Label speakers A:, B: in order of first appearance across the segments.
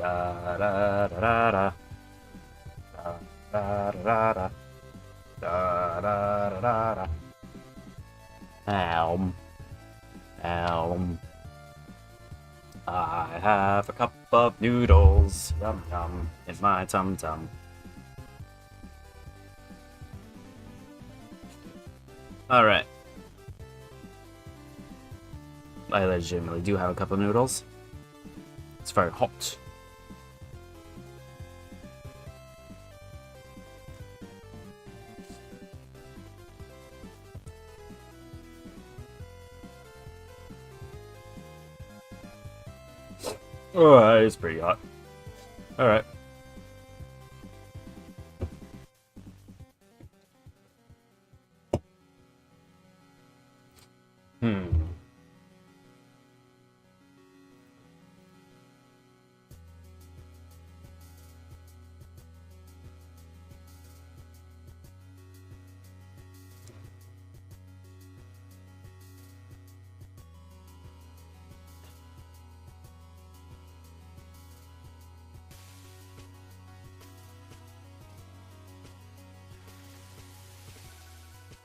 A: Da da da da da da da da da da da da. I have a cup of noodles, yum yum, in my tum tum. Alright. I legitimately do have a cup of noodles. It's very hot. Oh, it's pretty hot. Alright.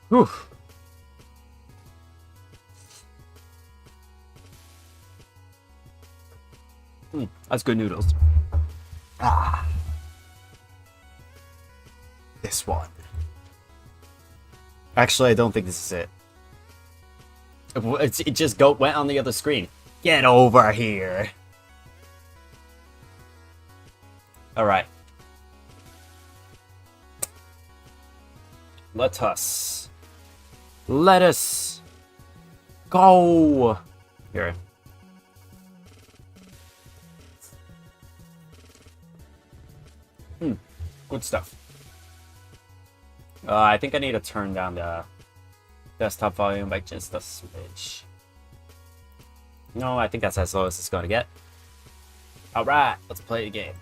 A: Whew. That's good noodles. Ah. This one. Actually, I don't think this is it. It just went on the other screen. Get over here. Alright. Let us go. Here. Good stuff. I think I need to turn down the desktop volume by just a smidge. No, I think that's as low as it's going to get. Alright, let's play the game.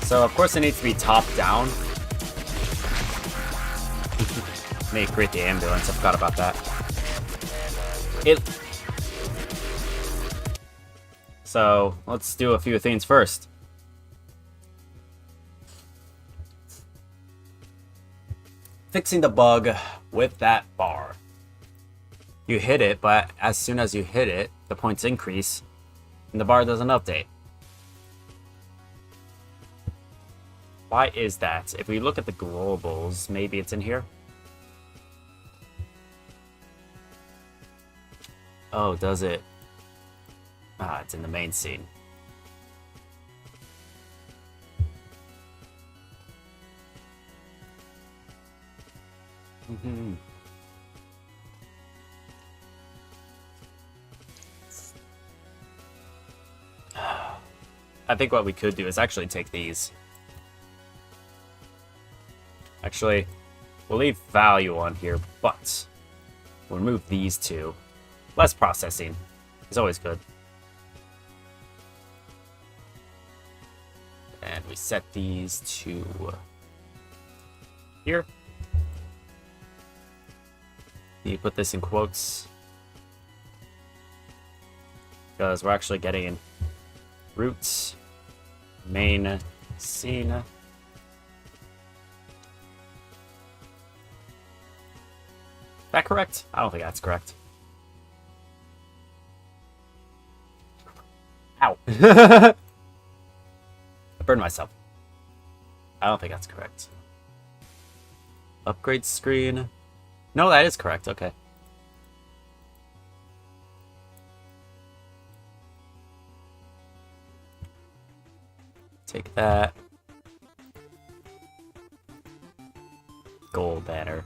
A: So, of course, it needs to be top down. May create the ambulance, I forgot about that. So, let's do a few things first. Fixing the bug with that bar. You hit it, but as soon as you hit it, the points increase, and the bar doesn't update. Why is that? If we look at the globals, maybe it's in here? Oh, does it? Ah, it's in the main scene. I think what we could do is actually take these. Actually, we'll leave value on here, but we'll remove these two. Less processing is always good. And we set these to here. You put this in quotes because we're actually getting roots, main scene. That correct? I don't think that's correct. Ow. I burned myself. I don't think that's correct. Upgrade screen. No, that is correct. Okay. Take that. Gold banner.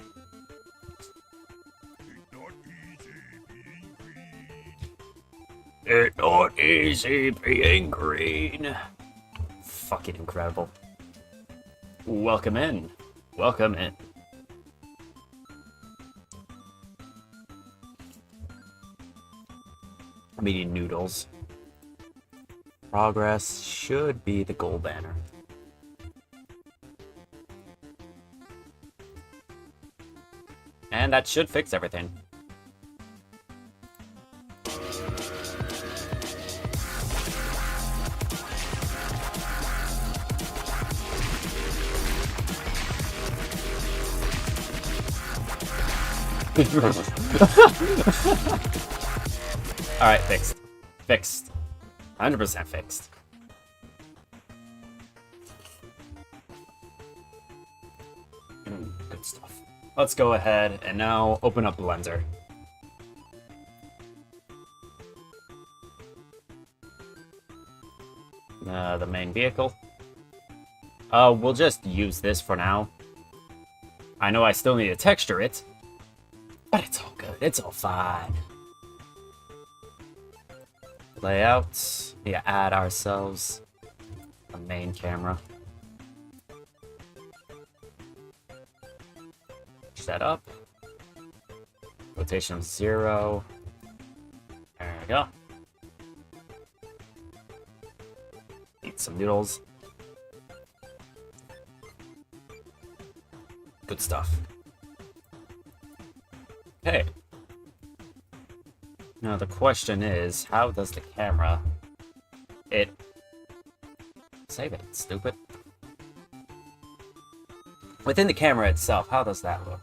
A: It's not easy being green. Fucking incredible. Welcome in. Welcome in. I'm eating noodles. Progress should be the goal banner. And that should fix everything. Alright, fixed. Fixed. 100% fixed. Good stuff. Let's go ahead and now open up Blender. The main vehicle. We'll just use this for now. I know I still need to texture it, but it's all good. It's all fine. Layouts. Yeah, add ourselves a main camera. Set up. Rotation of 0. There we go. Eat some noodles. Good stuff. Okay. Now the question is, how does the camera... Save it, stupid. Within the camera itself, how does that look?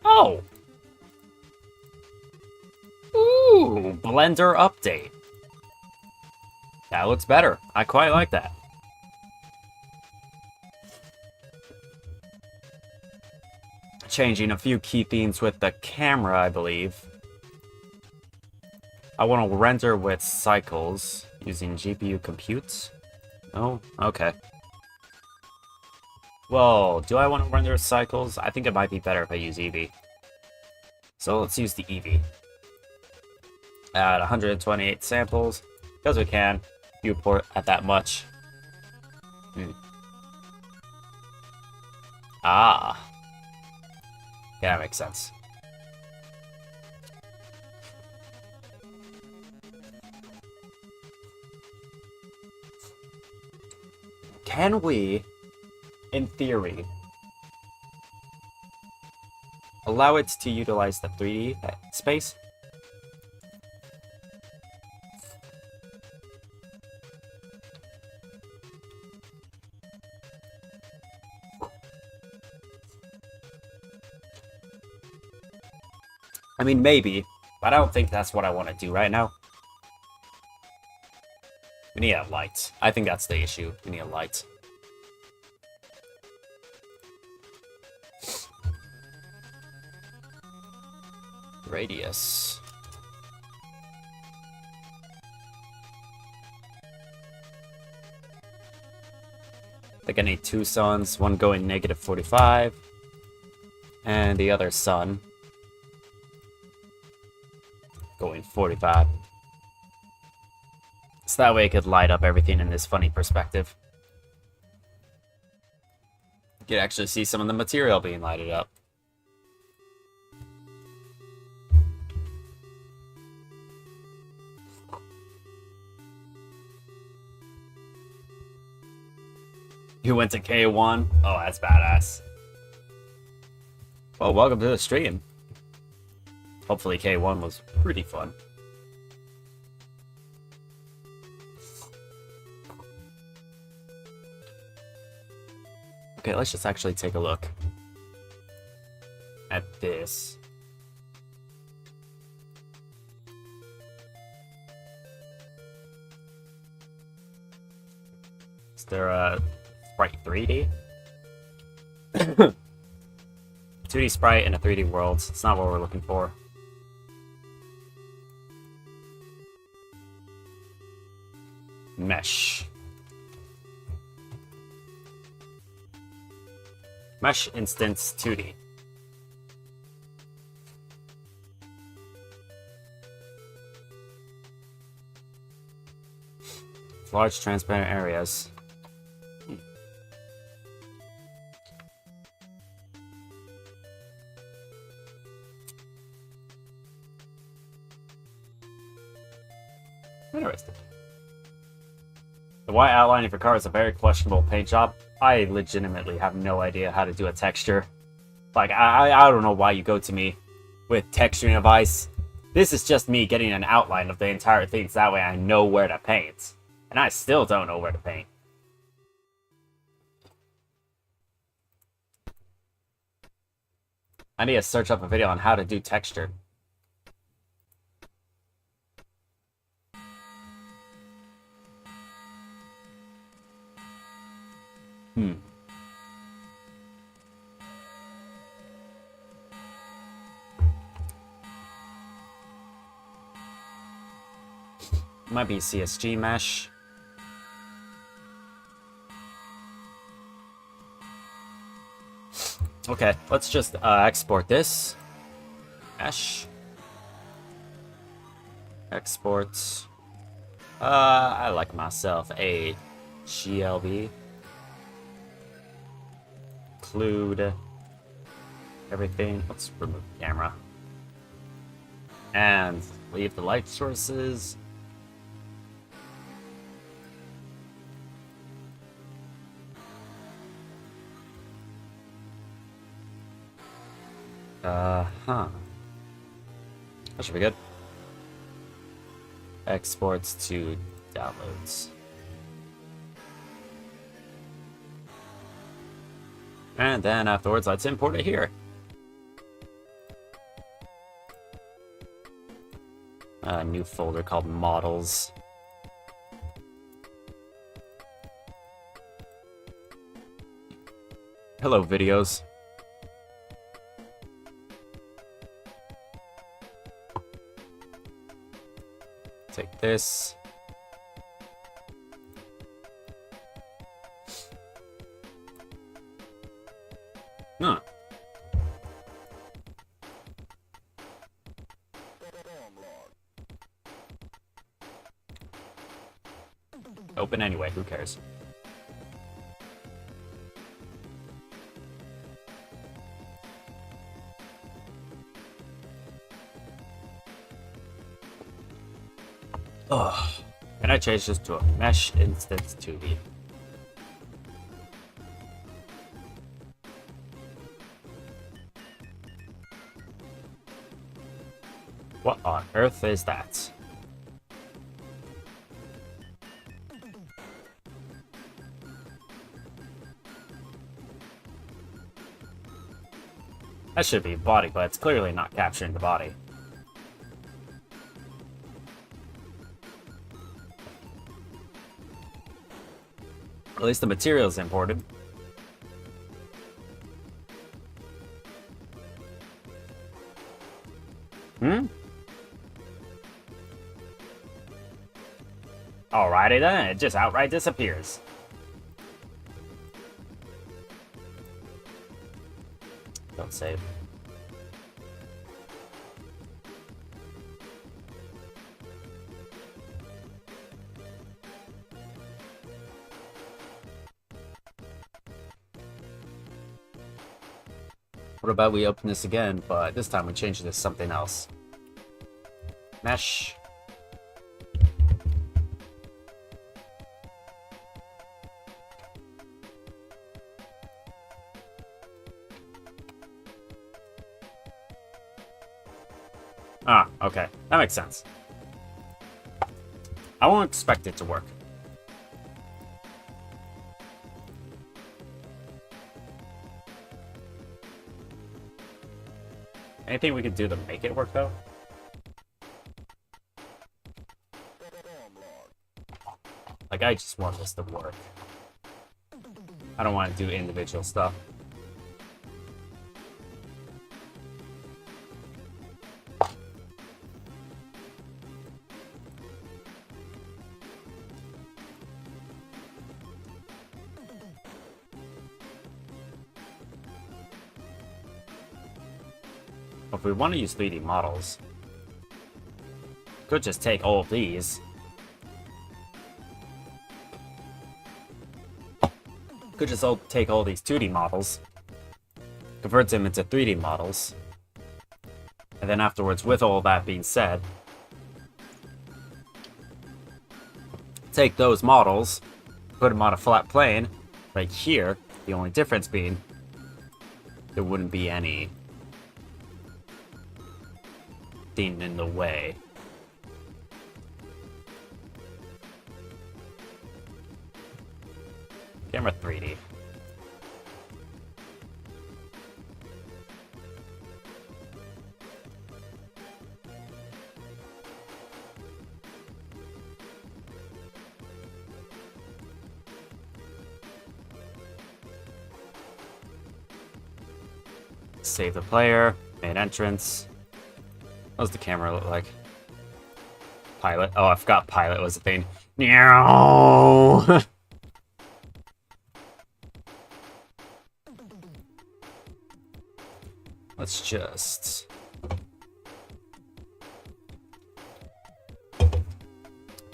A: Oh! Ooh, Blender update. That looks better. I quite like that. Changing a few key themes with the camera, I believe. I want to render with cycles using GPU compute. Oh, okay. Well, do I want to render cycles? I think it might be better if I use Eevee. So let's use the Eevee. Add 128 samples, because we can. Viewport at that much. Ah. Yeah, that makes sense. Can we, in theory, allow it to utilize the 3D space? I mean, maybe, but I don't think that's what I want to do right now. We need a light. I think that's the issue. We need a light. Radius. I think I need two suns, one going negative 45, and the other sun going 45. So that way it could light up everything in this funny perspective. You could actually see some of the material being lighted up. You went to K1? Oh, that's badass. Well, welcome to the stream. Hopefully K1 was pretty fun. Okay, let's just actually take a look at this. Is there a Sprite 3D? 2D sprite in a 3D world. It's not what we're looking for. Mesh. Mesh instance 2D. Large transparent areas. Interesting. The white outline of your car is a very questionable paint job. I legitimately have no idea how to do a texture. Like, I don't know why you go to me with texturing advice. This is just me getting an outline of the entire thing, so that way I know where to paint. And I still don't know where to paint. I need to search up a video on how to do texture. Might be CSG mesh. Okay, let's just export this. Mesh. Export. I like myself a GLB. Include everything. Let's remove the camera. And leave the light sources. That should be good. Exports to downloads. And then afterwards, let's import it here. A new folder called models. Hello, videos. Take this. Huh. Open anyway, who cares? Ugh. Can I change this to a mesh instance 2D? What on earth is that? That should be body, but it's clearly not capturing the body. At least the material is imported. Alrighty then, it just outright disappears. Don't save. What about we open this again, but this time we change it to something else. Mesh. Ah, okay. That makes sense. I won't expect it to work. Anything we could do to make it work, though? Like, I just want this to work. I don't want to do individual stuff. If we want to use 3D models, could just take all of these. Could just take all these 2D models, convert them into 3D models, and then afterwards, with all that being said, take those models, put them on a flat plane, right here, the only difference being there wouldn't be any thing in the way. Camera 3D. Save the player, main entrance. What does the camera look like? Pilot. Oh, I forgot pilot was a thing. No. Let's just...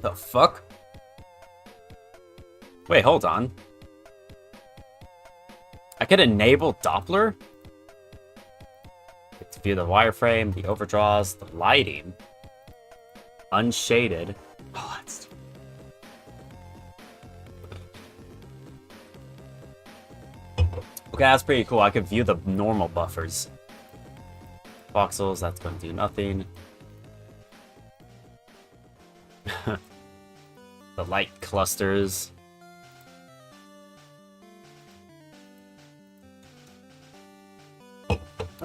A: The fuck? Wait, hold on. I could enable Doppler? To view the wireframe, the overdraws, the lighting. Unshaded. Oh, that's... Okay, that's pretty cool. I could view the normal buffers. Voxels, that's going to do nothing. The light clusters.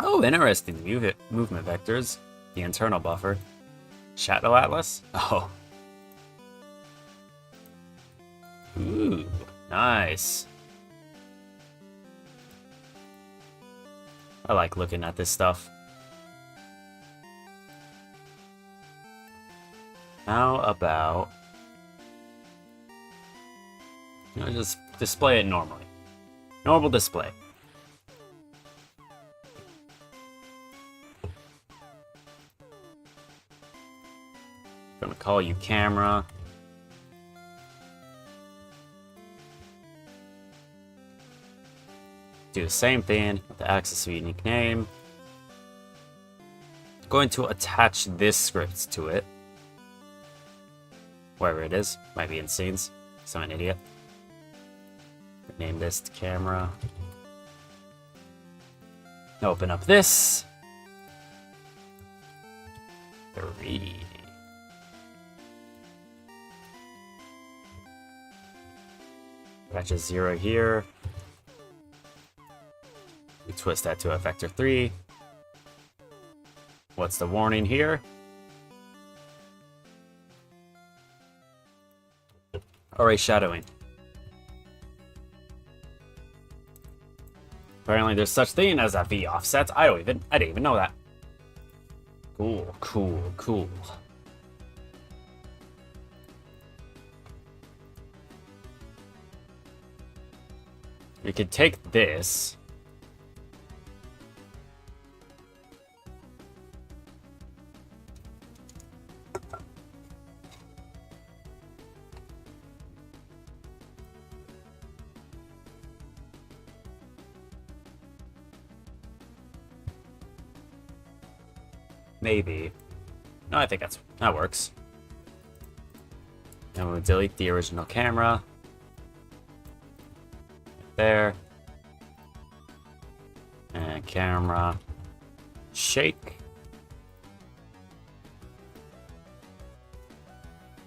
A: Oh, interesting. Movement vectors. The internal buffer. Shadow Atlas? Oh. Ooh, nice. I like looking at this stuff. How about... You know, just display it normally. Normal display. I'm gonna call you camera. Do the same thing with the access to unique name. Going to attach this script to it. Wherever it is. Might be in scenes. So I'm an idiot. Name this to camera. Open up this. 3. Attach a 0 here. We twist that to a vector 3. What's the warning here? Array shadowing. Apparently there's such thing as a V offset. I didn't even know that. Cool, cool, cool. We could take this. Maybe. No, I think that works. And we'll delete the original camera. There. And camera. Shake.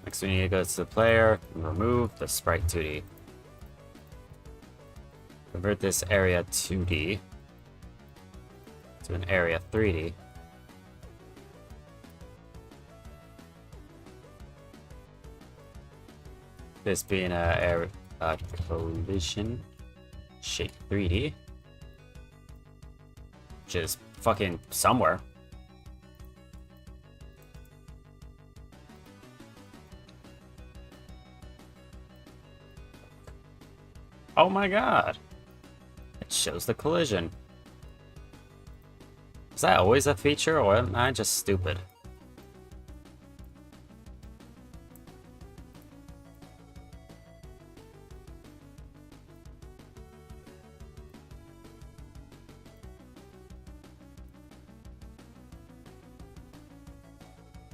A: Next we need to go to the player and remove the sprite 2D. Convert this area 2D to an area 3D. This being a collision shape 3D, which is fucking somewhere. Oh my god! It shows the collision. Is that always a feature, or am I just stupid?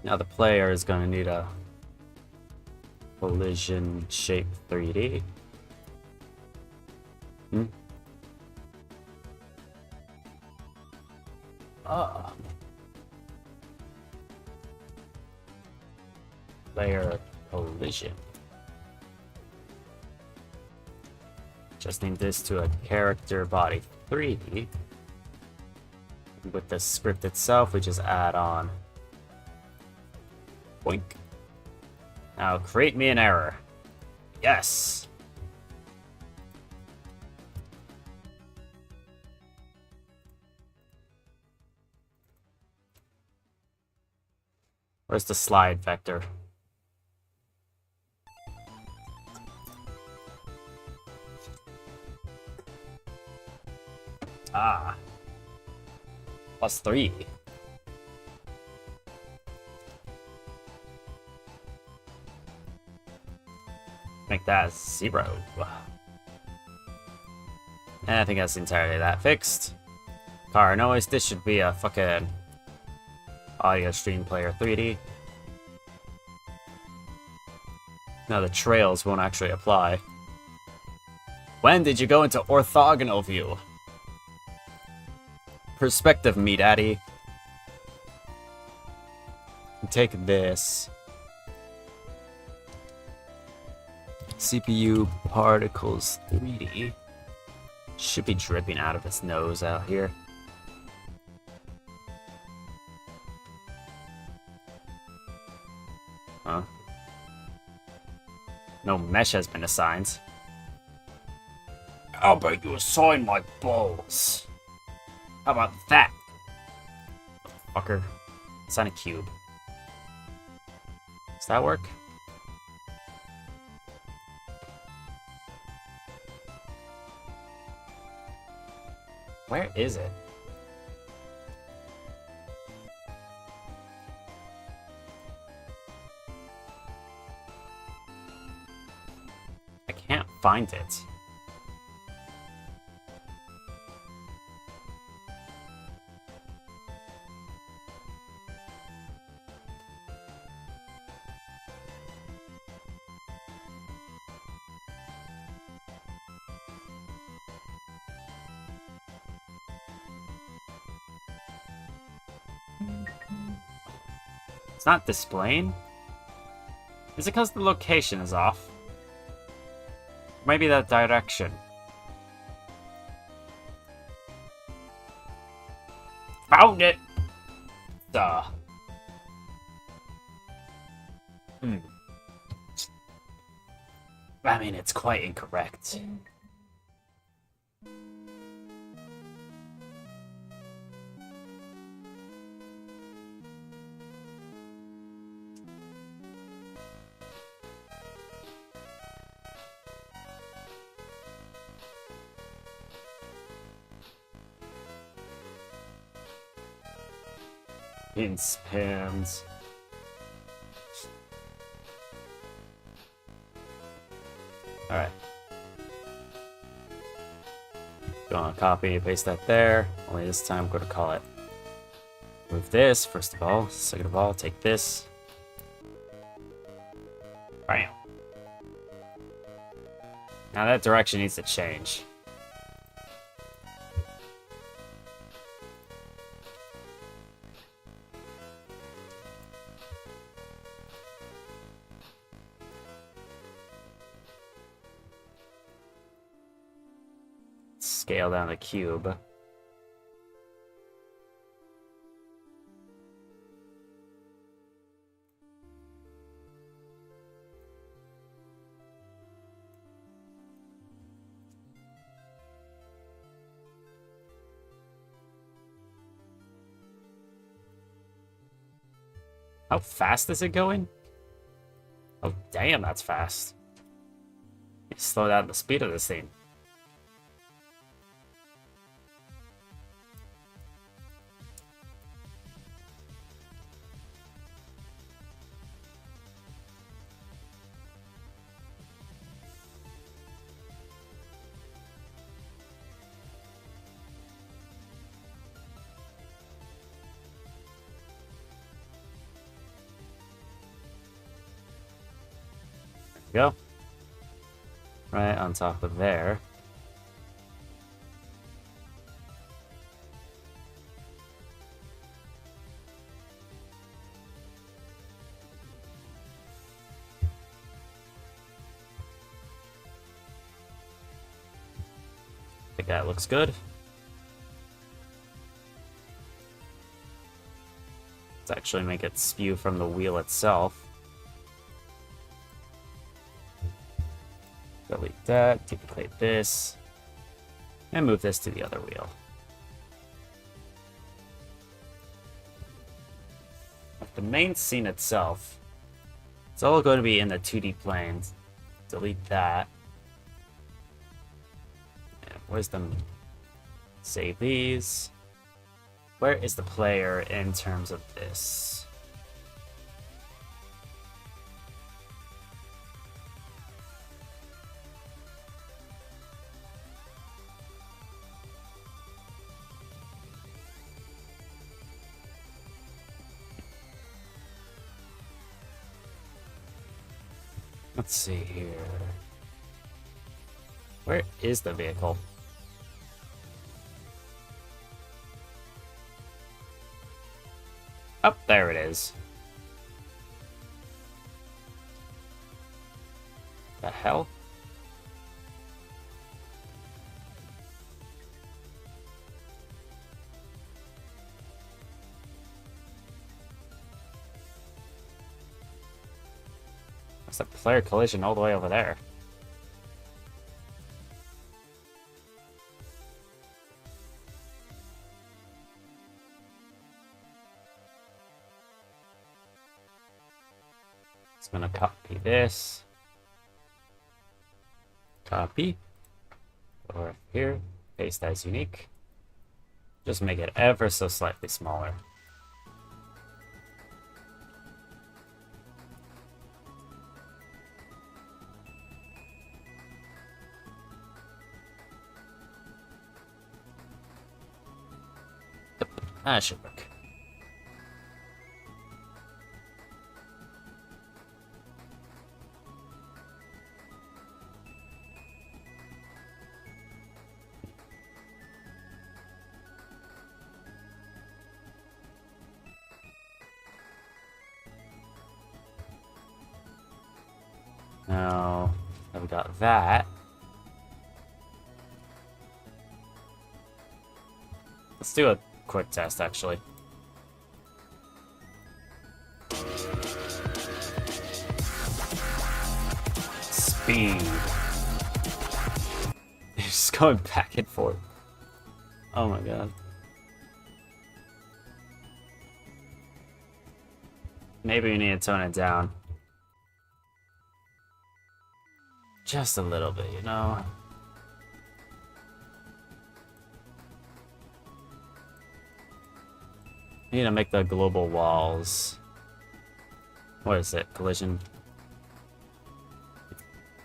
A: Now the player is going to need a collision shape 3D. Layer collision. Just need this to a character body 3D. With the script itself, we just add on. Boink. Now create me an error. Yes! Where's the slide vector? Ah. +3. Make that 0. And I think that's entirely that fixed. Car noise, this should be a fucking audio stream player 3D. Now the trails won't actually apply. When did you go into orthogonal view? Perspective, me daddy. Take this. CPU particles 3D. Should be dripping out of its nose out here. Huh? No mesh has been assigned. How about you assign my balls? How about that? Fucker. Assign a cube. Does that work? Where is it? I can't find it. It's not displaying? Is it because the location is off? Maybe that direction. Found it! Duh. I mean, it's quite incorrect. In spams. Alright. Gonna copy, paste that there. Only this time I'm gonna call it. Move this, first of all. Second of all, take this. Bam. Now that direction needs to change. Scale down the cube. How fast is it going? Oh, damn, that's fast. You slow down the speed of this thing. Go. Right on top of there. think that looks good. Let's actually make it spew from the wheel itself. Delete that, duplicate this, and move this to the other wheel. The main scene itself, it's all going to be in the 2D planes. Delete that. And where's the... Save these. Where is the player in terms of this? Let's see here. Where is the vehicle? Oh, there it is. The hell? There's a player collision all the way over there. It's gonna copy this. Copy. Over here. Paste as unique. Just make it ever so slightly smaller. That should work. Now that we got that, let's do a quick test actually. Speed. It's just going back and forth. Oh my god. Maybe we need to tone it down. Just a little bit, you know? Need to make the global walls. What is it? Collision.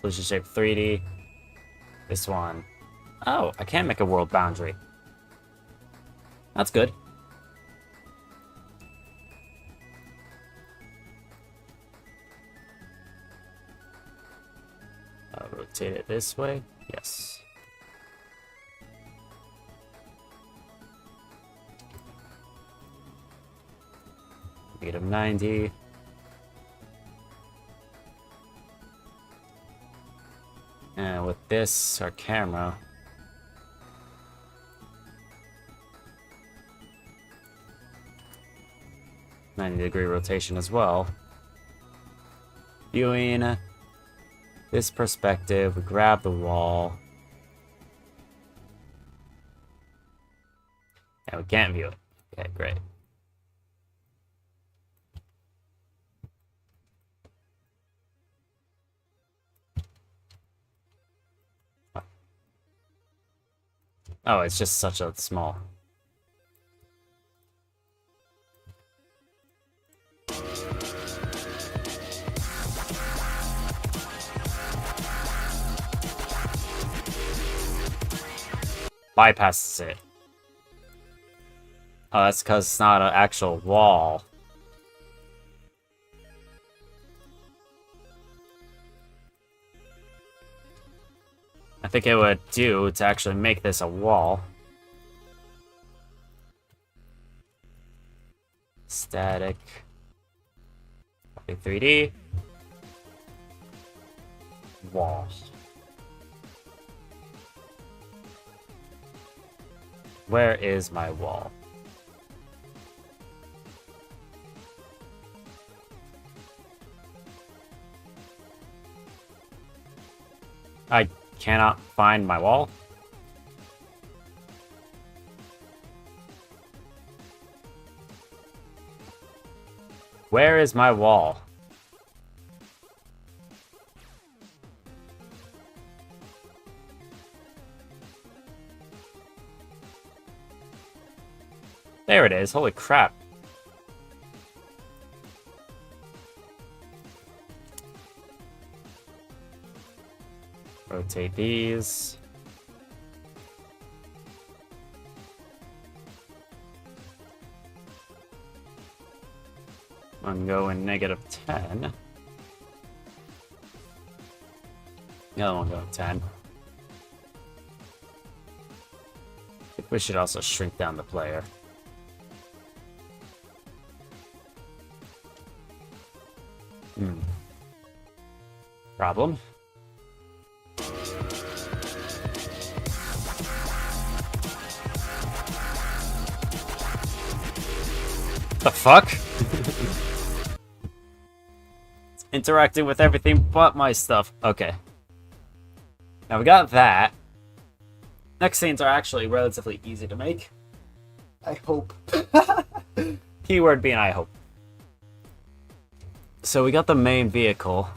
A: Collision shape 3D. This one. Oh, I can make a world boundary. That's good. I'll rotate it this way. Yes. Make him 90. And with this, our camera. "90-degree rotation as well. Viewing this perspective, we grab the wall. And we can't view it. Okay, great. Oh, it's just such a small. Bypasses it. Oh, that's because it's not an actual wall. I think it would do to actually make this a wall. Static. 3D. Wall. Where is my wall? I cannot find my wall. Where is my wall? There it is. Holy crap. Rotate these. I'm going -10. The other one going 10. I think we should also shrink down the player. Problem. The fuck? It's interacting with everything but my stuff. Okay. Now we got that. Next scenes are actually relatively easy to make. I hope. Keyword being I hope. So we got the main vehicle.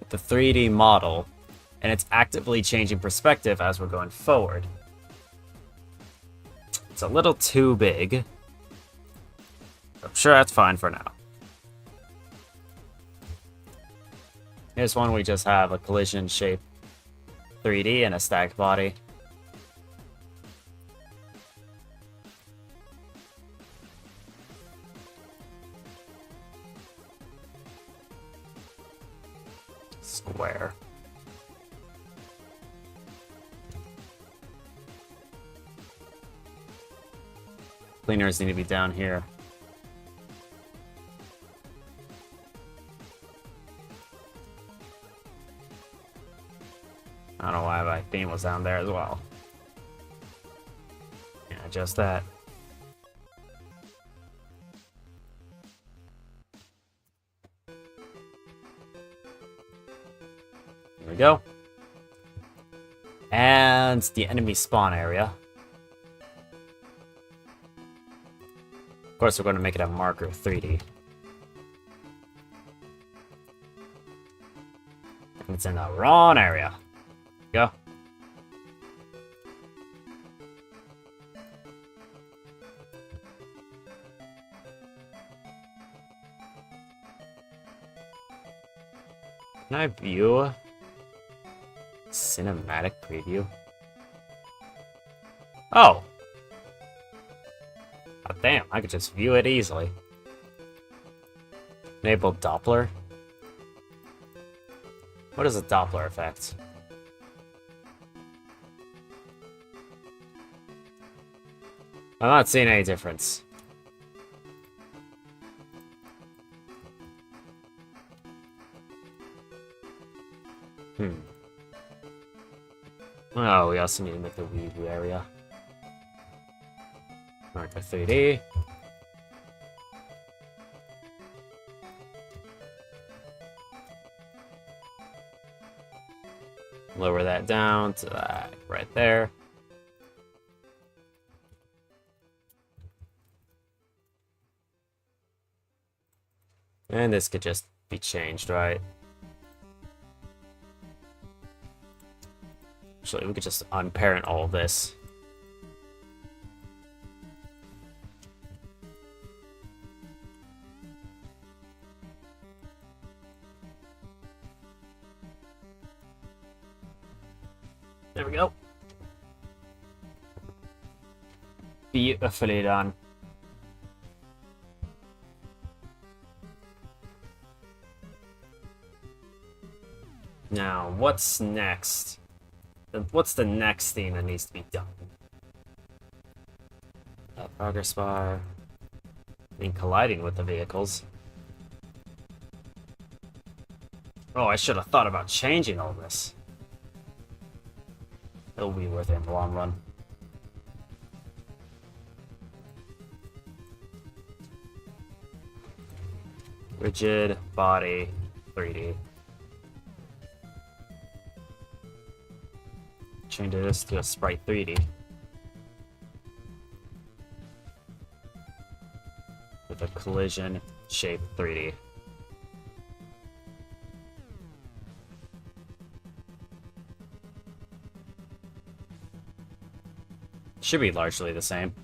A: The 3D model. And it's actively changing perspective as we're going forward. It's a little too big. I'm sure that's fine for now. Here's one we just have a collision shape 3D and a stacked body. Square. Cleaners need to be down here. I don't know why my theme was down there as well. Yeah, just that. There we go. And the enemy spawn area. Of course, we're going to make it a marker 3D. It's in the wrong area. Go. Can I view cinematic preview? Oh! Oh, damn, I could just view it easily. Enable Doppler. What is a Doppler effect? I'm not seeing any difference. Oh, we also need to make the review area. Marker 3D. Lower that down to that right there. And this could just be changed, right? Actually, we could just unparent all of this. There we go. Beautifully done. Now, what's next? What's the next thing that needs to be done? Progress bar. Colliding with the vehicles. Oh, I should have thought about changing all this. It'll be worth it in the long run. Rigid body 3D. Change this to a sprite 3D. With a collision shape 3D. Should be largely the same.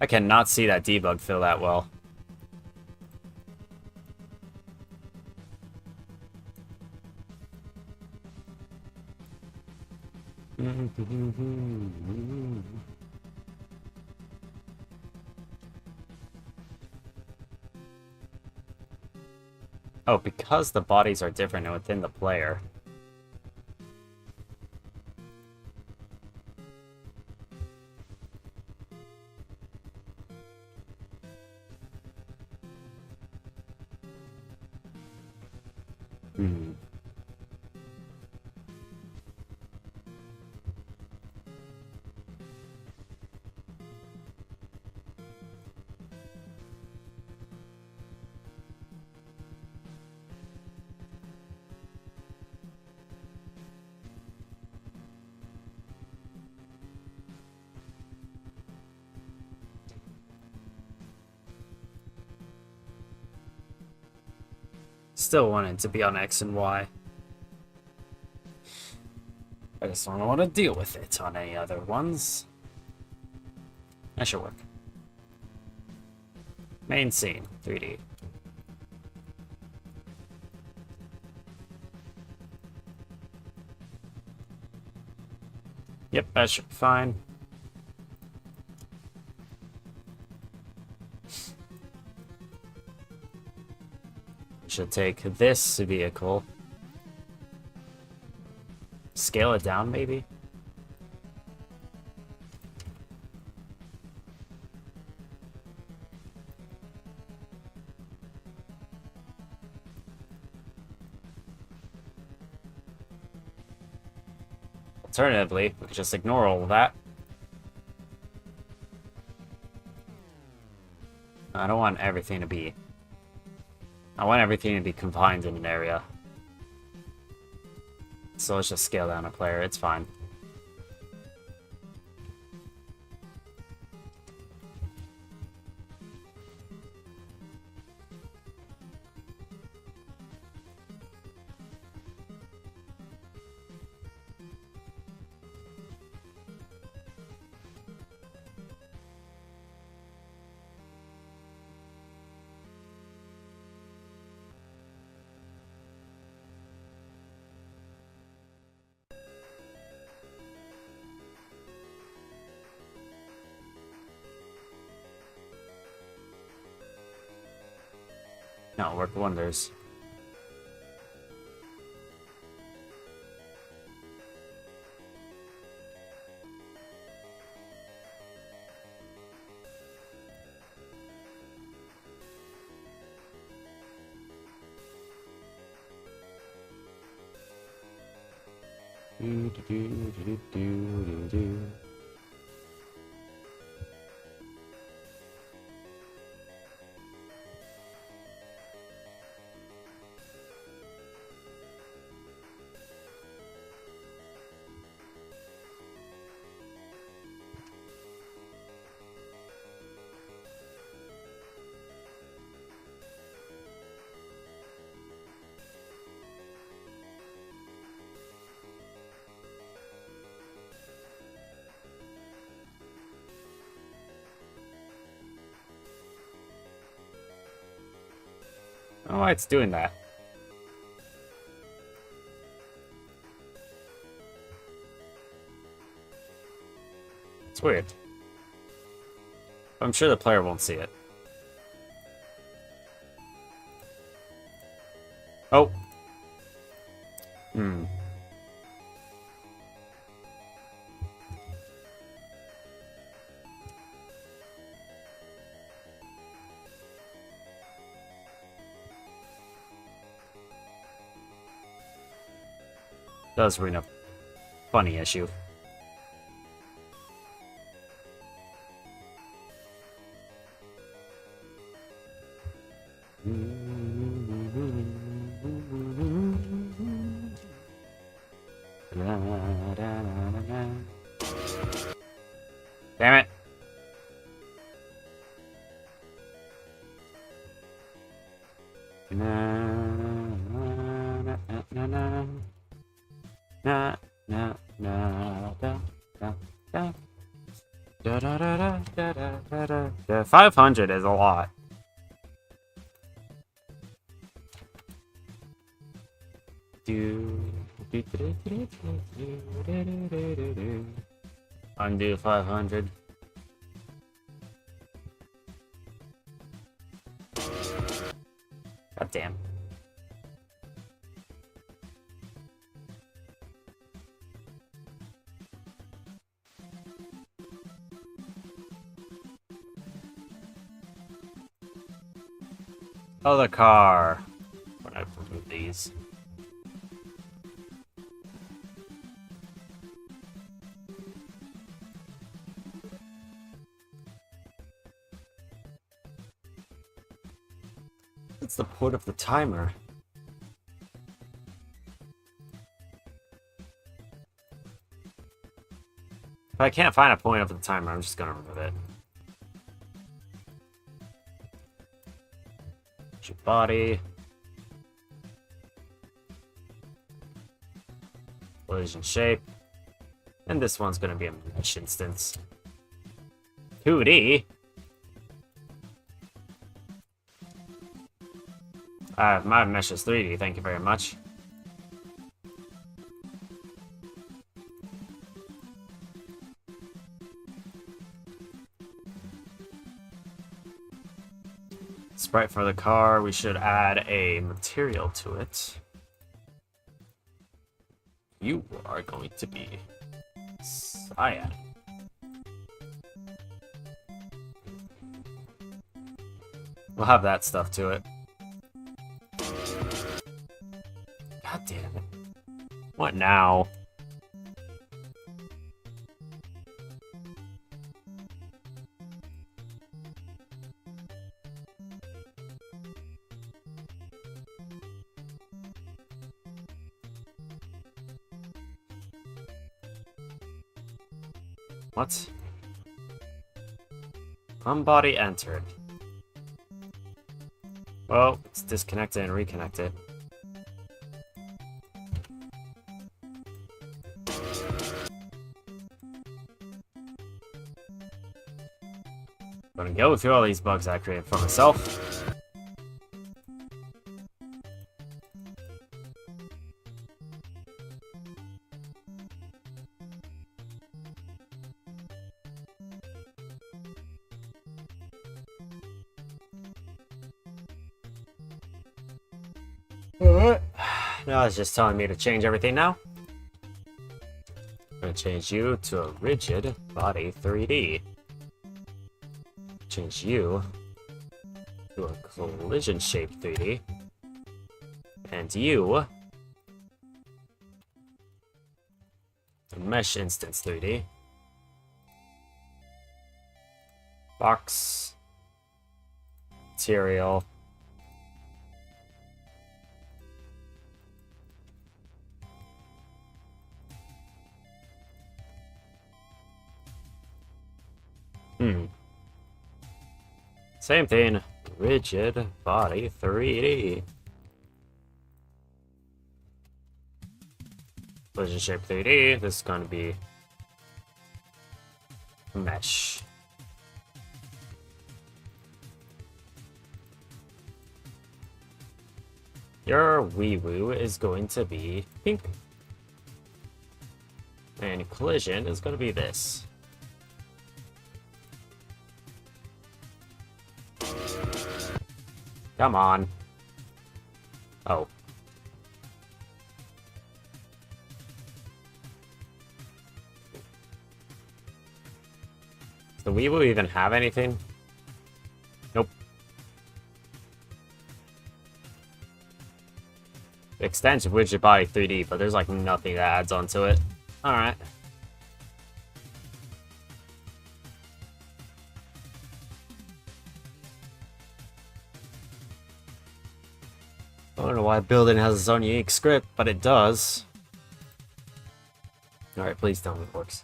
A: I cannot see that debug fill that well. Oh, because the bodies are different within the player. Still want it to be on X and Y. I just don't want to deal with it on any other ones. That should work. Main scene, 3D. Yep, that should be fine. Should take this vehicle, scale it down maybe. Alternatively, we could just ignore all of that. I don't want everything to be. I want everything to be confined in an area. So let's just scale down a player, it's fine. No, work wonders. Do do do do do do do. I don't know why it's doing that. It's weird. I'm sure the player won't see it. Oh. Does bring up funny issue. Damn it. Na na na da da da da da da da da da da. 500 is a lot. Undo 500. God damn. Other car. When I remove these. What's the point of the timer? If I can't find a point of the timer, I'm just gonna remove it. Your body. Collision shape. And this one's gonna be a mesh instance. 2D? My mesh is 3D, thank you very much. Sprite for the car, we should add a material to it. You are going to be cyan. We'll have that stuff to it. God damn it. What now? What? Unbody entered. Well, let's disconnect it and reconnect it. I'm gonna go through all these bugs I created for myself. Now it's just telling me to change everything now. I'm gonna change you to a rigid body 3D. Change you to a collision shape 3D. And you a mesh instance 3D. Box. Material. Same thing. Rigid body 3D. Collision shape 3D. This is going to be mesh. Your Hewwo is going to be pink. And collision is going to be this. Come on. Oh. Does the Hewwo even have anything? Nope. extension widget body 3D, but there's like nothing that adds onto it. Alright. I don't know why building has its own unique script, but it does. Alright, please tell me it works.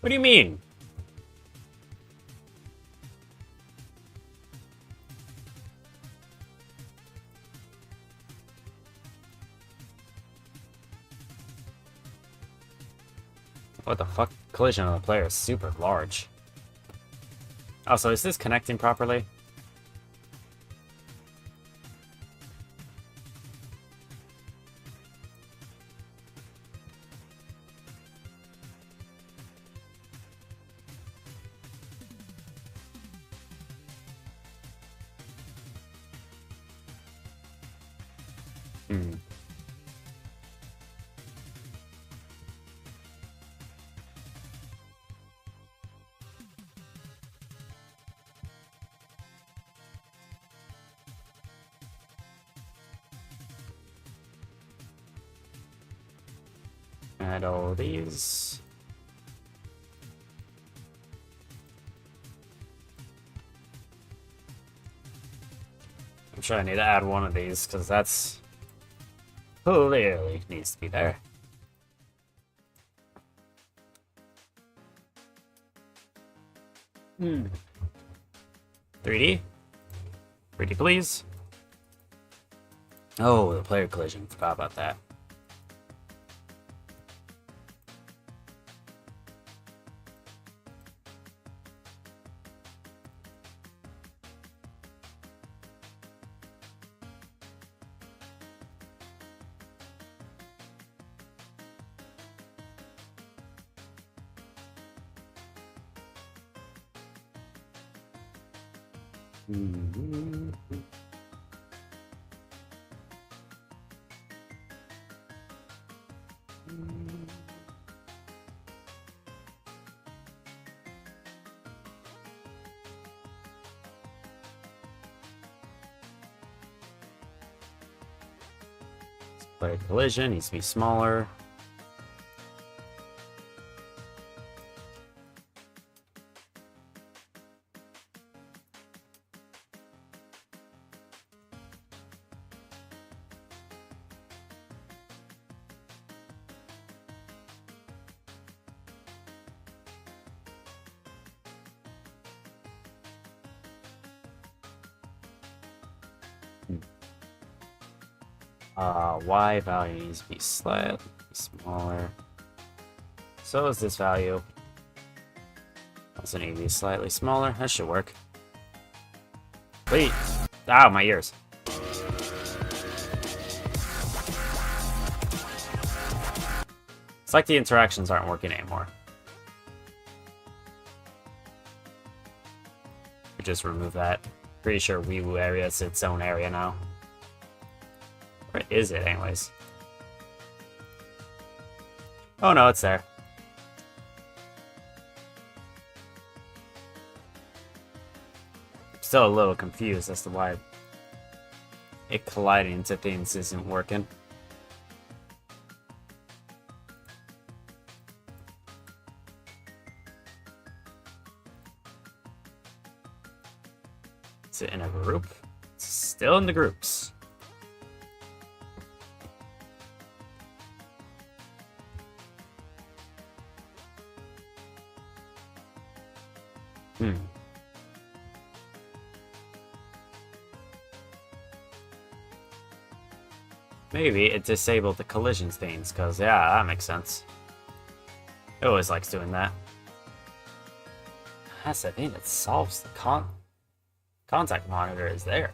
A: What do you mean? What the fuck? Collision on the player is super large. Oh, so is this connecting properly? Add all these. I'm sure I need to add one of these because that's clearly needs to be there. Hmm. 3D? 3D, please. Oh, the player collision. Forgot about that. Player collision needs to be smaller. Y value needs to be slightly smaller. So is this value. Also need to be slightly smaller. That should work. Wait. Ow, my ears. It's like the interactions aren't working anymore. We just remove that. Pretty sure Hewwo area is its own area now. Where is it, anyways? Oh no, it's there. I'm still a little confused as to why it colliding into things isn't working. Is it in a group? It's still in the groups. Maybe it disabled the collisions things, because, yeah, that makes sense. It always likes doing that. That's the thing that solves the contact monitor is there.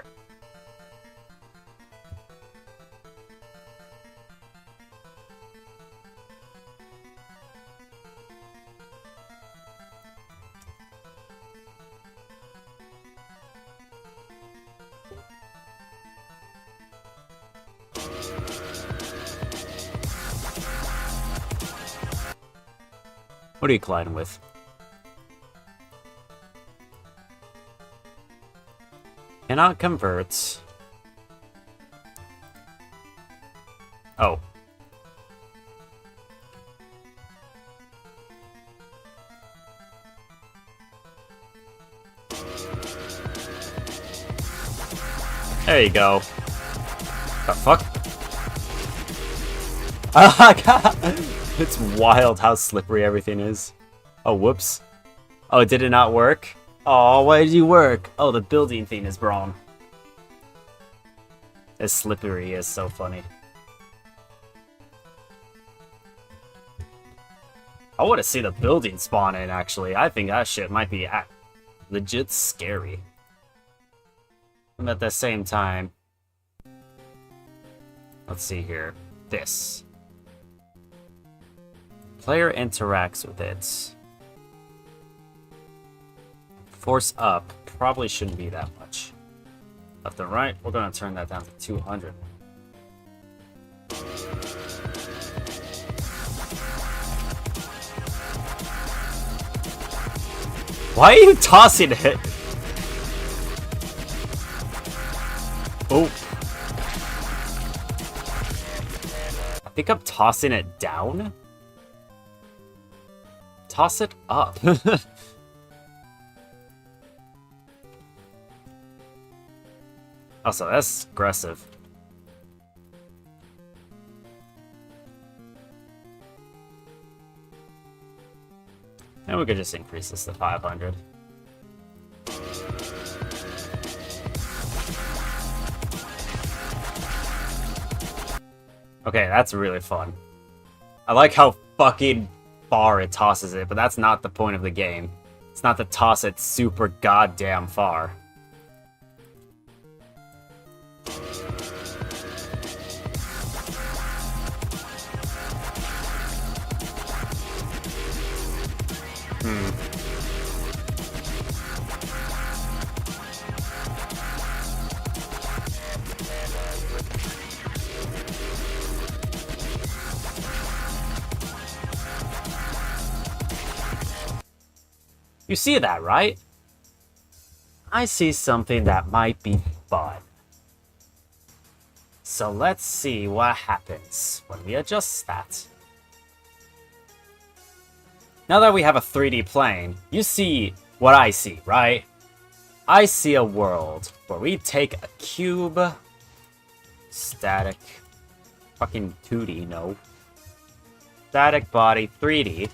A: What What are you colliding with? Cannot convert. Oh. There you go. The fuck? It's wild how slippery everything is. Oh, whoops. Oh, did it not work? Oh, why did you work? Oh, the building thing is wrong. This slippery is so funny. I want to see the building spawn in, actually. I think that shit might be legit scary. And at the same time... Let's see here. This. Player interacts with it. Force up probably shouldn't be that much. Left and right, we're going to turn that down to 200. Why are you tossing it? Oh. I think I'm tossing it down. Toss it up. Also, that's aggressive. And we could just increase this to 500. Okay, that's really fun. I like how fucking far it tosses it, but that's not the point of the game. It's not to toss it super goddamn far. You see that, right? I see something that might be fun. So let's see what happens when we adjust that. Now that we have a 3D plane, you see what I see, right? I see a world where we take a cube, static, fucking 2D, no. Static body, 3D.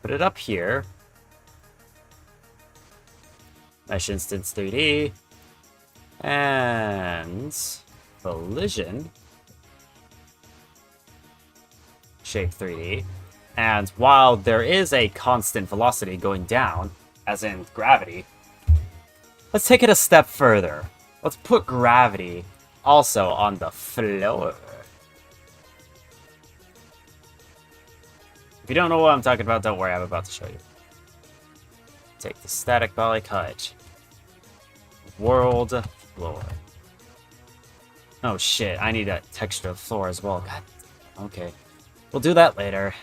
A: Put it up here. Mesh instance 3D. And collision. Shape 3D. And while there is a constant velocity going down, as in gravity, let's take it a step further. Let's put gravity also on the floor. If you don't know what I'm talking about, don't worry, I'm about to show you. Take the static body cut. World floor. Oh shit, I need a texture of floor as well. God. Okay. We'll do that later.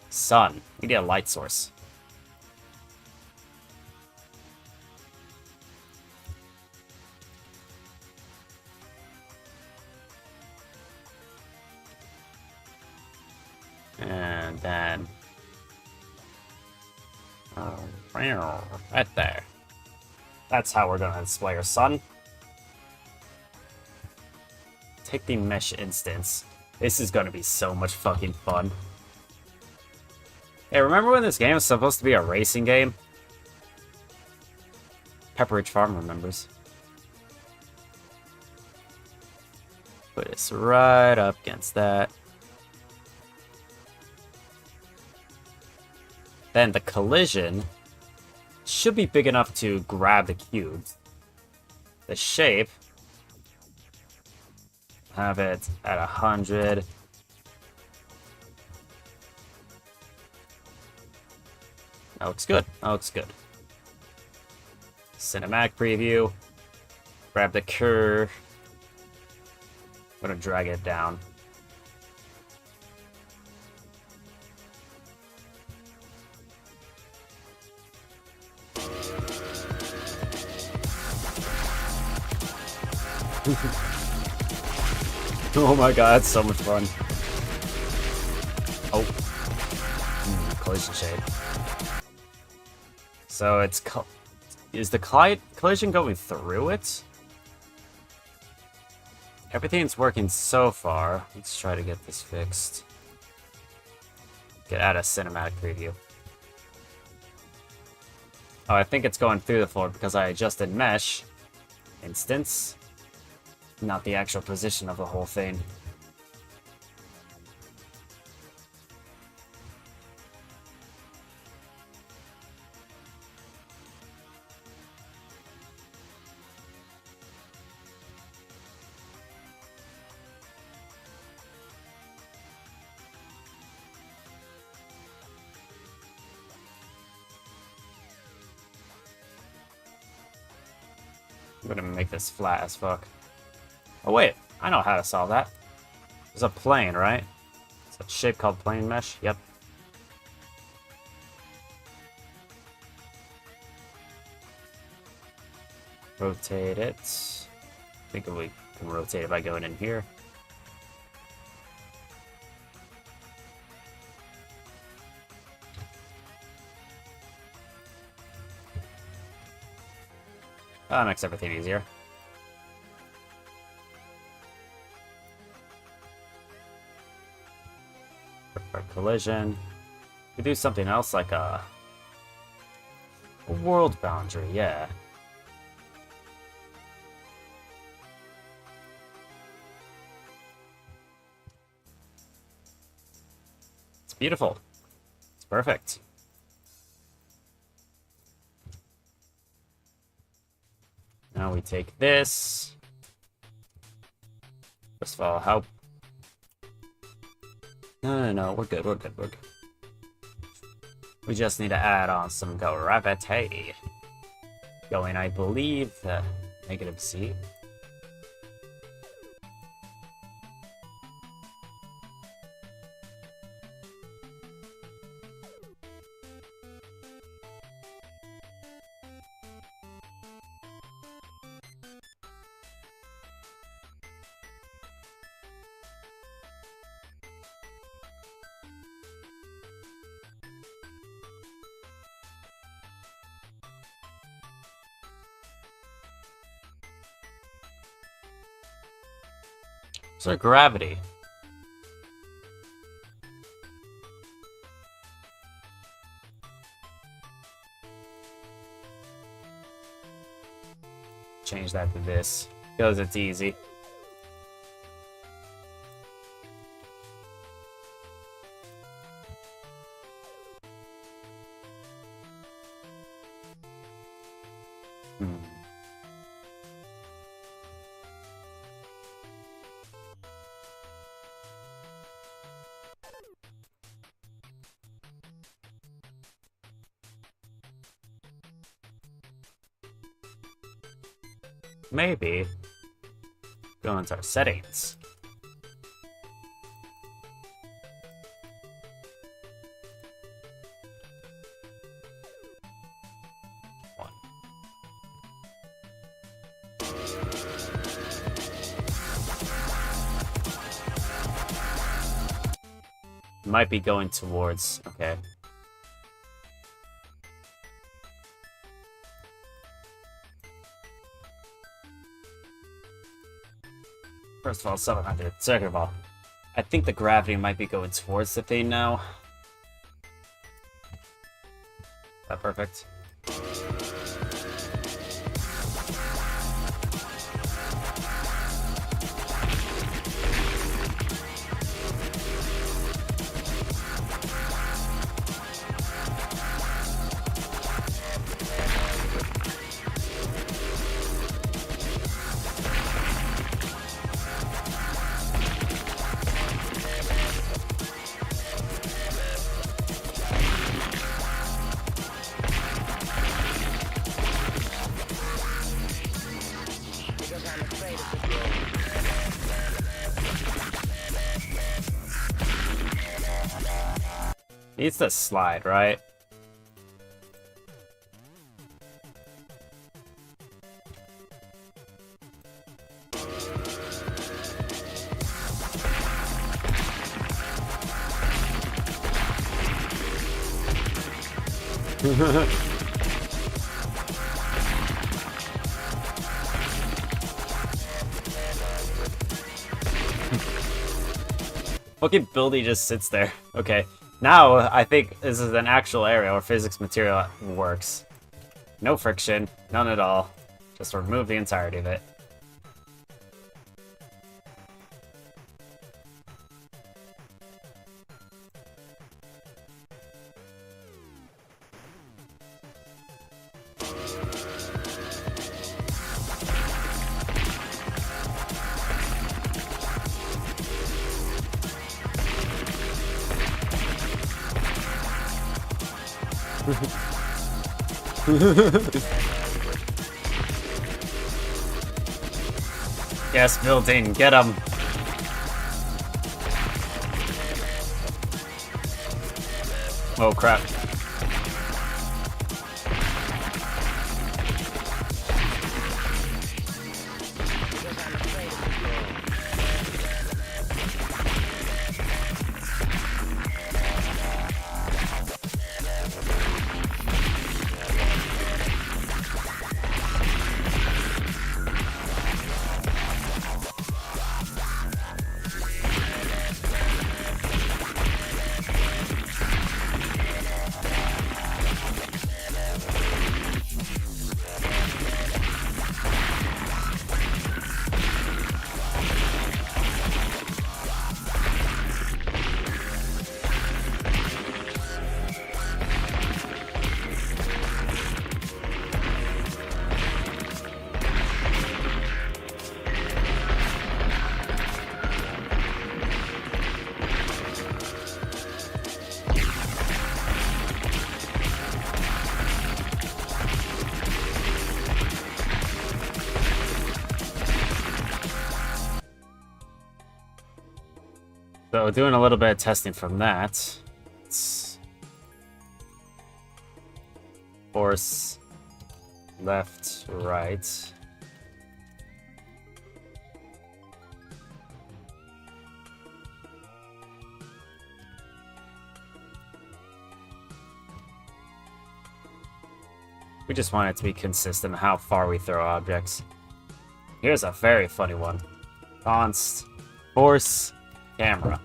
A: Sun. We need a light source. And then... right there. That's how we're gonna display our sun. Take the mesh instance. This is gonna be so much fucking fun. Hey, remember when this game was supposed to be a racing game? Pepperidge Farm remembers. Put this right up against that. Then the collision should be big enough to grab the cubes. The shape, have it at 100. That looks good. That looks good. Cinematic preview. Grab the curve. I'm gonna drag it down. Oh my god, it's so much fun. Oh. Collision shade. So it's... Is the collision going through it? Everything's working so far. Let's try to get this fixed. Get out of cinematic preview. Oh, I think it's going through the floor because I adjusted mesh instance, not the actual position of the whole thing. I'm gonna make this flat as fuck. Oh wait, I know how to solve that. There's a plane, right? It's a shape called plane mesh. Yep. Rotate it. I think we can rotate it by going in here. That makes everything easier. For collision. We do something else like a world boundary, yeah. It's beautiful. It's perfect. Now we take this. First of all, how... No, we're good, we're good, we're good. We just need to add on some gravity. Going, I believe, -C. So gravity. Change that to this, because it's easy. Maybe go into our settings. Might be going towards, okay. First of all, 700. Second of all, I think the gravity might be going towards the thing now. Is that perfect? Needs to slide, right? Fucking Buildy just sits there. Okay, now I think this is an actual area where physics material works. No friction, none at all. Just remove the entirety of it. Yes, building, get him. Oh crap. So doing a little bit of testing from that. Let's force left, right. We just want it to be consistent how far we throw objects. Here's a very funny one. Const force camera.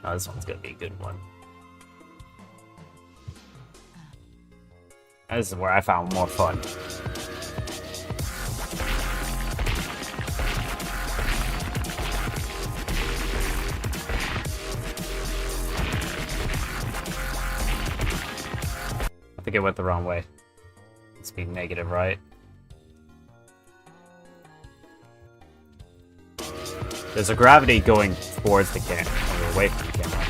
A: Oh, this one's gonna be a good one. This is where I found more fun. I think it went the wrong way. Let's be negative, right? There's a gravity going towards the camera, or away from the camera.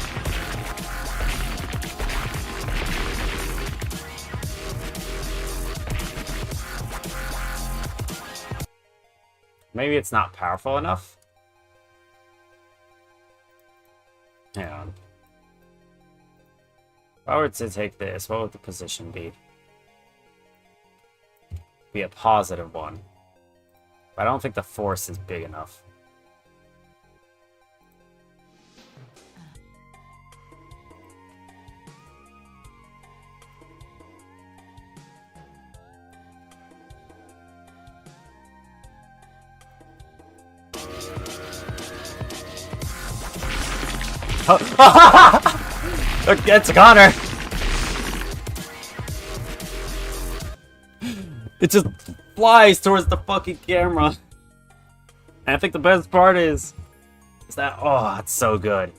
A: Maybe it's not powerful enough? Hang on. If I were to take this, what would the position be? Be a positive one. But I don't think the force is big enough. It's Connor! It just flies towards the fucking camera. And I think the best part is that, oh, it's so good.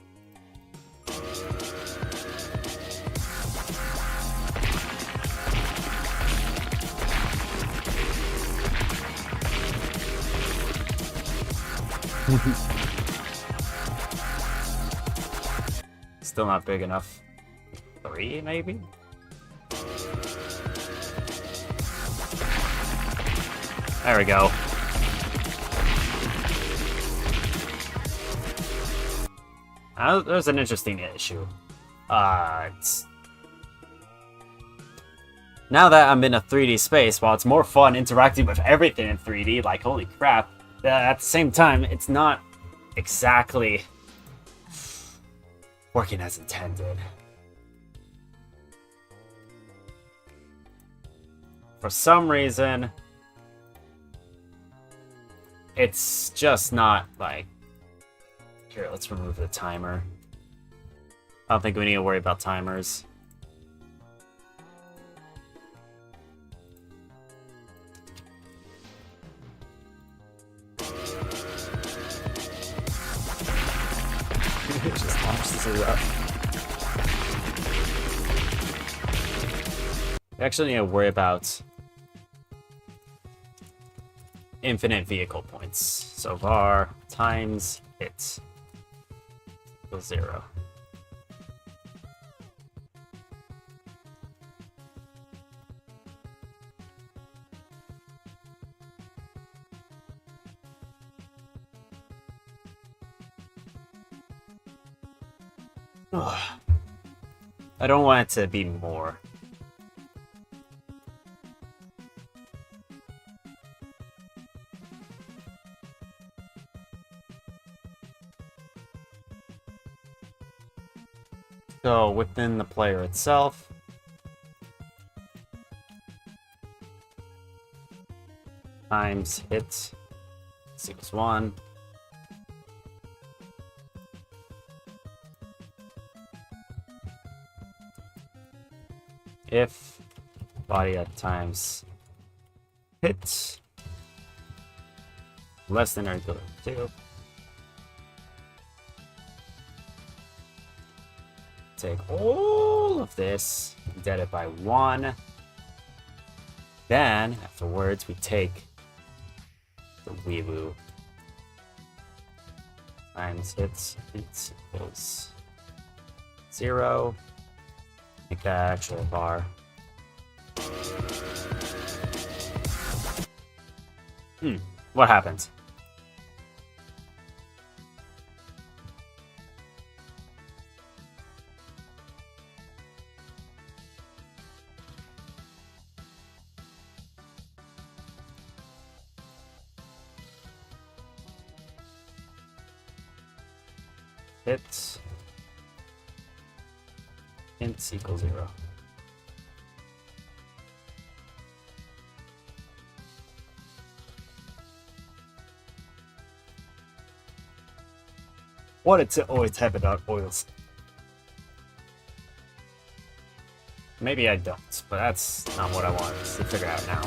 A: Still not big enough. 3, maybe? There we go. There's an interesting issue. Now that I'm in a 3D space, while it's more fun interacting with everything in 3D, like holy crap, at the same time, it's not exactly working as intended. For some reason, it's just not like... Here, let's remove the timer. I don't think we need to worry about timers. It just launches it up. We actually need to worry about infinite vehicle points. So var times hit equals 0. Ugh. I don't want it to be more. So within the player itself, times hit equals 1. If body at times hit less than or equal to 2, take all of this, divide it by 1. Then, afterwards, we take the Hewwo times hits equals 0. Make that actual bar. What happens? Hit int equals 0. Wanted to always have it on oils. Maybe I don't, but that's not what I want to figure out now.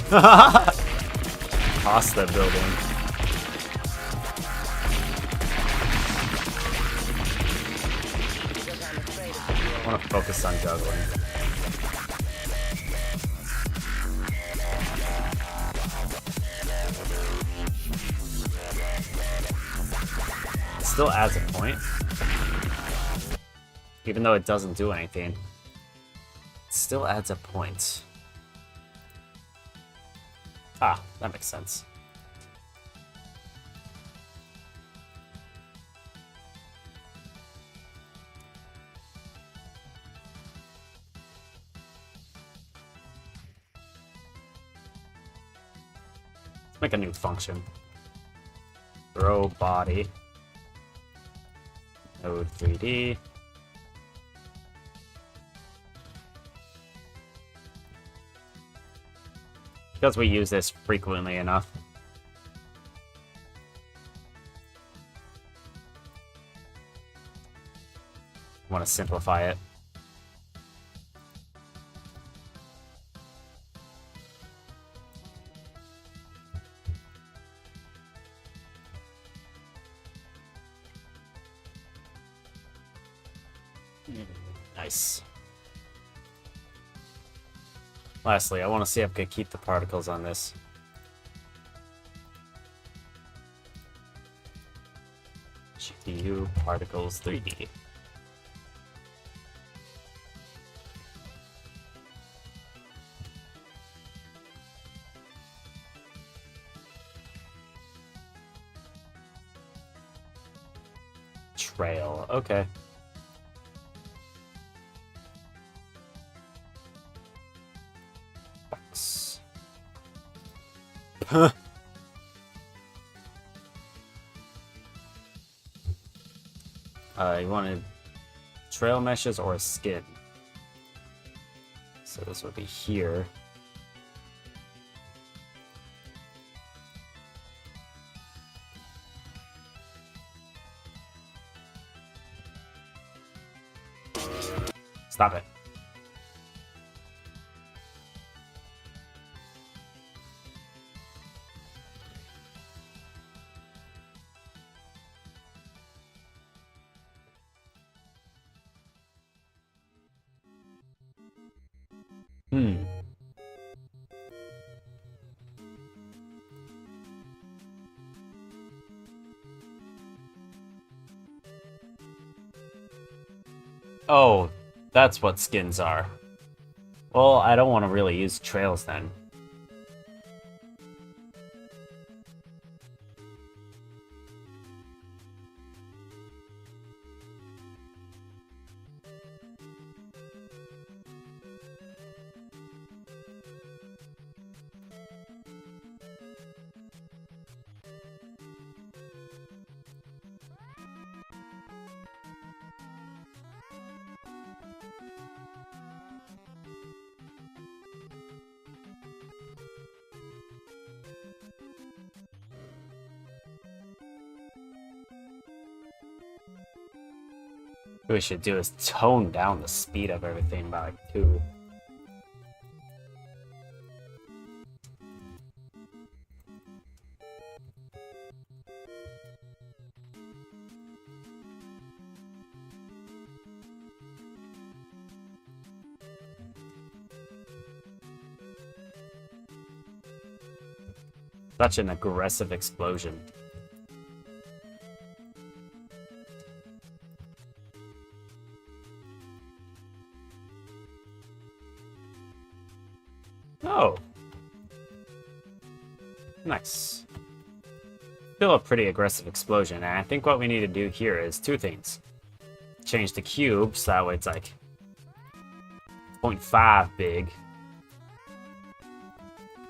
A: Toss that building. I want to focus on juggling. It still adds a point. Even though it doesn't do anything, it still adds a point. Ah, that makes sense. Let's make a new function. Throw body. Node 3D. Because we use this frequently enough. I want to simplify it. Nice. Lastly, I want to see if I can keep the particles on this. GPU particles 3D. trail. Okay. Box. You wanted trail meshes or a skin? So this would be here. Stop it. Oh, that's what skins are. Well, I don't want to really use trails then. What we should do is tone down the speed of everything by like 2. Such an aggressive explosion. Oh. Nice. Still a pretty aggressive explosion, and I think what we need to do here is 2 things. Change the cube, so that way it's like 0.5 big.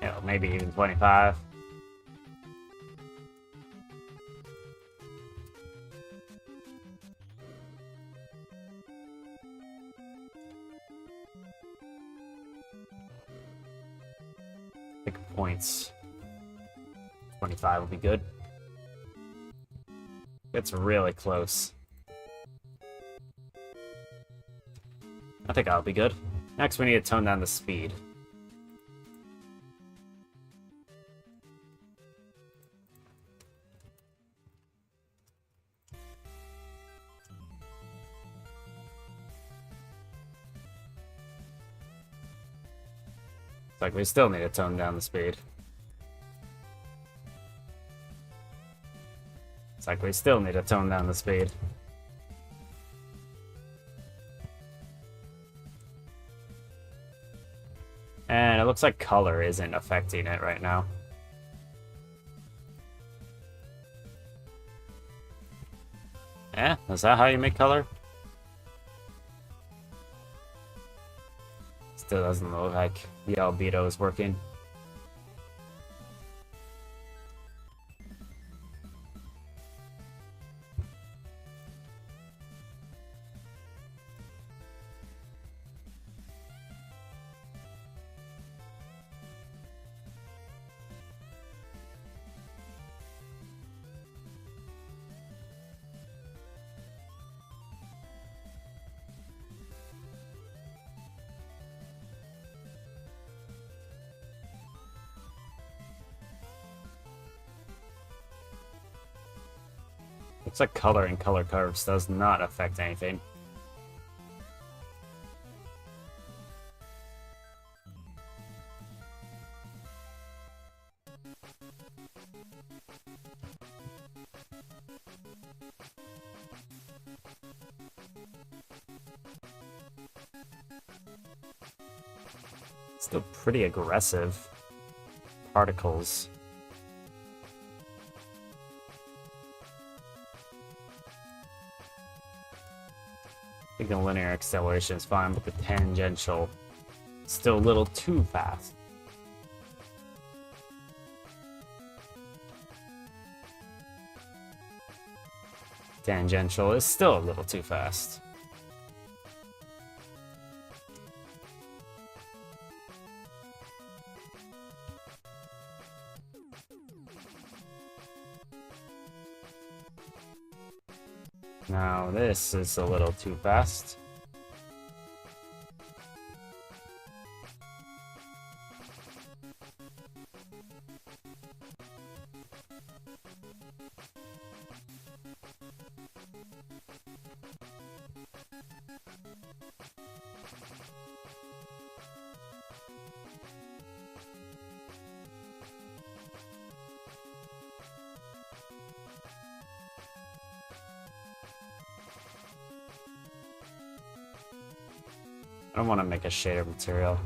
A: You know, maybe even 25. I think points 25 would be good. It's really close. I think that'll be good. Next, we need to tone down the speed. It's like we still need to tone down the speed. It's like we still need to tone down the speed. And it looks like color isn't affecting it right now. Yeah, is that how you make color? Still doesn't look like the albedo is working. Looks like color and color curves does not affect anything. Still pretty aggressive particles. think the linear acceleration is fine, but the tangential is still a little too fast. Tangential is still a little too fast. Now this is a little too fast. I don't want to make a shader material.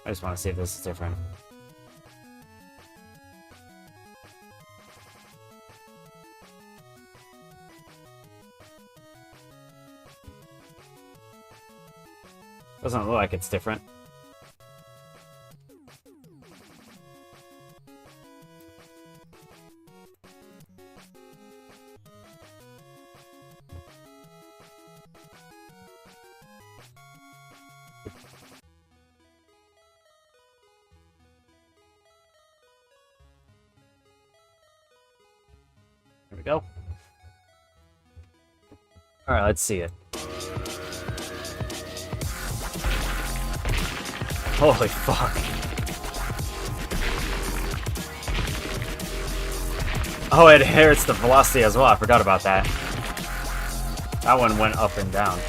A: I just want to see if this is different. Doesn't look like it's different. There we go. Alright, let's see it. Holy fuck. Oh, it inherits the velocity as well. I forgot about that. That one went up and down.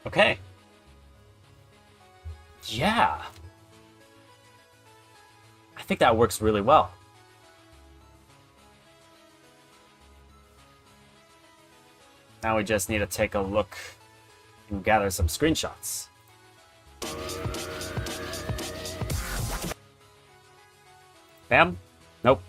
A: Okay. Yeah. I think that works really well. Now we just need to take a look and gather some screenshots. Bam? Nope.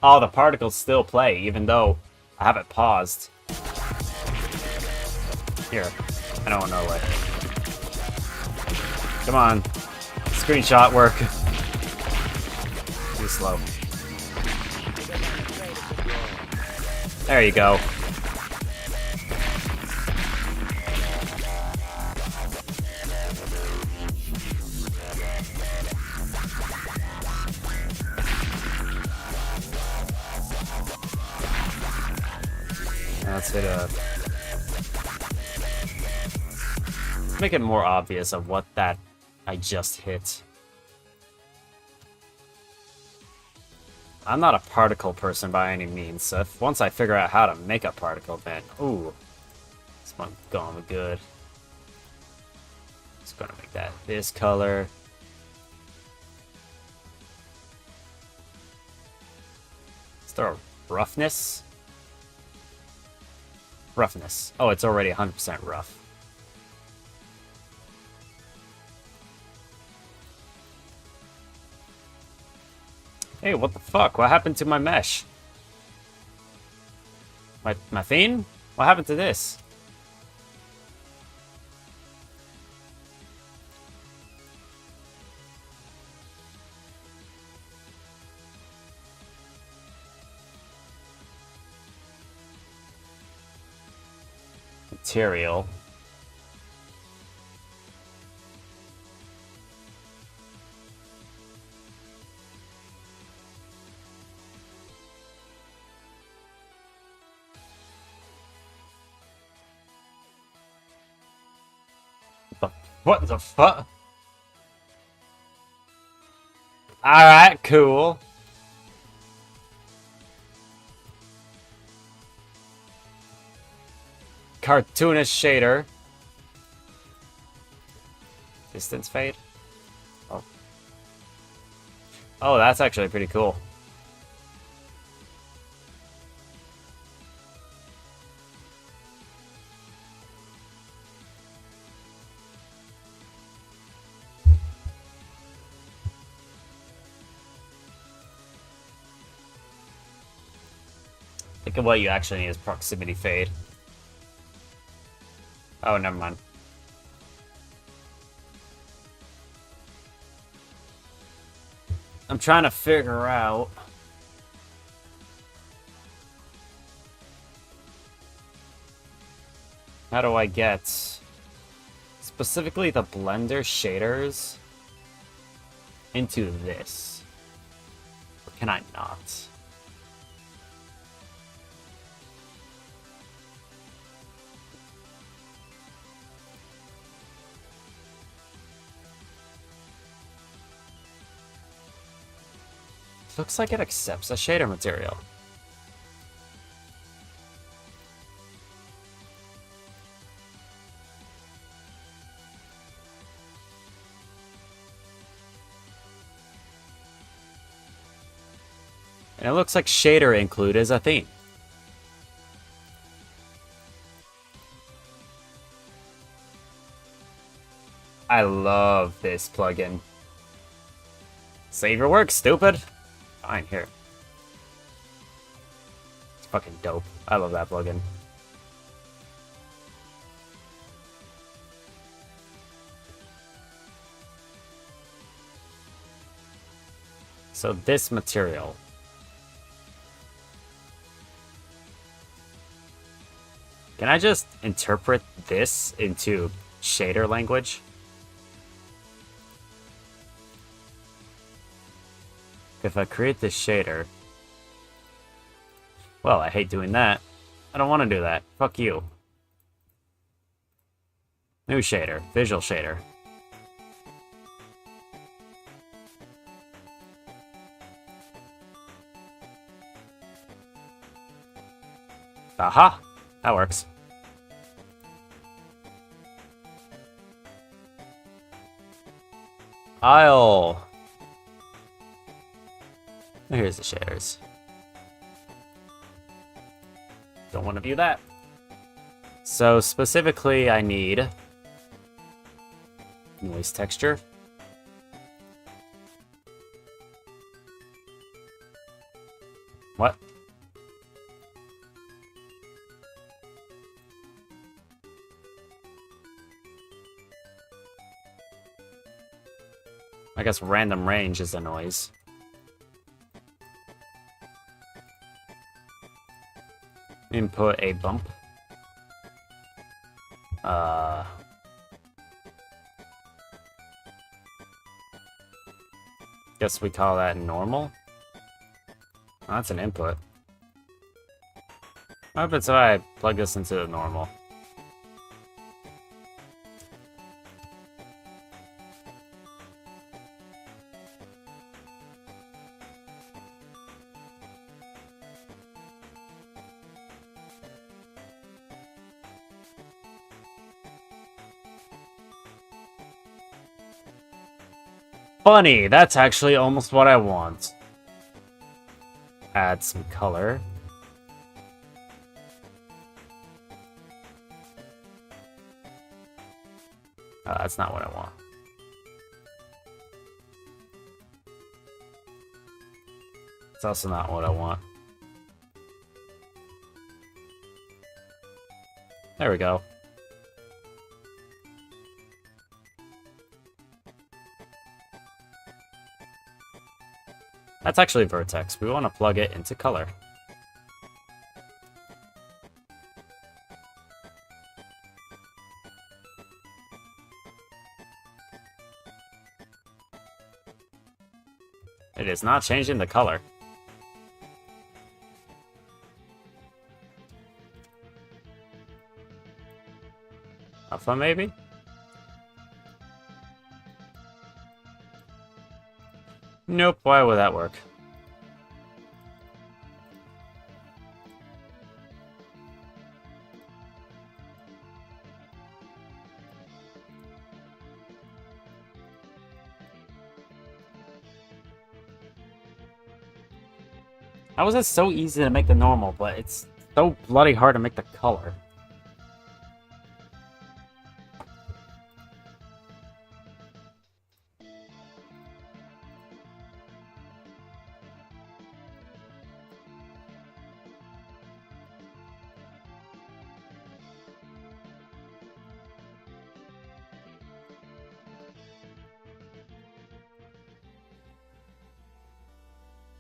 A: Oh, the particles still play, even though I have it paused. Here, I don't know what. Come on, screenshot work. Too slow. There you go. Let's hit a... make it more obvious of what that I just hit. I'm not a particle person by any means, so if once I figure out how to make a particle, then ooh, this one's going good. Just gonna make that this color. Is there a roughness? Roughness. Oh, it's already 100% rough. Hey, what the fuck? What happened to my mesh? My theme? What happened to this? Material. What the fuck? Alright, cool. cartoonish shader. Distance fade? Oh. Oh, that's actually pretty cool. Think of what you actually need is proximity fade. Oh, never mind. I'm trying to figure out how do I get specifically the blender shaders into this? Or can I not? Looks like it accepts a shader material. And it looks like shader include is a theme. I love this plugin. Save your work, stupid. Fine, here. It's fucking dope. I love that plugin. So this material. Can I just interpret this into shader language? If I create this shader... Well, I hate doing that. I don't want to do that. Fuck you. New shader. Visual shader. Aha! That works. Isle. Here's the shaders. Don't want to view that. So specifically, I need noise texture. What? I guess random range is a noise. Input a bump. Guess we call that normal. Oh, that's an input. What happens if I plug this into the normal? Funny, that's actually almost what I want. Add some color. Oh, that's not what I want. It's also not what I want. There we go. That's actually vertex. We want to plug it into color. It is not changing the color. Alpha, maybe? Nope, why would that work? How is it so easy to make the normal, but it's so bloody hard to make the color?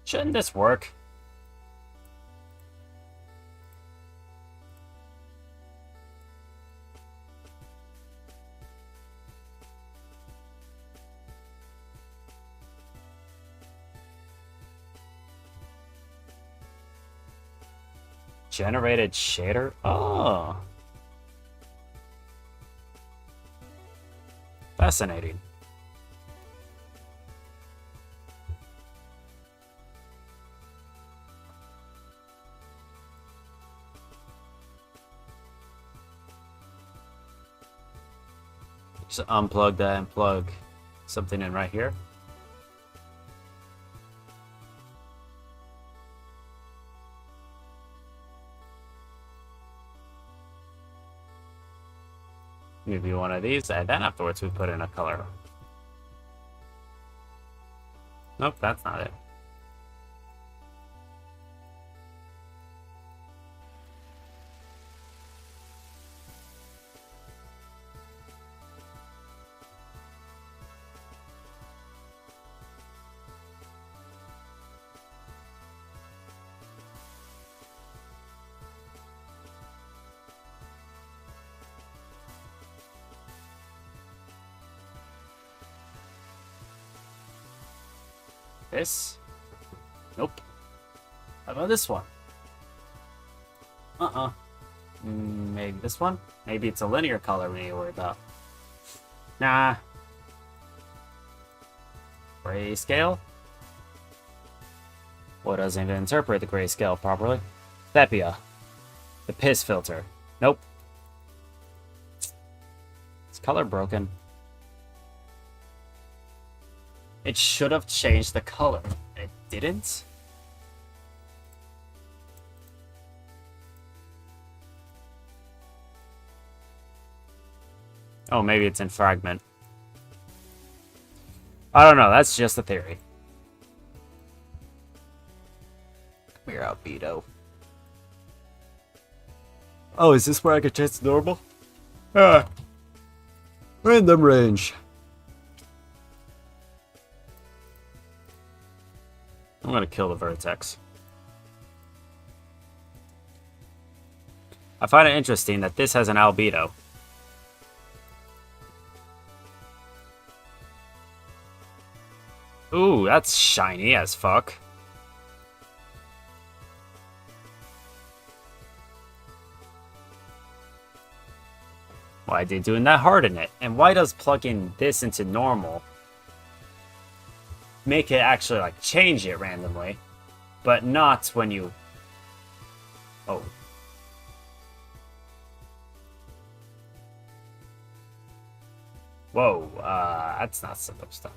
A: Shouldn't this work? Generated shader? Oh. Fascinating. Just unplug that and plug something in right here. Maybe one of these, and then afterwards we put in a color. Nope, that's not it. This? Nope. How about this one? Maybe this one? Maybe it's a linear color we need to worry about. Nah. Grayscale? Well, it doesn't even interpret the grayscale properly. Sepia. The piss filter. Nope. It's color broken. It should have changed the color. It didn't? Oh, maybe it's in fragment. I don't know. That's just a theory. Come here, albedo. Oh, is this where I can change to normal? Random range. I'm gonna kill the vertex. I find it interesting that this has an albedo. Ooh, that's shiny as fuck. Why are they doing that hard in it? And why does plugging this into normal make it actually like change it randomly, but not when you... Oh. Whoa, that's not supposed to...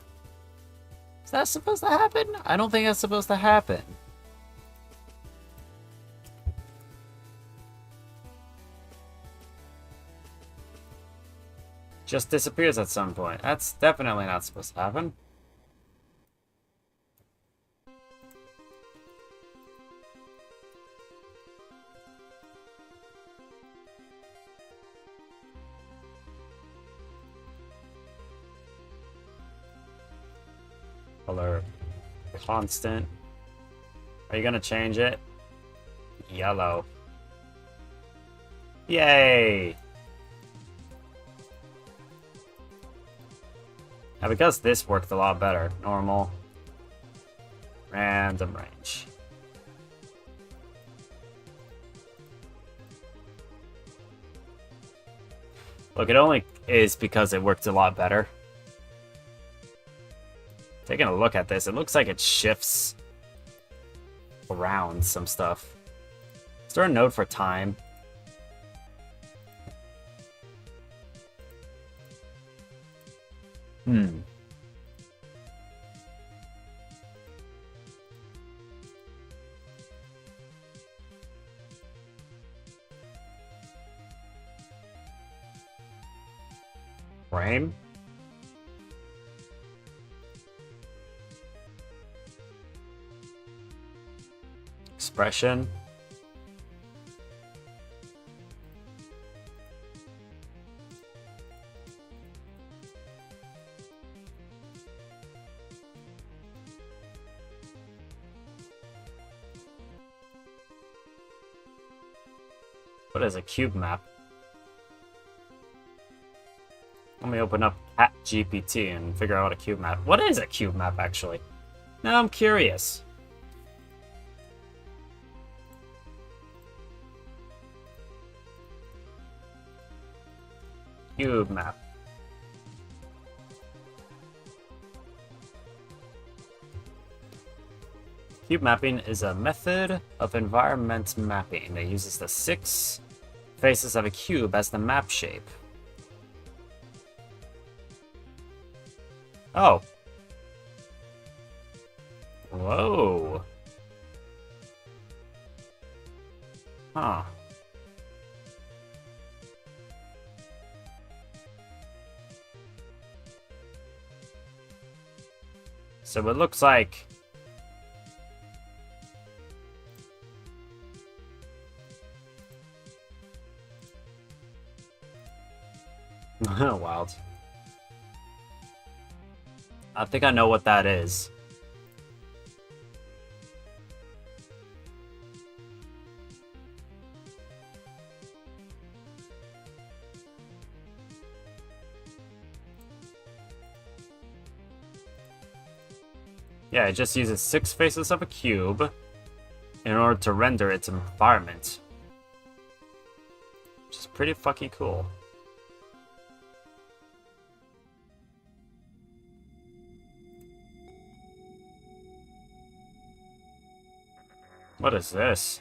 A: Is that supposed to happen? I don't think that's supposed to happen. Just disappears at some point. That's definitely not supposed to happen. Color constant. Are you gonna change it? Yellow. Yay! Now because this worked a lot better. Normal. Random range. Look, it only is because it worked a lot better. Taking a look at this, it looks like it shifts around some stuff. Is there a node for time? Hmm. Frame? Expression? What is a cube map? Let me open up CatGPT and figure out what a cube map. What is a cube map, actually? Now I'm curious. Cube map. Cube mapping is a method of environment mapping that uses the 6 faces of a cube as the map shape. Oh. Whoa. Huh. So it looks like wild. I think I know what that is. Yeah, it just uses 6 faces of a cube in order to render its environment. Which is pretty fucking cool. What is this?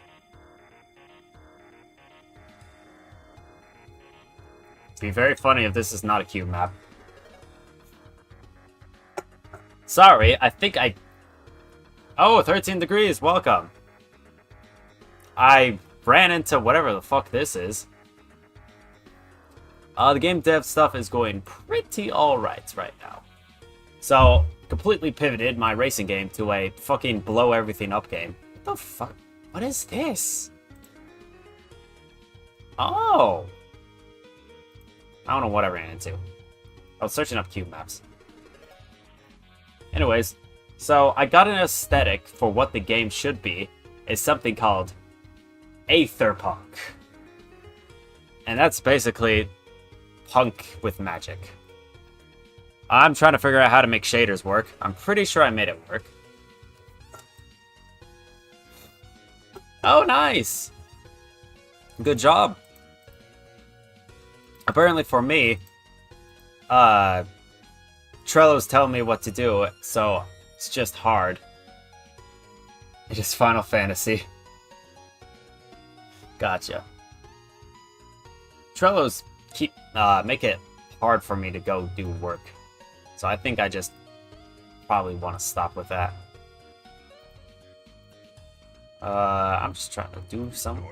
A: It'd be very funny if this is not a cube map. Sorry, I think I... Oh, 13 degrees, welcome. I ran into whatever the fuck this is. The game dev stuff is going pretty alright right now. So, completely pivoted my racing game to a fucking blow everything up game. What the fuck? What is this? Oh! I don't know what I ran into. I was searching up cube maps. Anyways, so I got an aesthetic for what the game should be. Is something called Aetherpunk. And that's basically punk with magic. I'm trying to figure out how to make shaders work. I'm pretty sure I made it work. Oh, nice! Good job. Apparently for me, Trello's telling me what to do, so it's just hard. It is Final Fantasy. Gotcha. Trello's make it hard for me to go do work. So I think I just probably want to stop with that. I'm just trying to do some.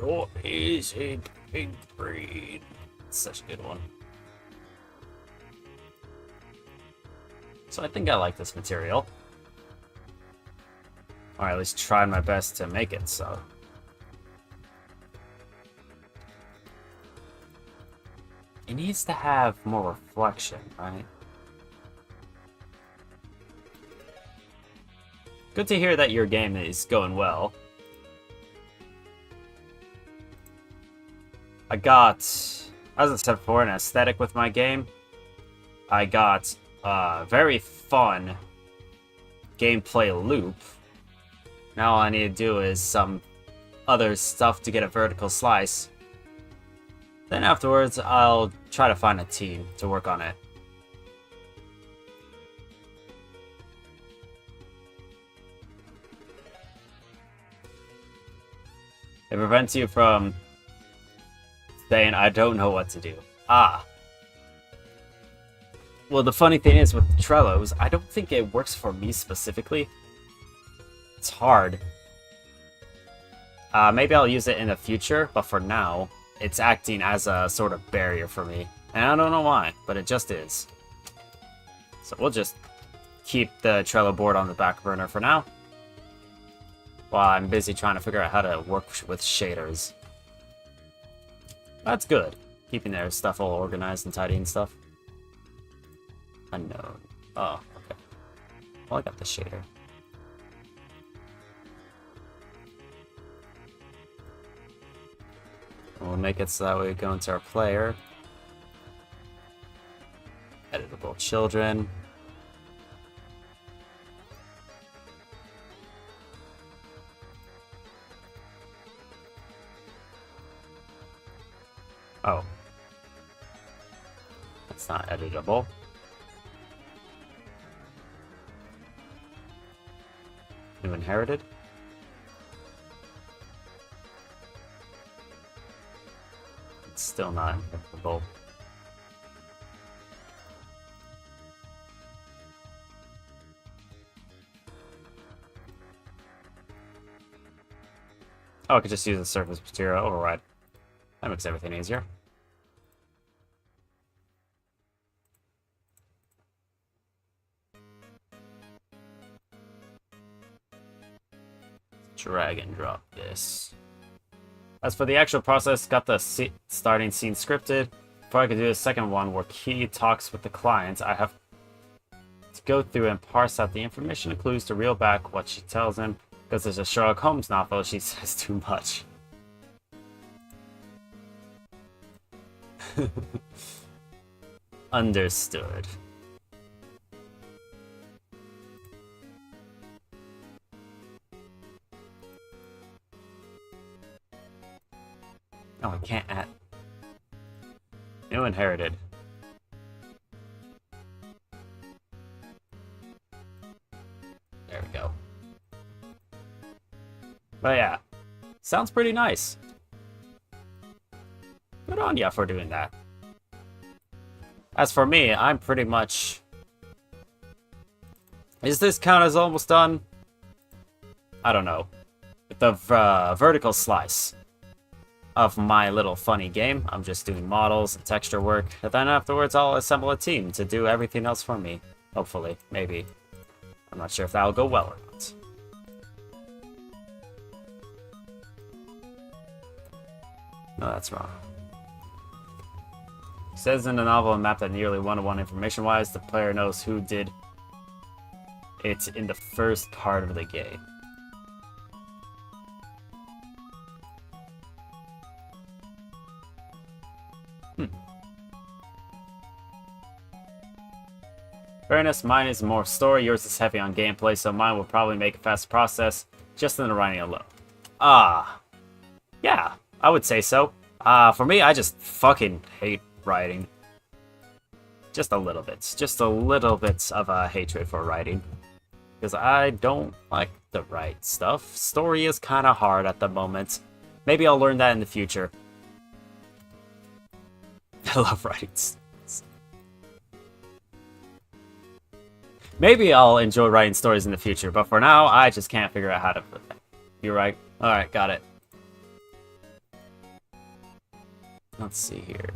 A: Not easy being green. Such a good one. So I think I like this material. Or at least try my best to make it so. It needs to have more reflection, right? Good to hear that your game is going well. I got, as I said before, an aesthetic with my game. I got a very fun gameplay loop. Now all I need to do is some other stuff to get a vertical slice. Then afterwards, I'll try to find a team to work on it. It prevents you from saying, I don't know what to do. Ah. Well, the funny thing is with Trello's, I don't think it works for me specifically. It's hard. Maybe I'll use it in the future, but for now, it's acting as a sort of barrier for me. And I don't know why, but it just is. So we'll just keep the Trello board on the back burner for now, while I'm busy trying to figure out how to work with shaders. That's good. Keeping their stuff all organized and tidy and stuff. Unknown. Oh, okay. Well, I got the shader. We'll make it so that we go into our player. Editable children. Oh. That's not editable. New inherited? It's still not editable. Oh, I could just use the surface material override. That makes everything easier. Drag and drop this. As for the actual process, got the starting scene scripted. Before I could do the second one where Key talks with the client, I have to go through and parse out the information and clues to reel back what she tells him. Because there's a Sherlock Holmes novel, she says too much. Understood. Oh, I can't add. New inherited. There we go. But yeah, sounds pretty nice. Good on ya for doing that. As for me, I'm pretty much... Is this count as almost done? I don't know. The vertical slice of my little funny game. I'm just doing models and texture work, and then afterwards I'll assemble a team to do everything else for me. Hopefully, maybe. I'm not sure if that'll go well or not. No, that's wrong. It says in the novel and map that nearly one-to-one information-wise, the player knows who did it in the first part of the game. Fairness, mine is more story, yours is heavy on gameplay, so mine will probably make a fast process just in the writing alone. Yeah, I would say so. For me, I just fucking hate writing. Just a little bit. Just a little bit of a hatred for writing. Because I don't like to write stuff. Story is kind of hard at the moment. Maybe I'll learn that in the future. I love writing stories. Maybe I'll enjoy writing stories in the future, but for now, I just can't figure out how to put that. You're right. Alright, got it. Let's see here.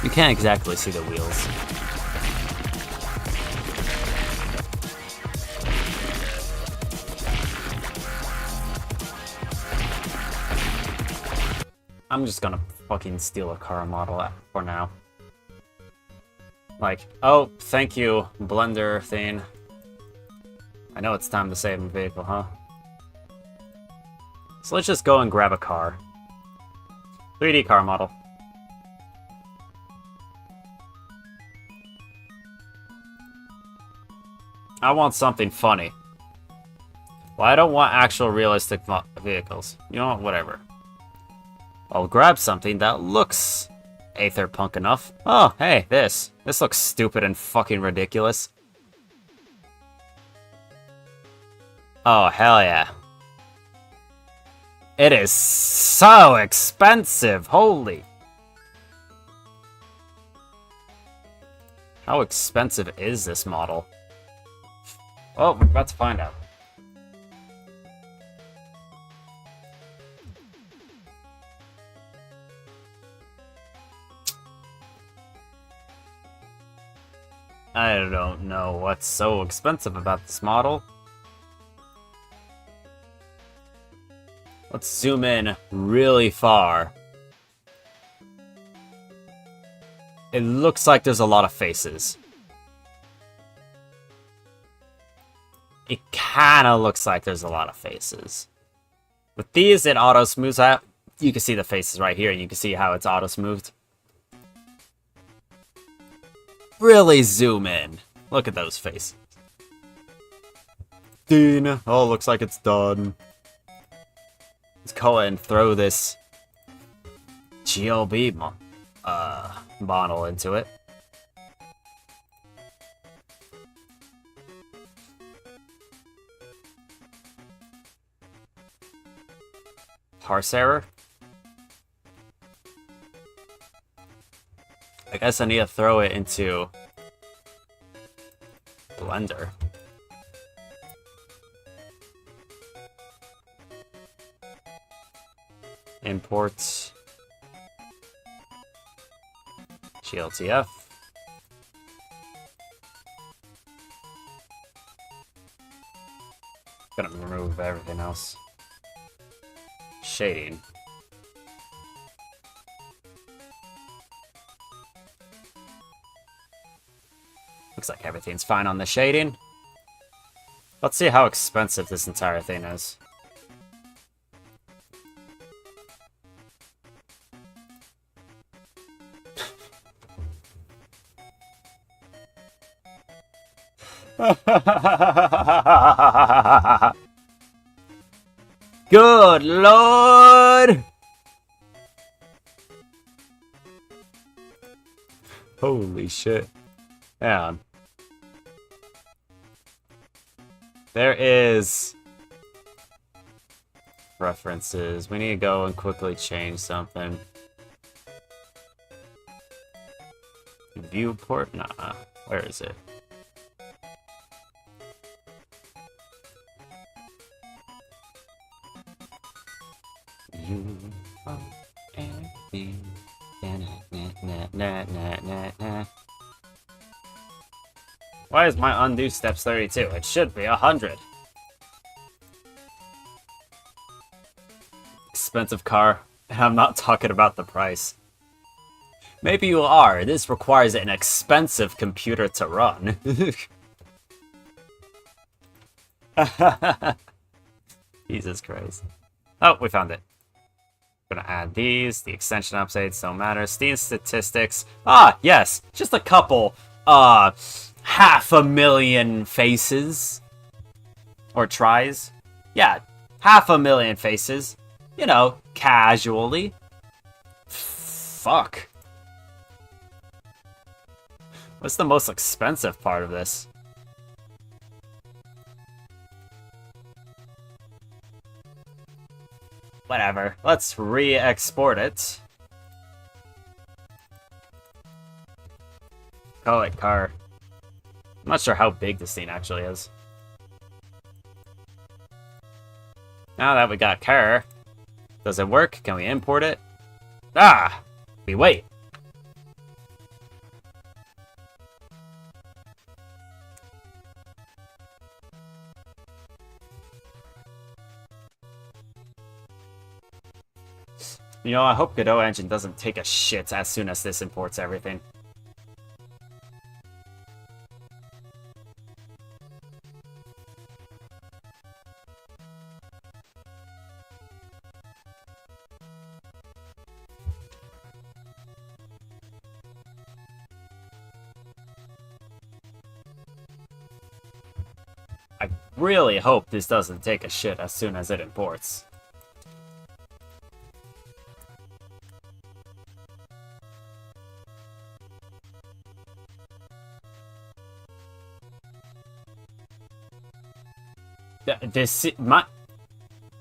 A: You can't exactly see the wheels. I'm just gonna fucking steal a car model for now. Like, oh, thank you, Blender thing. I know it's time to save a vehicle, huh? So let's just go and grab a car. 3D car model. I want something funny. Well, I don't want actual realistic vehicles. You know what? Whatever. I'll grab something that looks Aetherpunk enough. Oh, hey, this. This looks stupid and fucking ridiculous. Oh, hell yeah. It is so expensive. Holy. How expensive is this model? Oh, we're about to find out. I don't know what's so expensive about this model. Let's zoom in really far. It looks like there's a lot of faces. It kinda looks like there's a lot of faces. With these, it auto-smooths out. You can see the faces right here, and you can see how it's auto-smoothed. Really zoom in. Look at those faces. Dean. Oh, looks like it's done. Let's go ahead and throw this GLB model into it. Parse error. I guess I need to throw it into Blender. Import GLTF. Gonna remove everything else. Shading. Looks like everything's fine on the shading. Let's see how expensive this entire thing is. Good lord! Holy shit. Hang on. There is references. We need to go and quickly change something. Viewport? Nah. Where is it? You are everything. Why is my undo steps 32? It should be 100. Expensive car. And I'm not talking about the price. Maybe you are. This requires an expensive computer to run. Jesus Christ. Oh, we found it. Gonna add these. The extension updates don't matter. Steam statistics. Ah, yes. Just a couple, 500,000 faces. Or tries. Yeah, 500,000 faces. You know, casually. Fuck. What's the most expensive part of this? Whatever. Let's re-export it. Call it car. I'm not sure how big this thing actually is. Now that we got car, does it work? Can we import it? Ah! We wait. You know, I hope Godot Engine doesn't take a shit as soon as this imports everything. I really hope this doesn't take a shit as soon as it imports. This might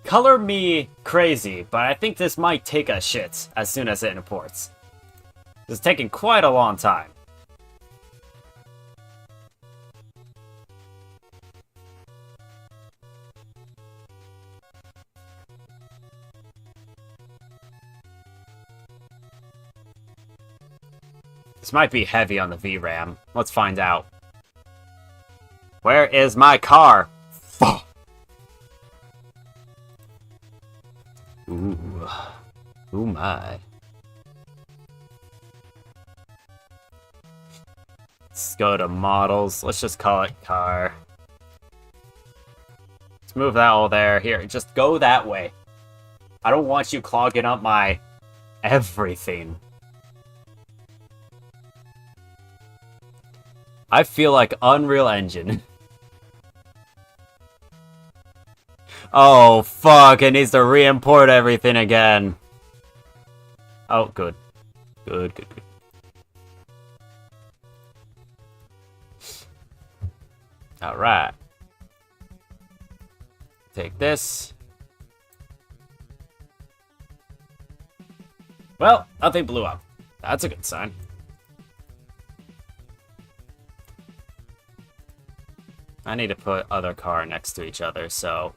A: color me crazy, but I think this might take a shit as soon as it imports. It's taking quite a long time. This might be heavy on the VRAM. Let's find out. Where is my car? Fuck. Ooh. Ooh my. Let's go to models. Let's just call it car. Let's move that all there. Here, just go that way. I don't want you clogging up my everything. I feel like Unreal Engine. Oh, fuck. It needs to re-import everything again. Oh, good. Good. Alright. Take this. Well, nothing blew up. That's a good sign. I need to put other car next to each other, so...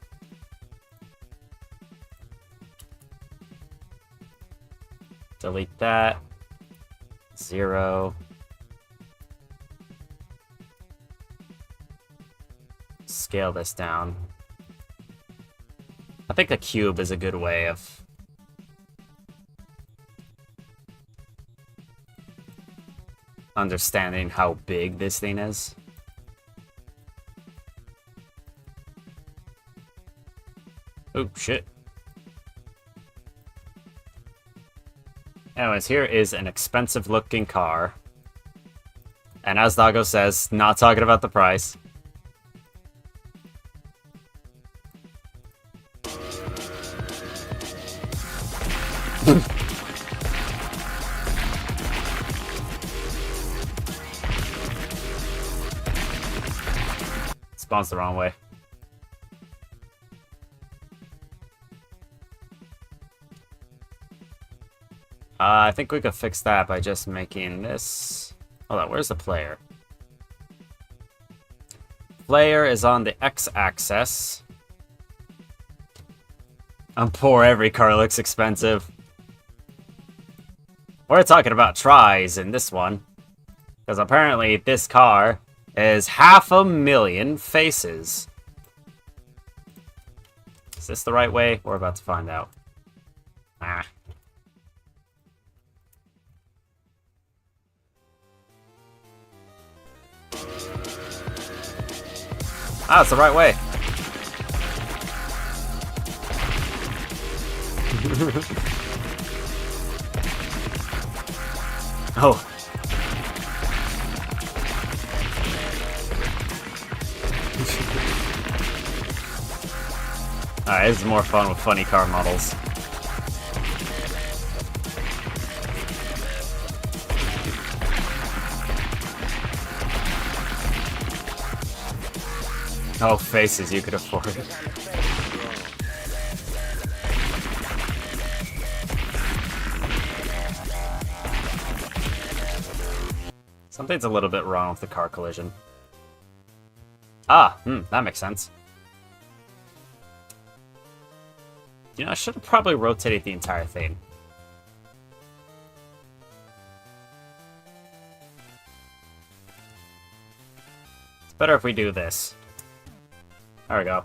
A: delete that. 0. Scale this down. I think a cube is a good way of... understanding how big this thing is. Oh, shit. Anyways, here is an expensive-looking car. And as Doggo says, not talking about the price. Spawns the wrong way. I think we could fix that by just making this... Hold on, where's the player? Player is on the x-axis. I'm poor, every car looks expensive. We're talking about tries in this one. Because apparently this car is 500,000 faces. Is this the right way? We're about to find out. Ah. Ah, it's the right way. Oh. Alright, this is more fun with funny car models. Oh, faces you could afford. Something's a little bit wrong with the car collision. Ah, that makes sense. You know, I should have probably rotated the entire thing. It's better if we do this. There we go.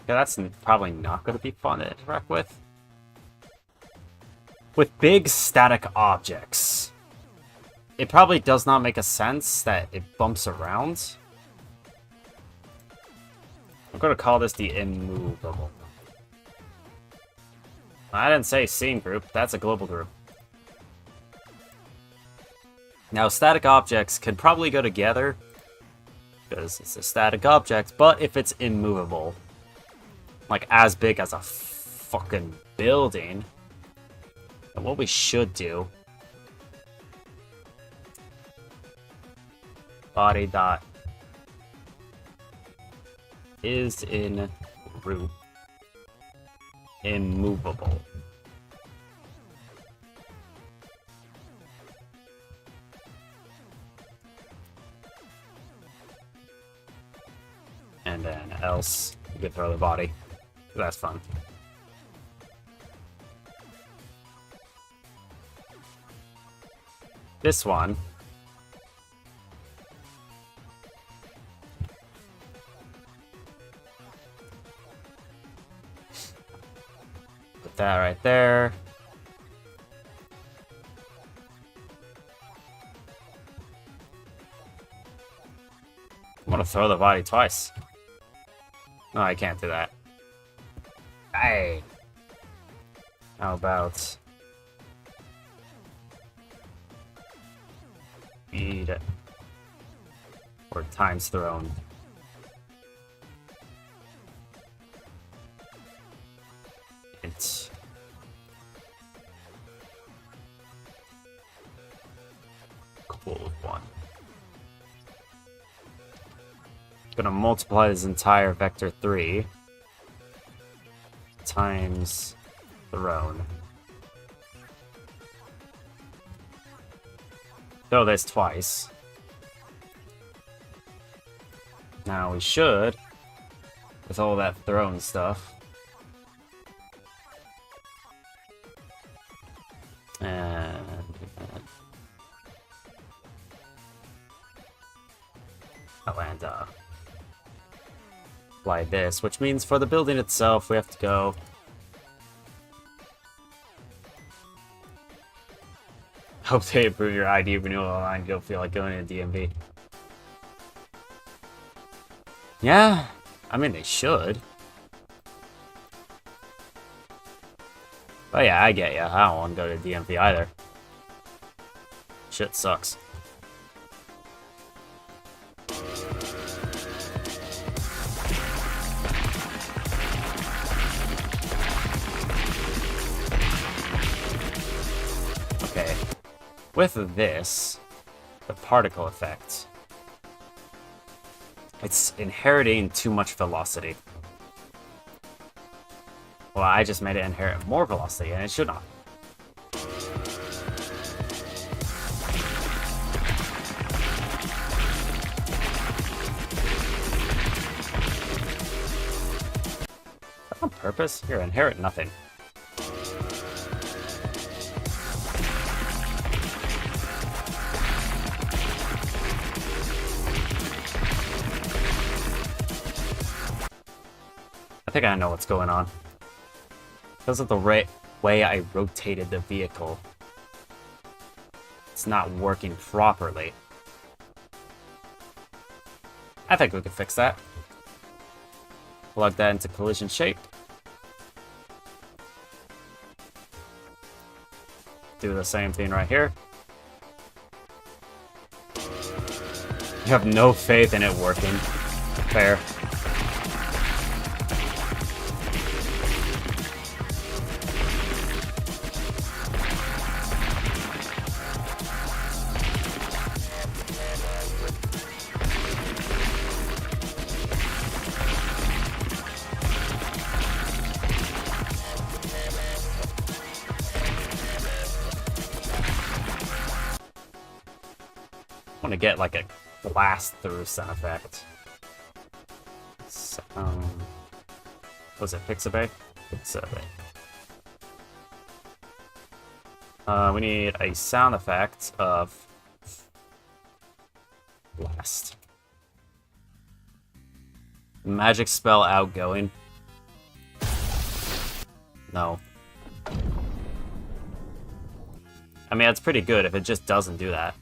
A: Yeah, that's probably not going to be fun to interact with. With big static objects, it probably does not make a sense that it bumps around. I'm going to call this the immovable. I didn't say scene group, that's a global group. Now, static objects could probably go together, because it's a static object, but if it's immovable, like as big as a fucking building, then what we should do, body dot is in group immovable. And then else you can throw the body. That's fun. This one put that right there. I'm gonna throw the body twice. No, I can't do that. Hey. How about speed or times thrown? Int. Cool one. Gonna multiply this entire vector 3 times thrown. Throw this twice. Now we should, with all that thrown stuff, and apply this, which means for the building itself we have to go hope they approve your ID renewal line. You don't feel like going to DMV. Yeah, I mean they should. But yeah, I get ya. I don't want to go to DMV either. Shit sucks. Okay. With this, the particle effect, it's inheriting too much velocity. Well, I just made it inherit more velocity, and it should not. On purpose? Here, inherit nothing. I think I know what's going on. Because of the way I rotated the vehicle, it's not working properly. I think we can fix that. Plug that into collision shape. Do the same thing right here. You have no faith in it working. Fair. I want to get like a blast through sound effect. Was it Pixabay? Pixabay. We need a sound effect of blast. Magic spell outgoing. No. I mean, it's pretty good if it just doesn't do that.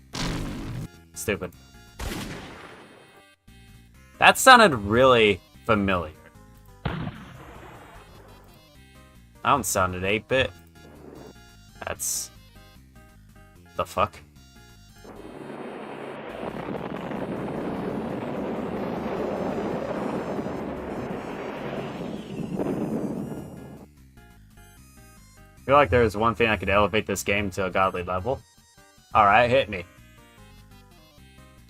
A: Stupid. That sounded really familiar. I don't sound an 8-bit. That's... the fuck? I feel like there's one thing I could elevate this game to a godly level. Alright, hit me.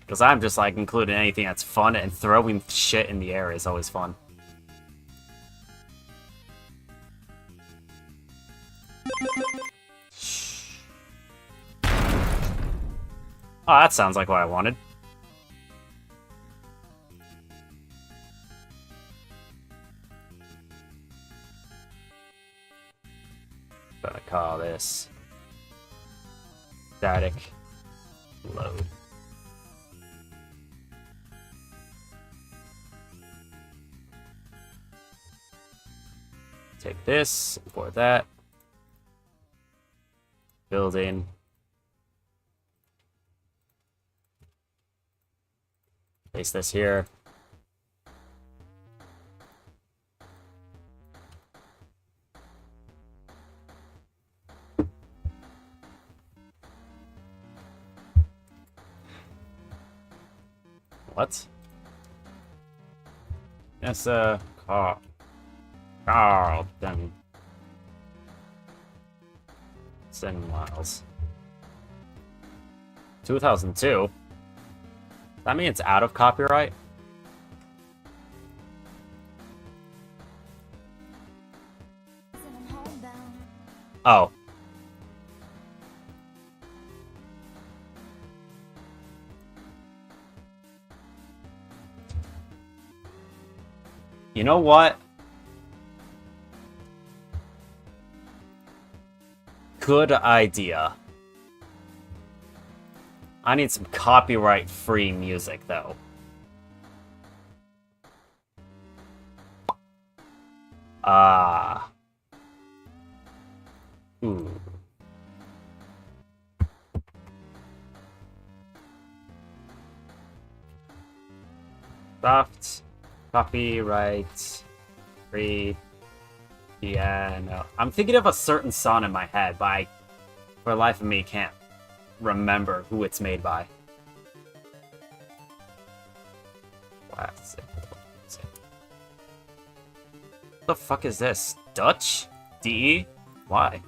A: Because I'm just like including anything that's fun, and throwing shit in the air is always fun. Oh, that sounds like what I wanted. Gonna call this static load. Take this, import that. Building. Paste this here. What? Yes, Carlton. Send miles. 2002? That means it's out of copyright? Oh. You know what? Good idea. I need some copyright-free music, though. Ooh. Soft. Copyright. Free. Piano. I'm thinking of a certain song in my head, but for the life of me, can't remember who it's made by. What the fuck is this? Dutch? DE? Why?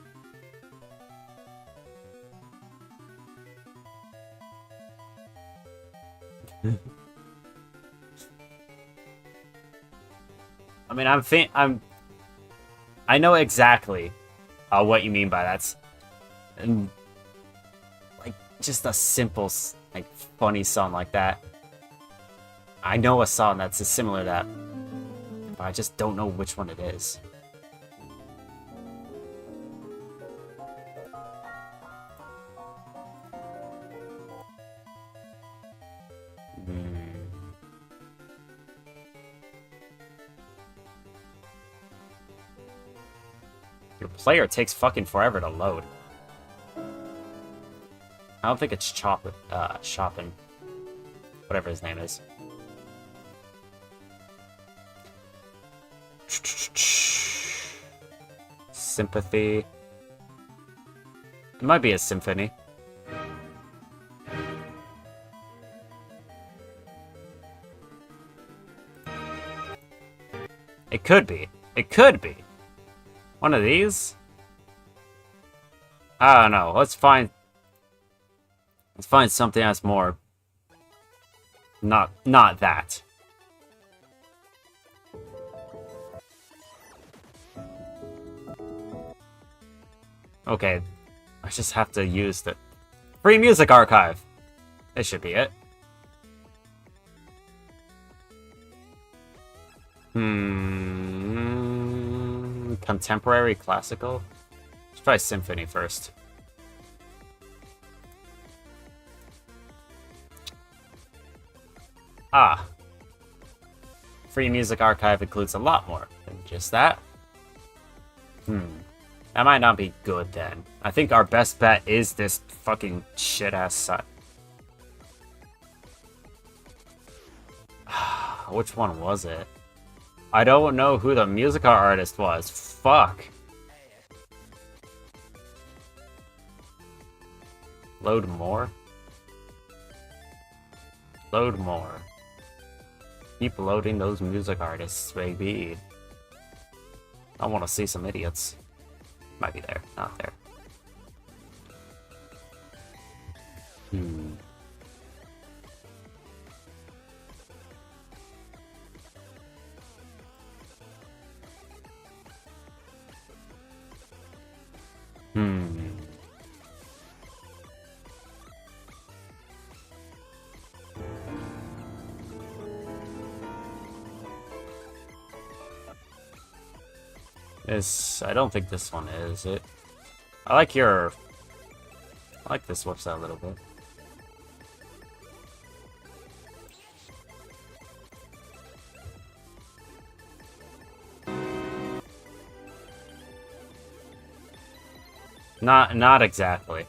A: I mean, I know exactly what you mean by that. And like just a simple, like funny song like that. I know a song that's similar to that, but I just don't know which one it is. Your player takes fucking forever to load. I don't think it's Shopping. Whatever his name is. Sympathy. It might be a symphony. It could be. It could be. One of these? I don't know. Let's find something that's more not that. Okay. I just have to use the free music archive. This should be it. Contemporary classical? Let's try symphony first. Free music archive includes a lot more than just that. That might not be good then. I think our best bet is this fucking shit-ass site. Which one was it? I don't know who the music artist was. Fuck. Load more. Load more. Keep loading those music artists, baby. I want to see some idiots. Might be there, not there. Hmm. I don't think this one is it. I like this website a little bit. Not exactly.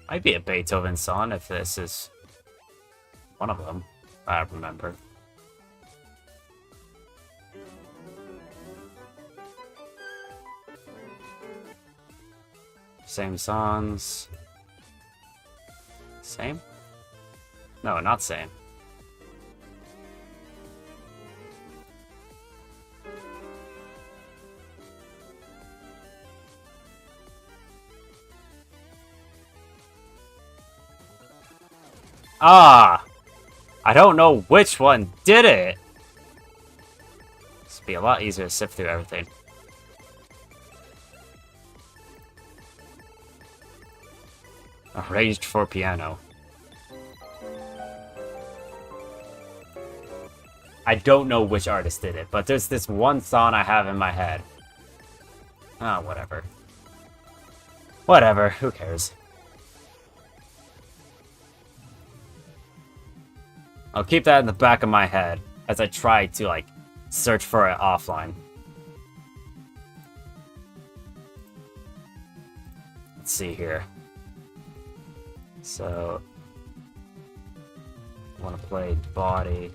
A: Might be a Beethoven song if this is one of them, I remember. Same songs. Same? No, not same. Ah! I don't know which one did it! This would be a lot easier to sift through everything. Arranged for piano. I don't know which artist did it, but there's this one song I have in my head. Ah, whatever. Whatever, who cares? I'll keep that in the back of my head as I try to, like, search for it offline. Let's see here. So, I want to play body.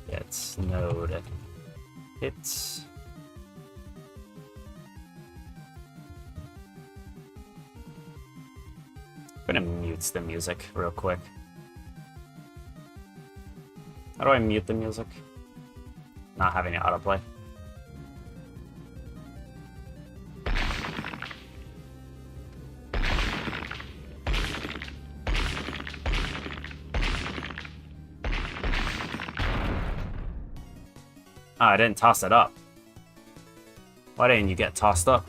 A: It's node. It's... I'm gonna mute the music real quick. How do I mute the music? Not having it autoplay. Oh, I didn't toss it up. Why didn't you get tossed up?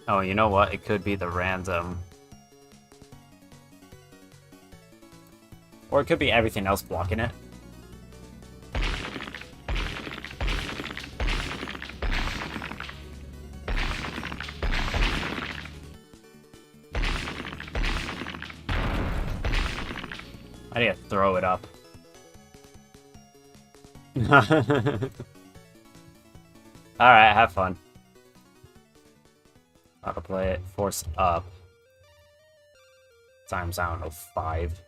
A: Oh, you know what? It could be the random. Or it could be everything else blocking it. I need to throw it up. Alright, have fun. Autoplay it, force up. Times, I don't know, 5.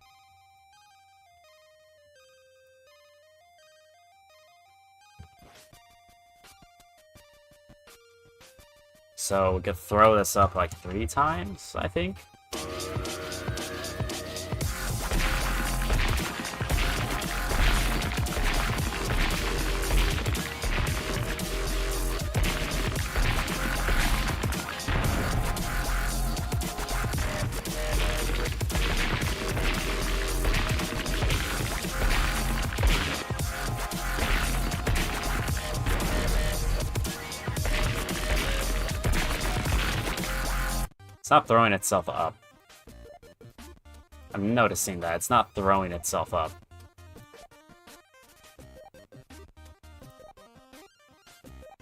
A: So we could throw this up like 3 times, I think. It's not throwing itself up. I'm noticing that. It's not throwing itself up.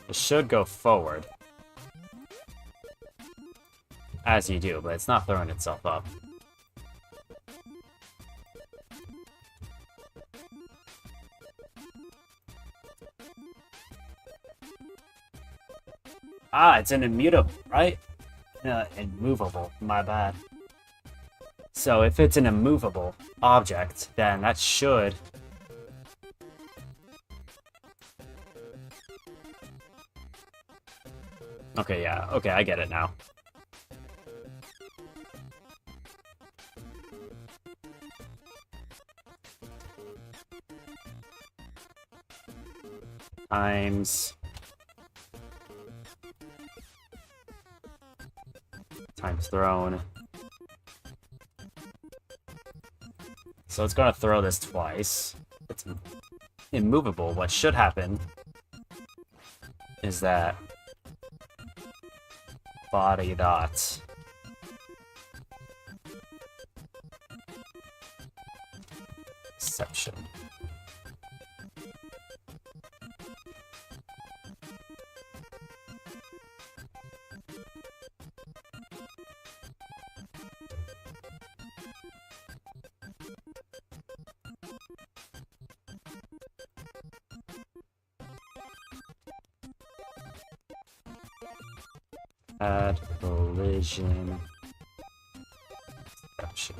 A: It should go forward. As you do, but it's not throwing itself up. Ah, it's an immutable, right? Immovable, my bad. So if it's an immovable object, then that should... Okay, yeah. Okay, I get it now. Times thrown. So it's gonna throw this twice. It's immovable. What should happen is that body dot exception. Add collision exception.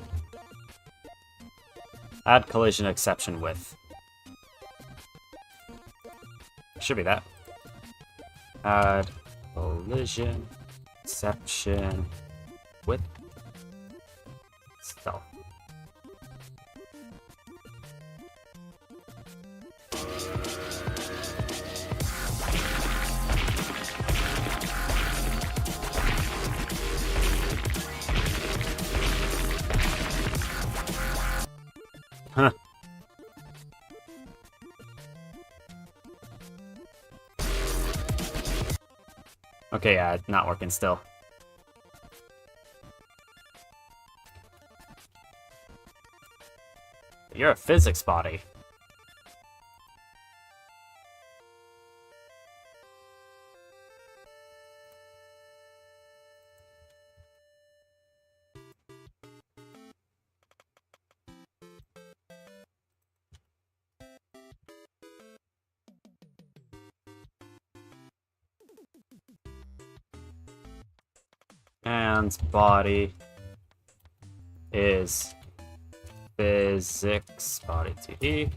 A: Add collision exception with. Should be that. Add collision exception with stealth. Huh. Okay, yeah, not working still. You're a physics body. And body is physics body 2D.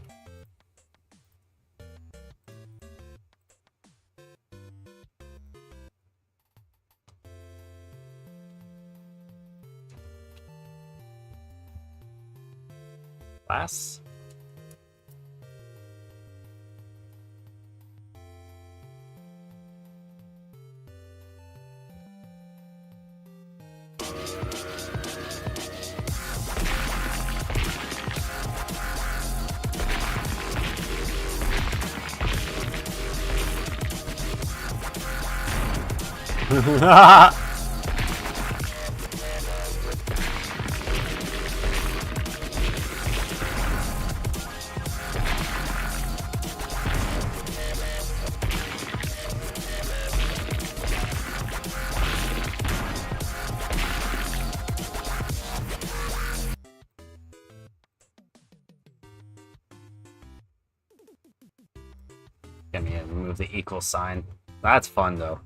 A: Class. Get me to remove the equal sign. That's fun though.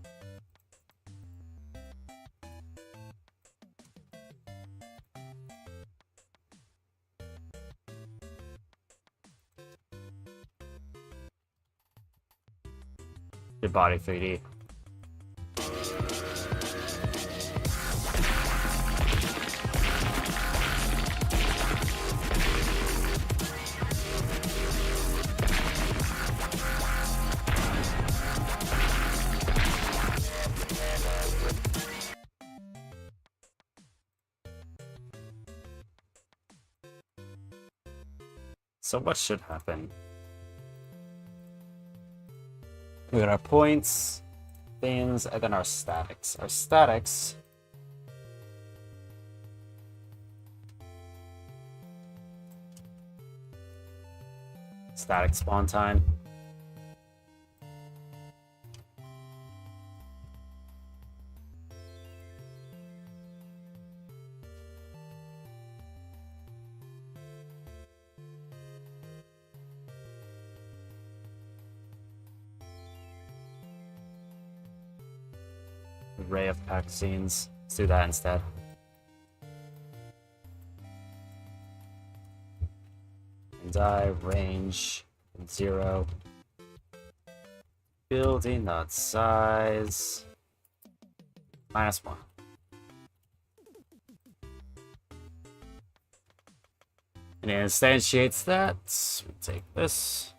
A: Your body 3D. So what should happen? We got our points, things, and then our statics. Our statics static spawn time. array of packed scenes. Let's do that instead. And die range 0. Building dot size -1. And it instantiates that. We take this.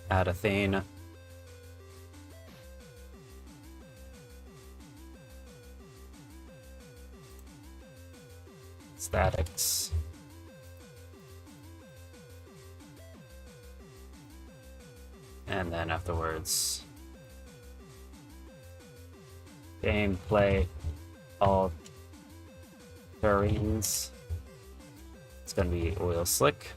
A: Add a thing. Statics. And then afterwards, gameplay alterings. It's gonna be oil slick.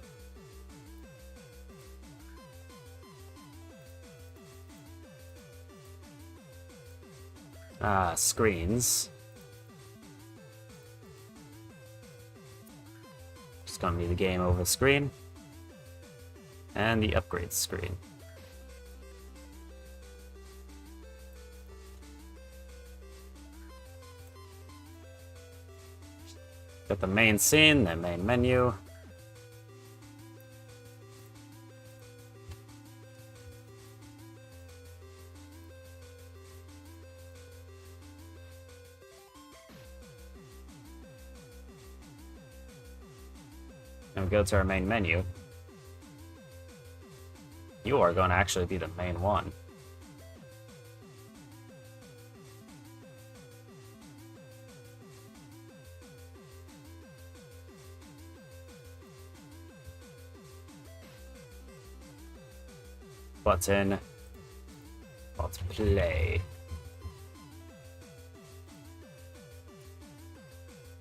A: Screens. It's gonna be the game over screen. And the upgrade screen. Got the main scene, the main menu. And we go to our main menu. You are going to actually be the main one. Button. Let's play.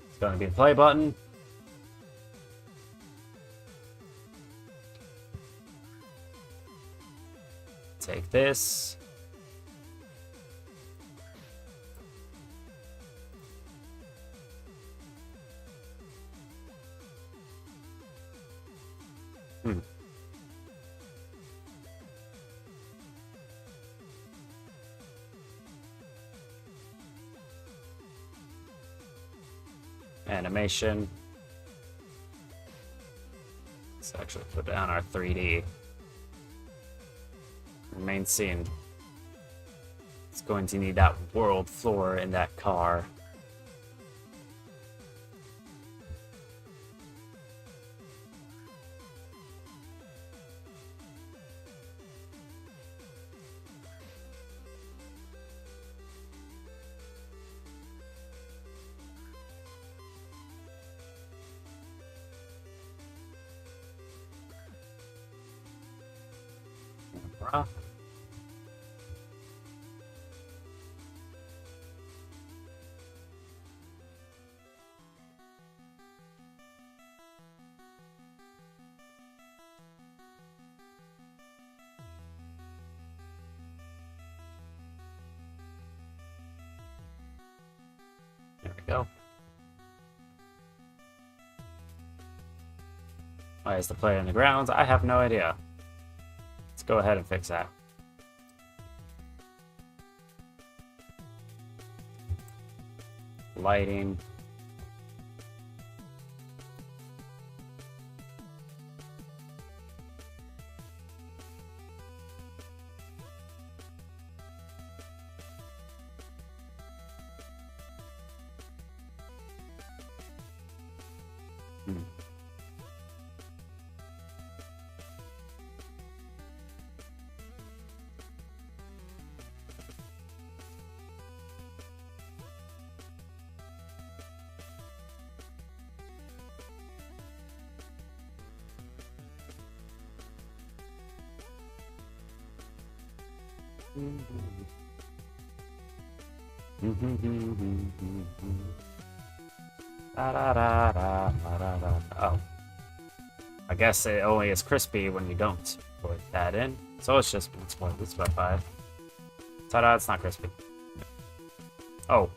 A: It's going to be the play button. Take this. Animation. Let's actually put down our 3D. Main scene. It's going to need that world floor in that car. Camera. There we go. Why is the player in the ground? I have no idea. Let's go ahead and fix that. Lighting. Oh. I guess it only is crispy when you don't put that in. So it's just once more. This is about 5. Ta-da, it's not crispy. Oh.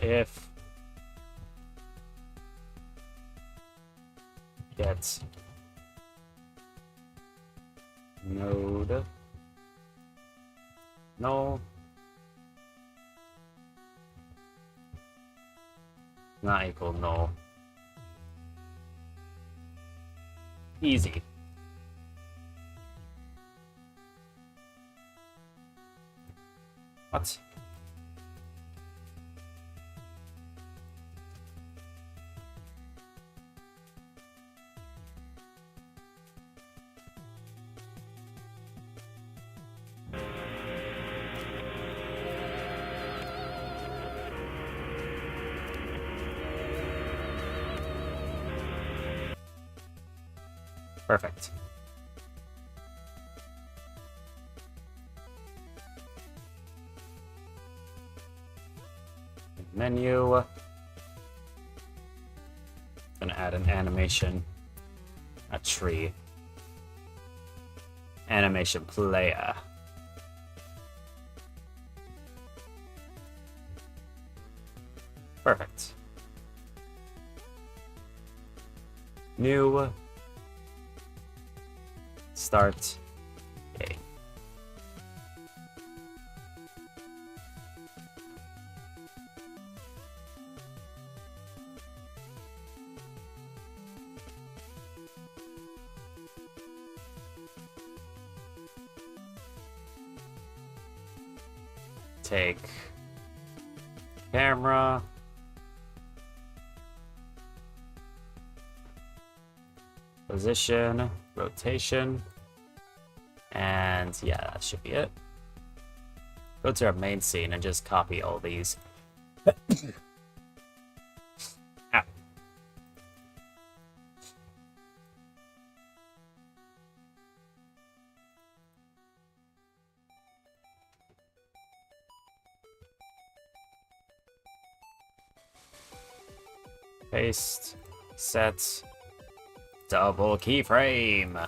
A: If get node null not equal null. Easy. What? Perfect. Menu. Gonna add an animation, a tree, animation player. Perfect. New. Start. Okay. Take camera. Position, rotation. And yeah, that should be it. Go to our main scene and just copy all these. Ah. Paste, set, double keyframe.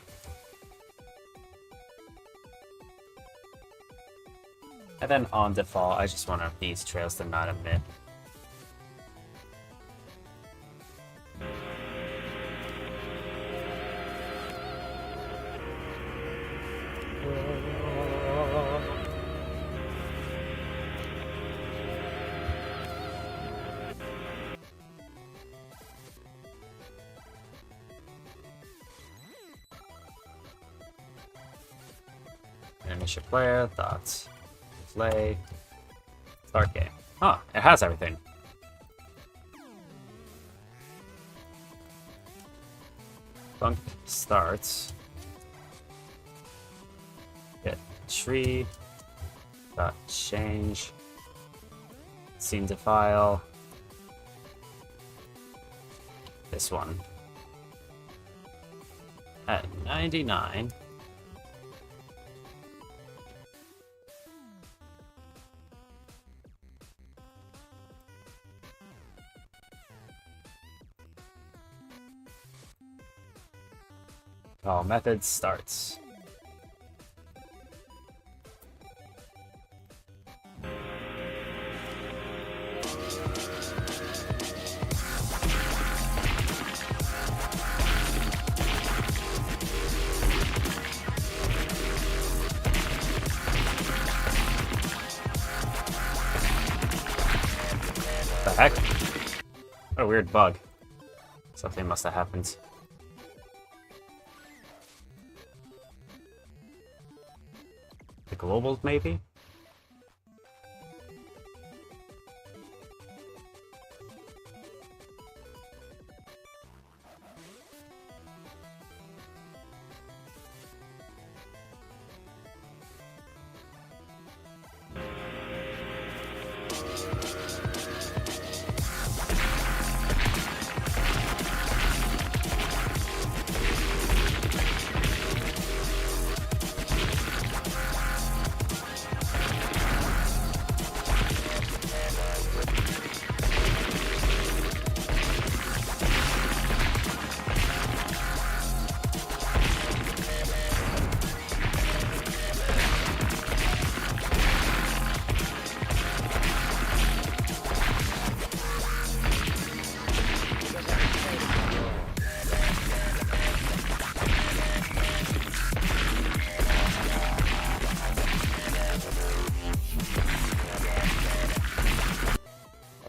A: And then on default, I just want these trails to not emit. Animation player, thoughts. Play. Start game. Huh, it has everything. Punk starts. Get tree. Dot change. Scene to file. This one. At 99. Call method starts. The heck? What a weird bug. Something must have happened. The global, maybe?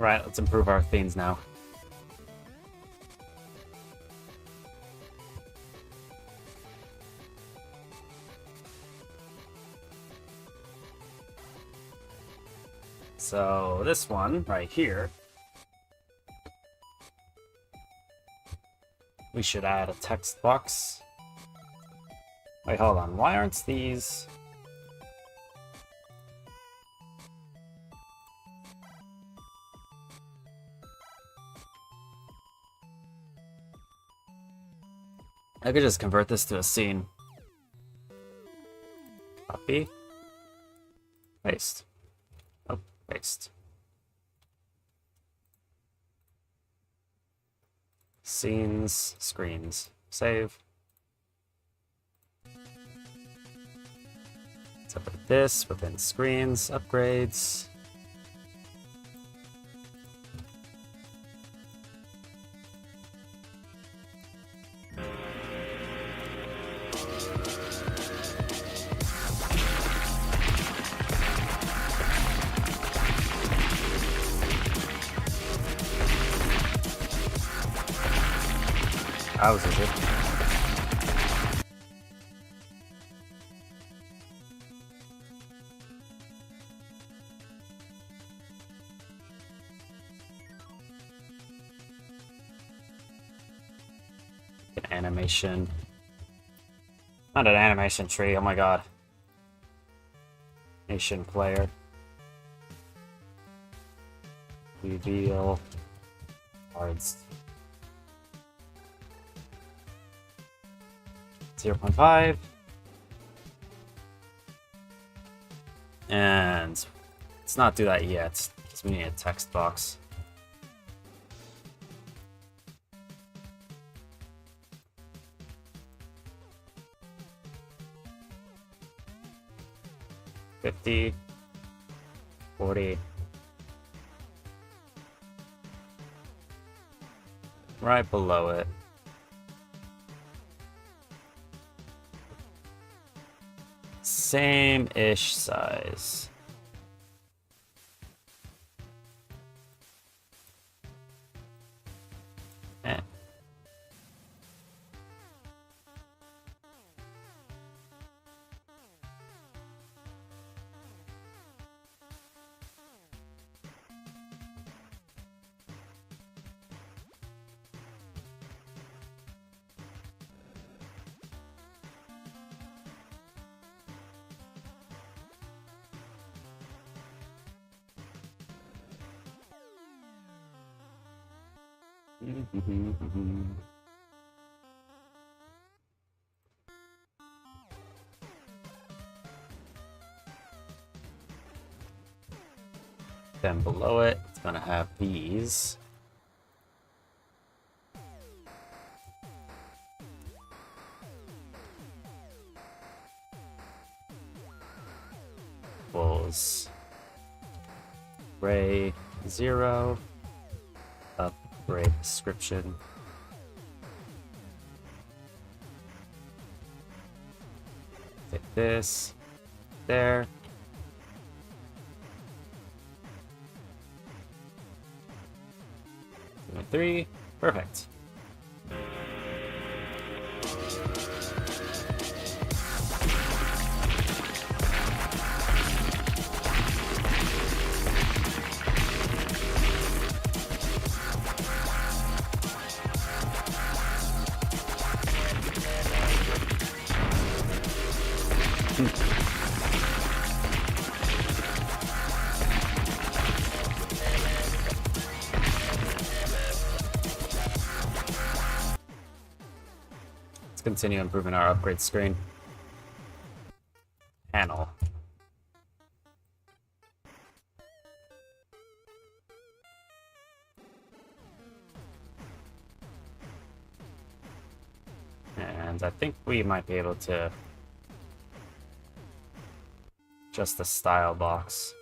A: Right, let's improve our themes now. So this one right here, we should add a text box. Wait, hold on. Why aren't these? I could just convert this to a scene. Copy. Paste. Oh, paste. Scenes, screens. Save. Separate this within screens, upgrades. Houses it. An animation. Not an animation tree, oh my god. Nation player. Reveal. Cards. 0.5. And let's not do that yet, because we need a text box. $50, $40. Right below it. Same-ish size. Eh. Then below it, it's gonna have these. Equals array 0, upgrade description. Take this, there. 3, perfect. Continue improving our upgrade screen. Panel. And I think we might be able to adjust the style box.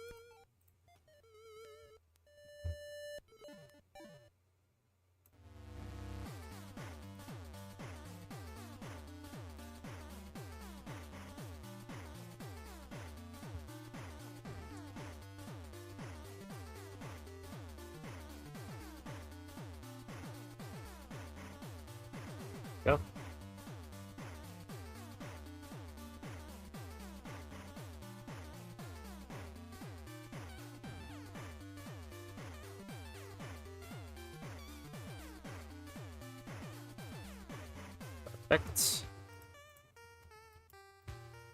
A: Perfect.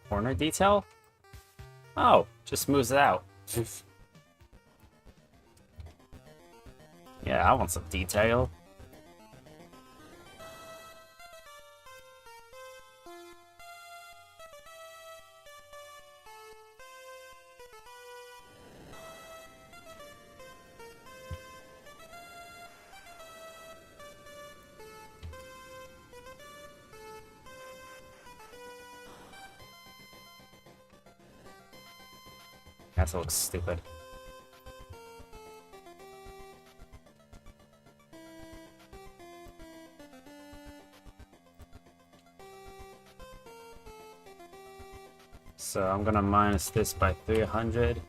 A: Corner detail? Oh, just moves it out. Yeah, I want some detail. That looks stupid. So I'm gonna minus this by 300.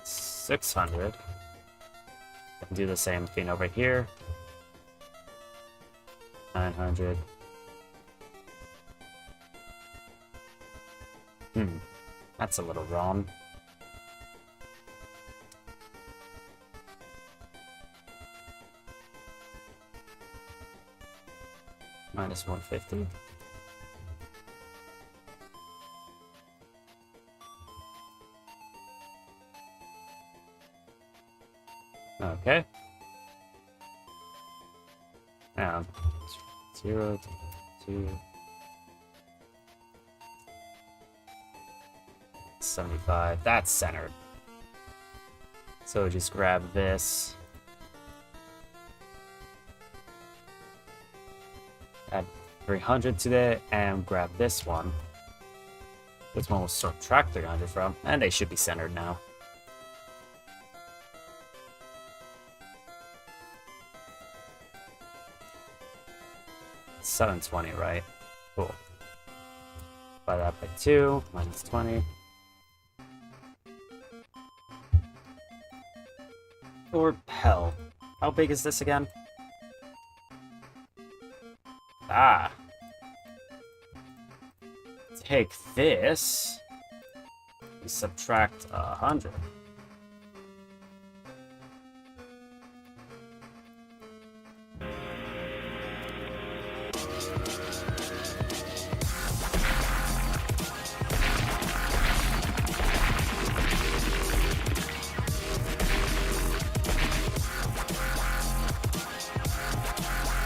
A: $600. And do the same thing over here. 900. That's a little wrong. Minus 150. Okay. Now, 0, 2, 75. That's centered. So just grab this. Add 300 to it and grab this one. This one will subtract 300 from, and they should be centered now. $720, right? Cool. Divide that by 2, minus 20. Or hell. How big is this again? Ah. Take this. And subtract 100.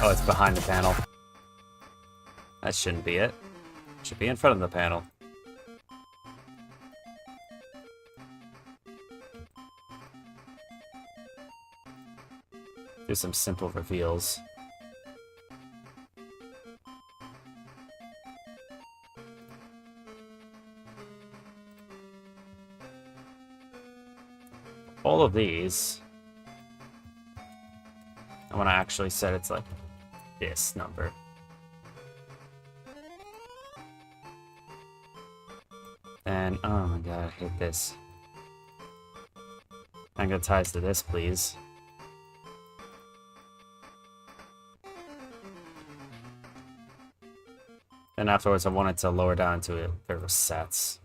A: Oh, it's behind the panel. That shouldn't be it. It should be in front of the panel. Do some simple reveals. All of these, I want to actually set it to like this number. And oh my god, I hate this. I'm gonna ties to this, please. And afterwards, I wanted to lower down to it. There were sets.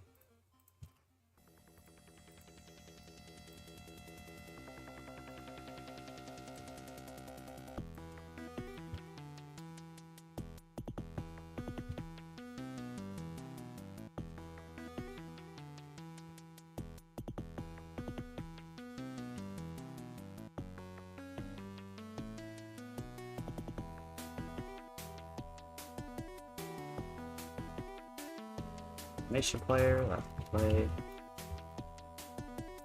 A: Nation player, left play,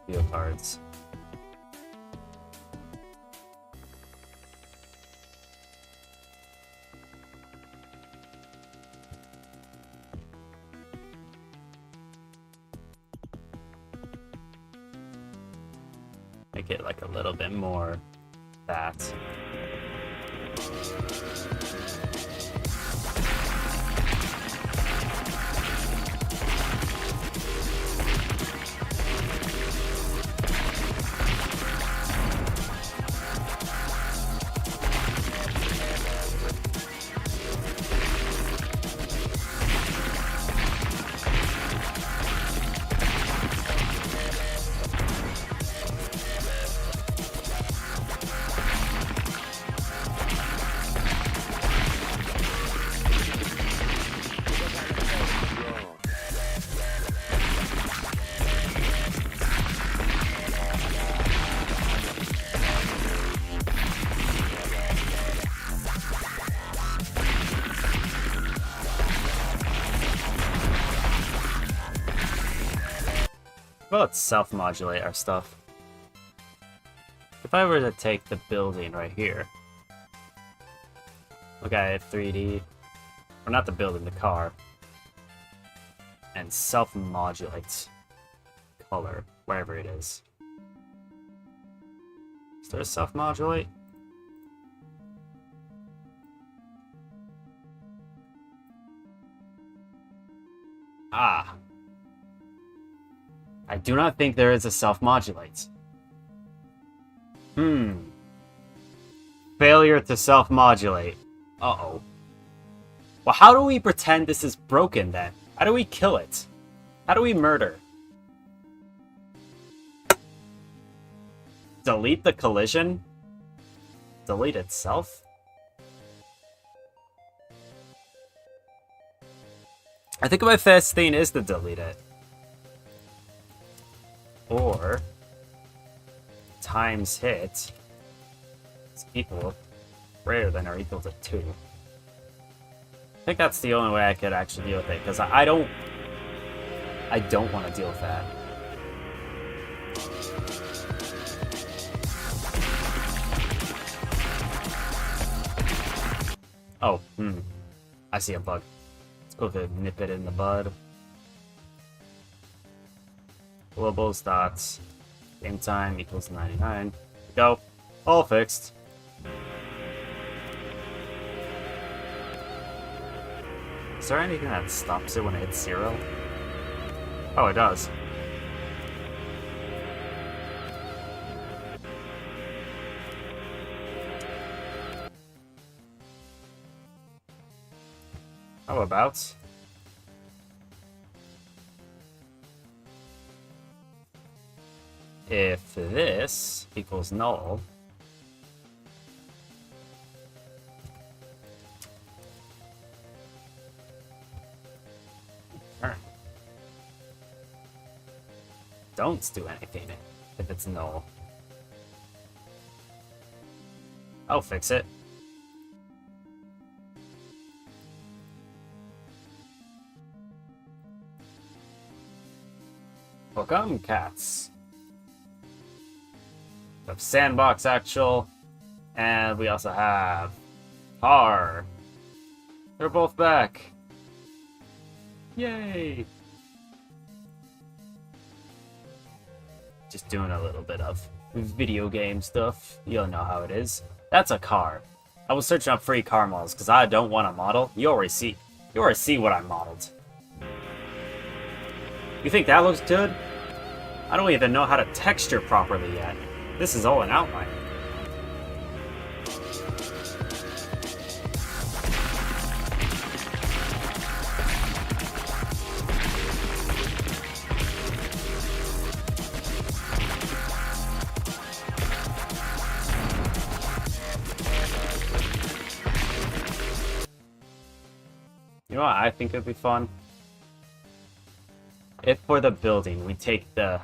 A: video cards. Make it like a little bit more that. Well, let's self-modulate our stuff. If I were to take the building right here, look at it 3D, or not the building, the car, and self-modulate color, wherever it is. Is there a self-modulate? Ah. I do not think there is a self-modulate. Failure to self-modulate. Uh-oh. Well, how do we pretend this is broken, then? How do we kill it? How do we murder? Delete the collision? Delete itself? I think my first thing is to delete it. Or times hit is equal, greater than or equal to 2. I think that's the only way I could actually deal with it, because I don't want to deal with that. Oh, I see a bug. Let's go ahead and nip it in the bud. Global dots. Game time equals 99. Go. All fixed. Is there anything that stops it when it hits 0? Oh, it does. How about if this equals null, don't do anything if it's null. I'll fix it. Welcome, cats. We have Sandbox Actual, and we also have Har. They're both back. Yay! Just doing a little bit of video game stuff. You'll know how it is. That's a car. I was searching up free car models because I don't want a model. You already see what I modeled. You think that looks good? I don't even know how to texture properly yet. This is all an outline. You know what I think would be fun? If for the building, we take the...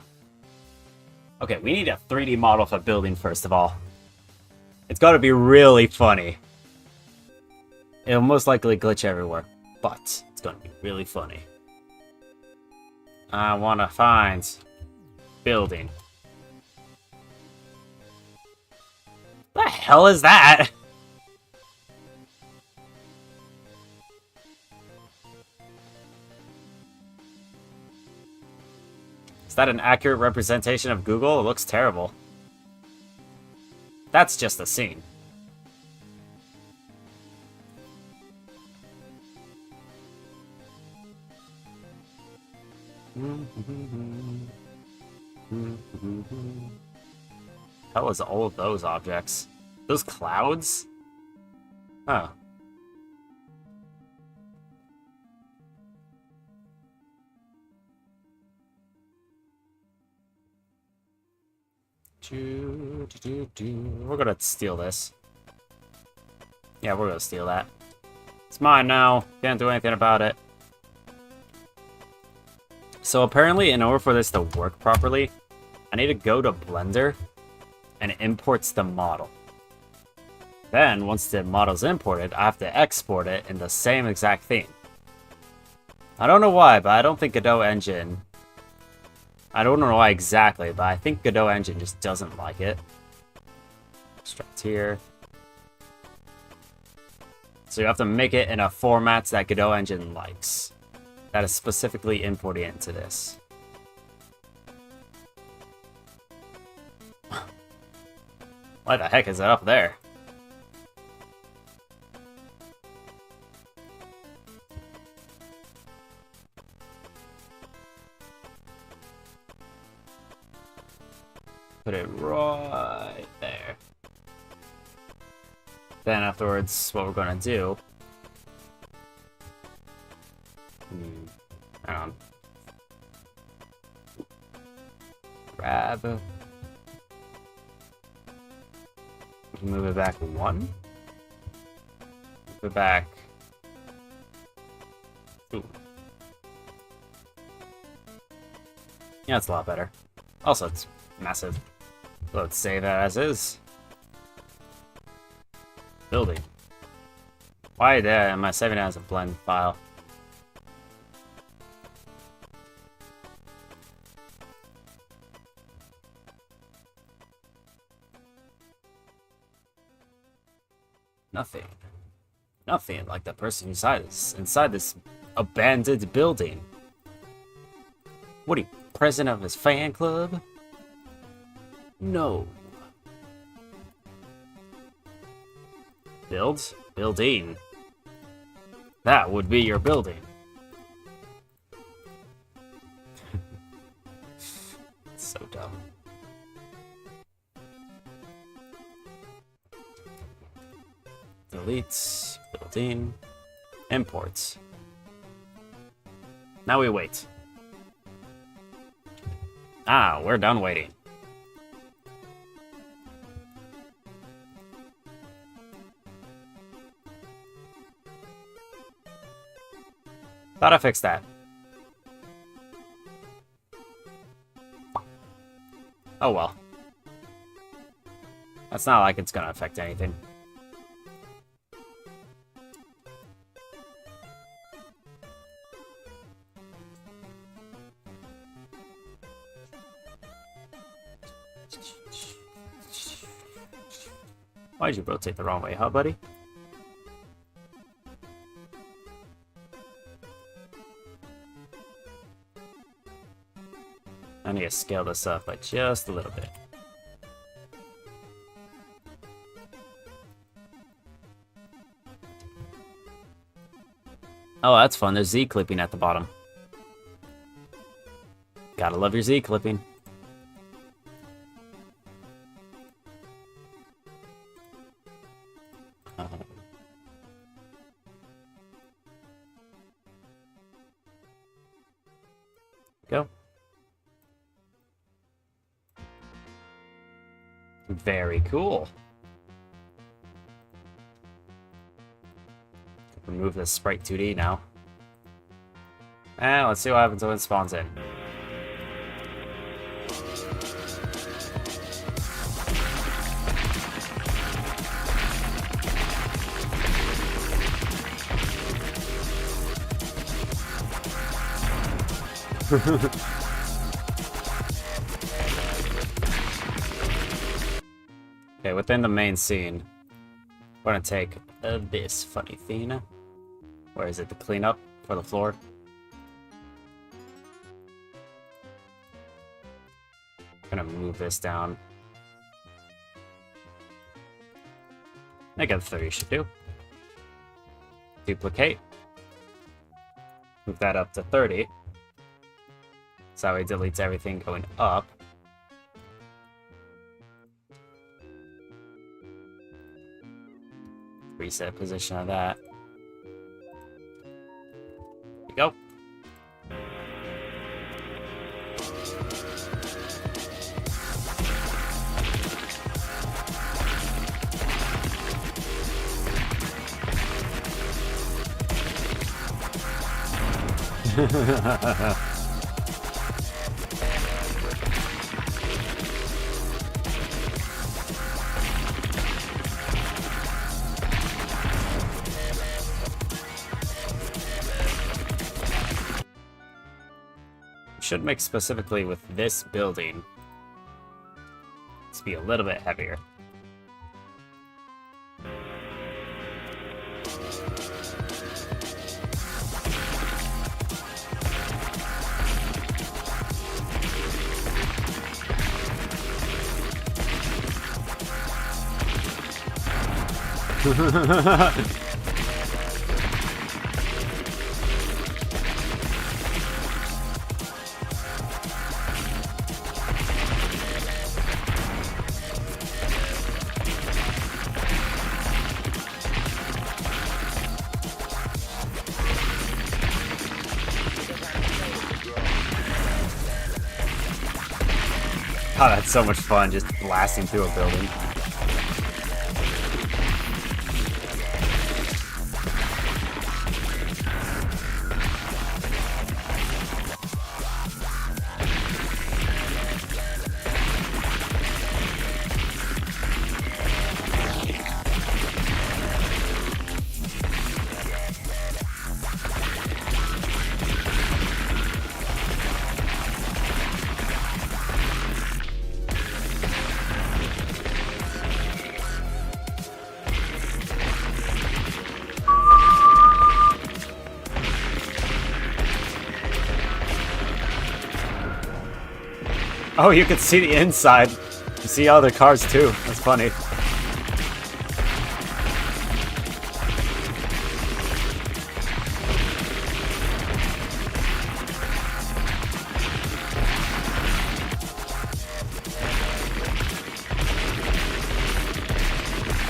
A: Okay, we need a 3D model of a building first of all. It's gotta be really funny. It'll most likely glitch everywhere, but it's gonna be really funny. I wanna find building. What the hell is that? Is that an accurate representation of Google? It looks terrible. That's just a scene. Hell is all of those objects? Those clouds? Huh. We're gonna steal this. Yeah, we're gonna steal that. It's mine now. Can't do anything about it. So apparently, in order for this to work properly, I need to go to Blender and it imports the model. Then, once the model's imported, I have to export it in the same exact theme. I don't know why, but I don't think Godot Engine I don't know why exactly, but I think Godot Engine just doesn't like it. Struct here. So you have to make it in a format that Godot Engine likes. That is specifically imported into this. Why the heck is it up there? Put it right there. Then afterwards, what we're gonna do... hang on. Grab... Move it back 1. Move it back... Ooh. Yeah, it's a lot better. Also, it's massive. Let's save that as is. Building. Why am I saving it as a blend file? Nothing. Nothing like the person inside this abandoned building. What are you, president of his fan club? No. Building. That would be your building. So dumb. Delete, building, imports. Now we wait. Ah, we're done waiting. Thought I fixed that. Oh well. That's not like it's gonna affect anything. Why'd you rotate the wrong way, huh, buddy? I need to scale this up by just a little bit. Oh, that's fun. There's Z-clipping at the bottom. Gotta love your Z-clipping. Go. Very cool. Remove this sprite 2D now. And let's see what happens when it spawns in. Okay, within the main scene, we're gonna take this funny thing. Where is it? The cleanup for the floor. Gonna move this down. -30 should do. Duplicate. Move that up to 30. So it deletes everything going up. Reset position of that. There we go. should mix specifically with this building. Let's be a little bit heavier. Oh, that's so much fun, just blasting through a building. Oh, you can see the inside. You see other cars too. That's funny.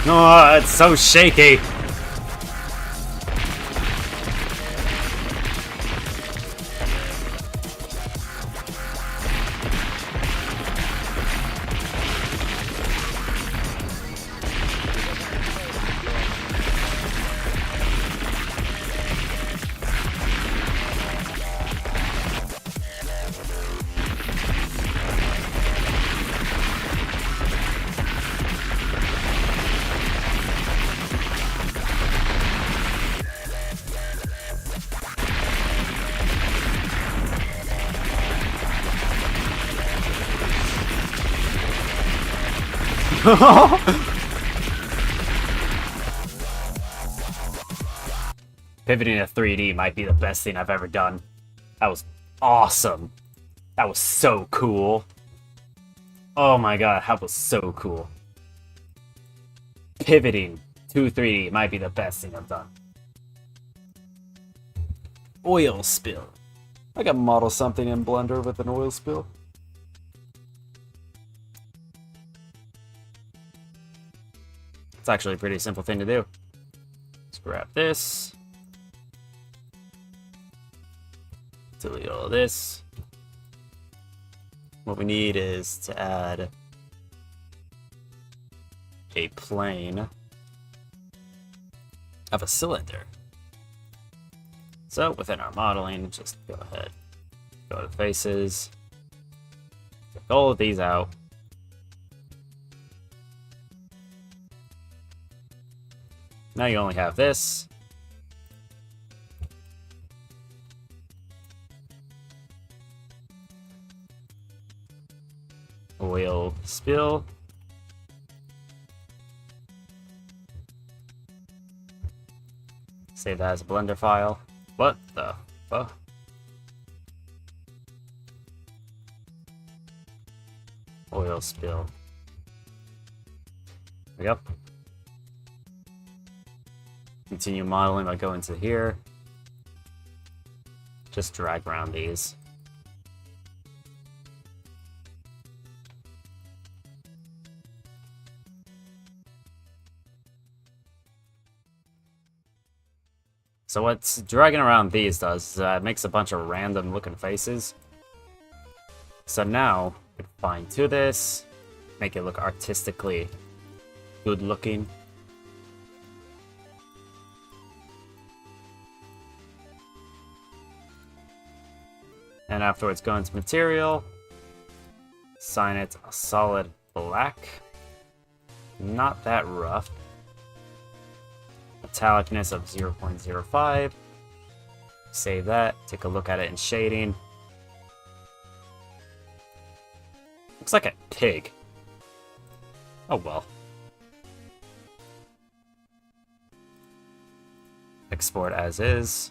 A: Oh, it's so shaky. Pivoting to 3D might be the best thing I've ever done. That was awesome. That was so cool. Oh my god, that was so cool. Pivoting to 3D might be the best thing I've done. Oil spill. I can model something in Blender with an oil spill. It's actually a pretty simple thing to do. Let's grab this. Delete all this. What we need is to add a plane of a cylinder. So within our modeling, just go ahead, go to faces, take all of these out. Now you only have this. Oil spill. Save that as a Blender file. What the fuck? Oil spill. There we go. Continue modeling by going to here. Just drag around these. So what dragging around these does is it makes a bunch of random looking faces. So now, we can fine tune this, make it look artistically good looking. And afterwards go into material, assign it a solid black, not that rough. Metallicness of 0.05. Save that, take a look at it in shading. Looks like a pig. Oh well. Export as is.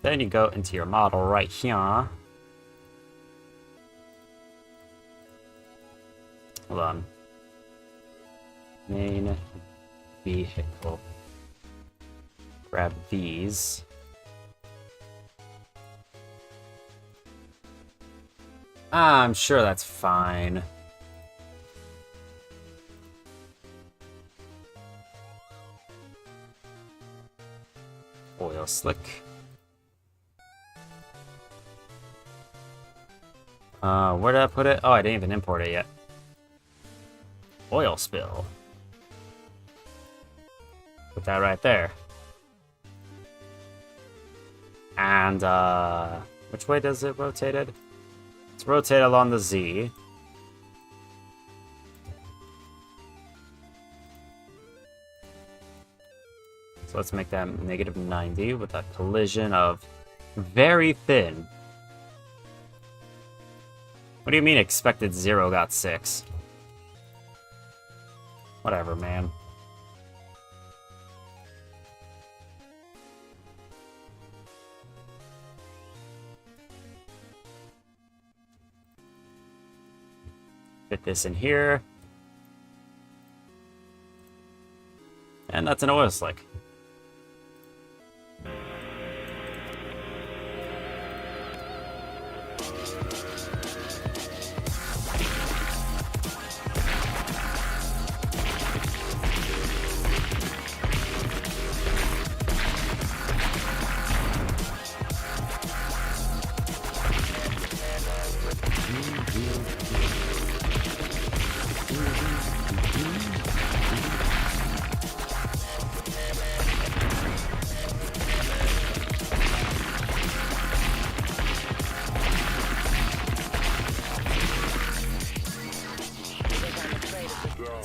A: Then you go into your model right here. Hold on. Main vehicle. Grab these. I'm sure that's fine. Oil slick. Where did I put it? Oh, I didn't even import it yet. Oil spill. Put that right there. And, which way does it rotate it? It's rotate along the Z. So let's make that -90 with a collision of very thin. What do you mean expected 0 got 6? Whatever, man. Fit this in here. And that's an oil slick.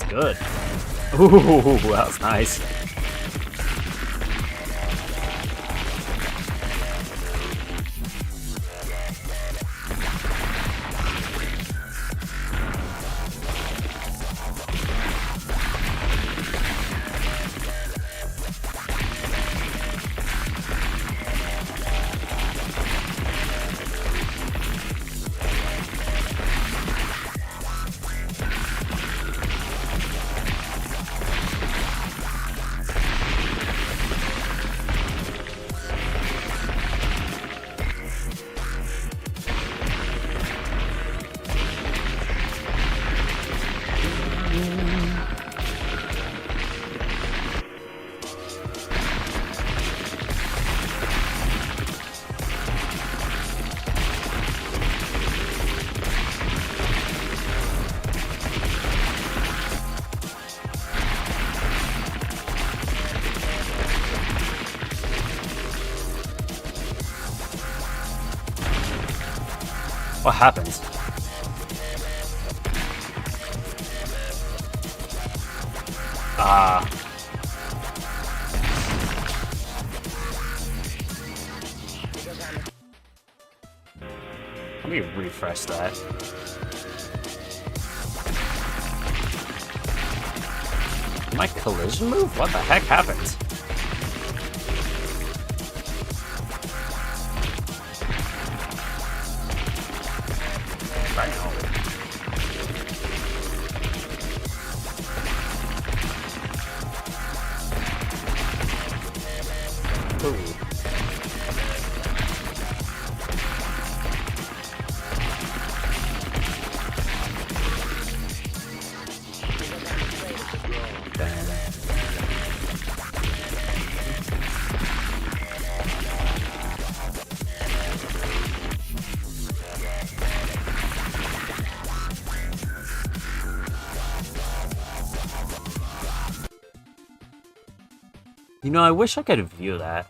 A: Good. Ooh, that was nice. What happens? Let me refresh that. My collision move? What the heck happened? You know, I wish I could view that.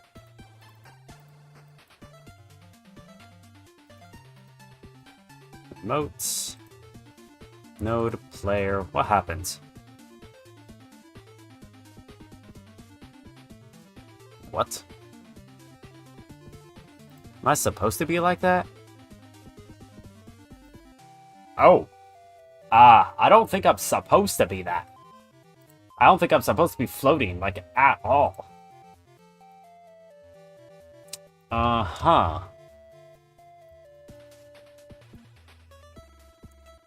A: Emotes. Node player. What happens? What? Am I supposed to be like that? Oh. I don't think I'm supposed to be that. I don't think I'm supposed to be floating, like, at all. Uh-huh.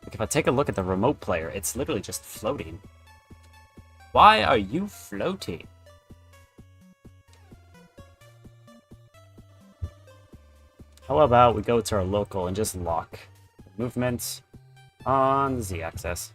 A: Like, if I take a look at the remote player, it's literally just floating. Why are you floating? How about we go to our local and just lock movement on the z-axis.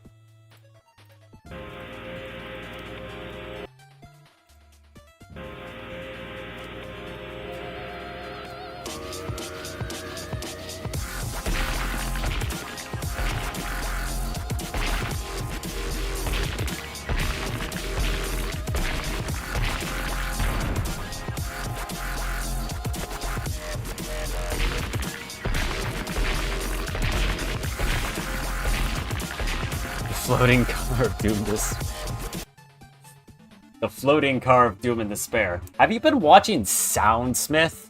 A: Floating car of doom The floating car of doom and despair. Have you been watching Soundsmith?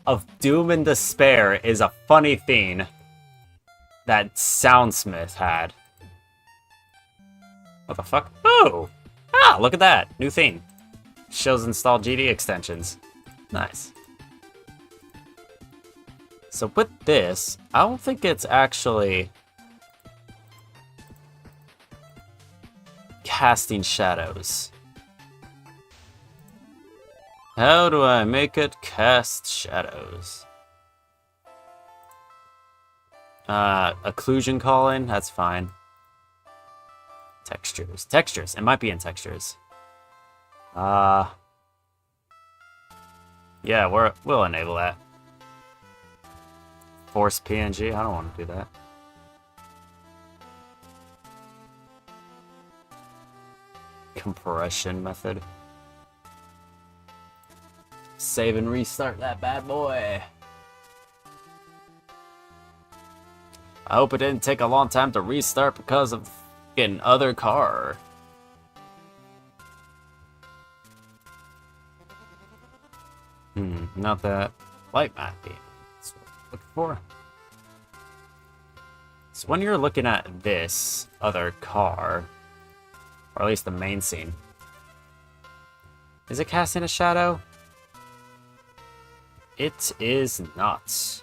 A: Of Doom and Despair is a funny thing that Soundsmith had. What the fuck? Oh! Ah, look at that. New thing. Shows installed GD extensions. Nice. So with this, I don't think it's actually casting shadows. How do I make it cast shadows? Occlusion calling, that's fine. Textures. Textures. It might be in textures. Yeah, we'll enable that. Force PNG, I don't want to do that. Compression method. Save and restart that bad boy. I hope it didn't take a long time to restart because of an other car. Not that light might be. That's what I'm looking for. So when you're looking at this other car, or at least the main scene, is it casting a shadow? It is not.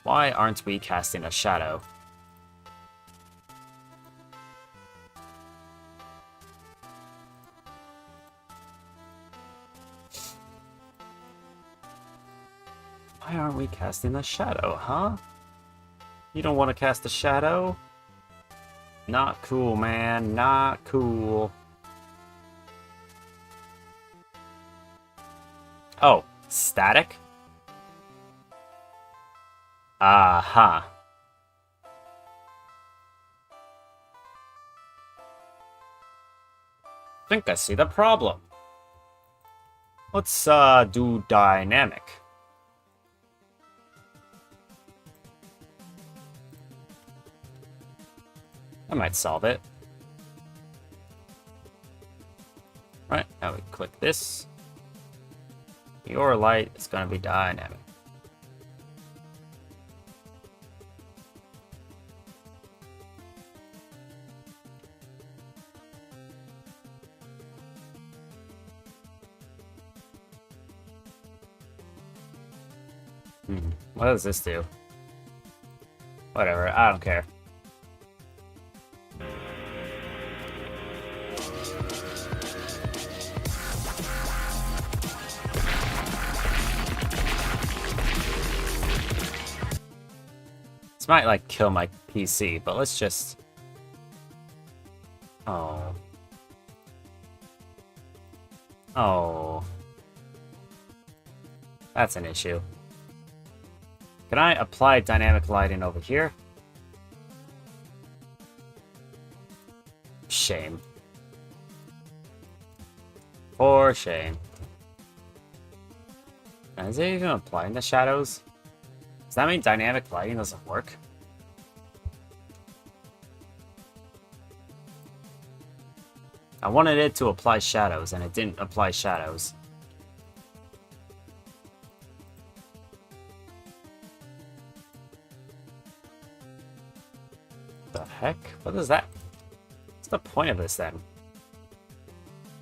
A: Why aren't we casting a shadow? Why aren't we casting a shadow, huh? You don't want to cast a shadow? Not cool, man. Not cool. Oh, static? Uh-huh. Think I see the problem. Let's, do dynamic. I might solve it. Right, now we click this. Your light is going to be dynamic. What does this do? Whatever, I don't care. This might, like, kill my PC, but let's just... Oh. Oh. That's an issue. Can I apply dynamic lighting over here? Shame. For shame. Now, is it even applying the shadows? Does that mean dynamic lighting doesn't work? I wanted it to apply shadows, and it didn't apply shadows. What is that? What's the point of this then?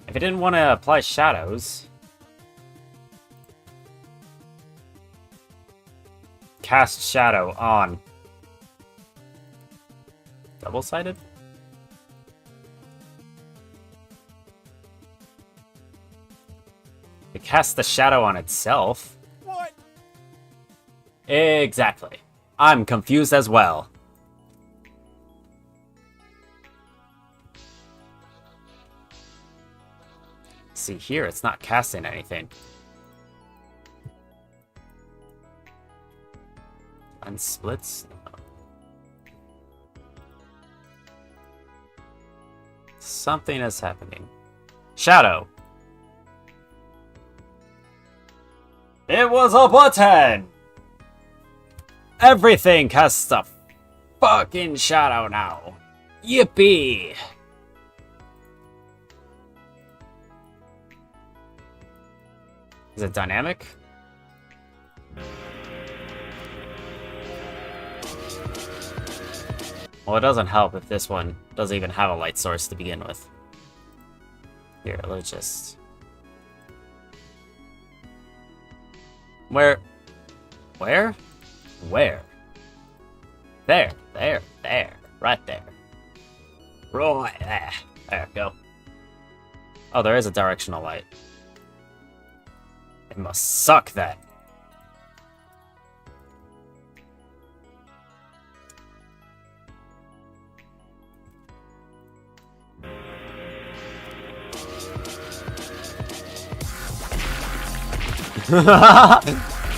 A: If it didn't want to apply shadows... Cast shadow on. Double-sided? It casts the shadow on itself.
B: What?
A: Exactly. I'm confused as well. See here, it's not casting anything. Unsplits? No. Something is happening. Shadow! It was a button! Everything casts a fucking shadow now. Yippee! Is it dynamic? Well, it doesn't help if this one doesn't even have a light source to begin with. Here, let's just... Where? Where? Where? There, there, there. Right there. Right there. There, go. Oh, there is a directional light. It must suck then.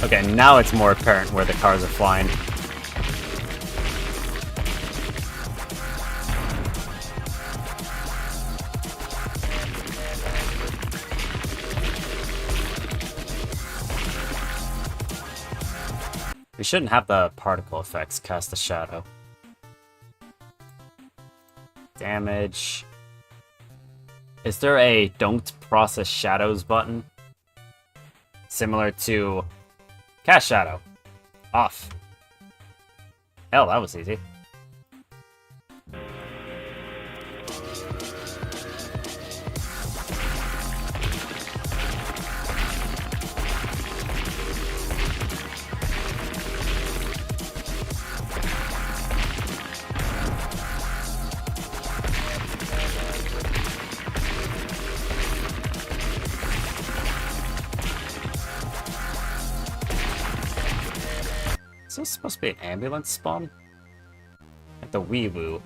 A: Okay, now it's more apparent where the cars are flying. We shouldn't have the particle effects cast the shadow. Damage. Is there a don't process shadows button? Similar to cast shadow. Off. Hell, that was easy. Is this supposed to be an ambulance spawn? Like the Hewwo.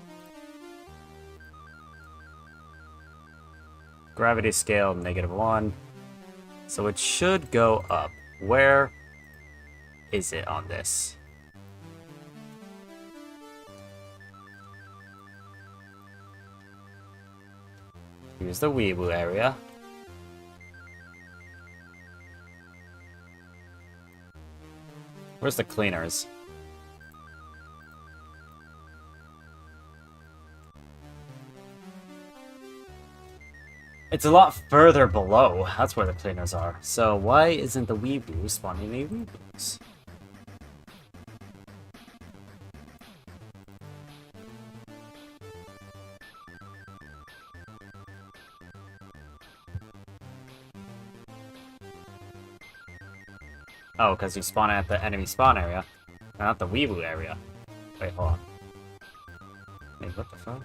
A: Gravity scale, -1. So it should go up. Where is it on this? Here's the Hewwo area. Where's the cleaners? It's a lot further below. That's where the cleaners are. So why isn't the Hewwo spawning any Hewwos? Oh, because you spawn at the enemy spawn area, not the Hewwo area. Wait, hold on. Wait, what the fuck?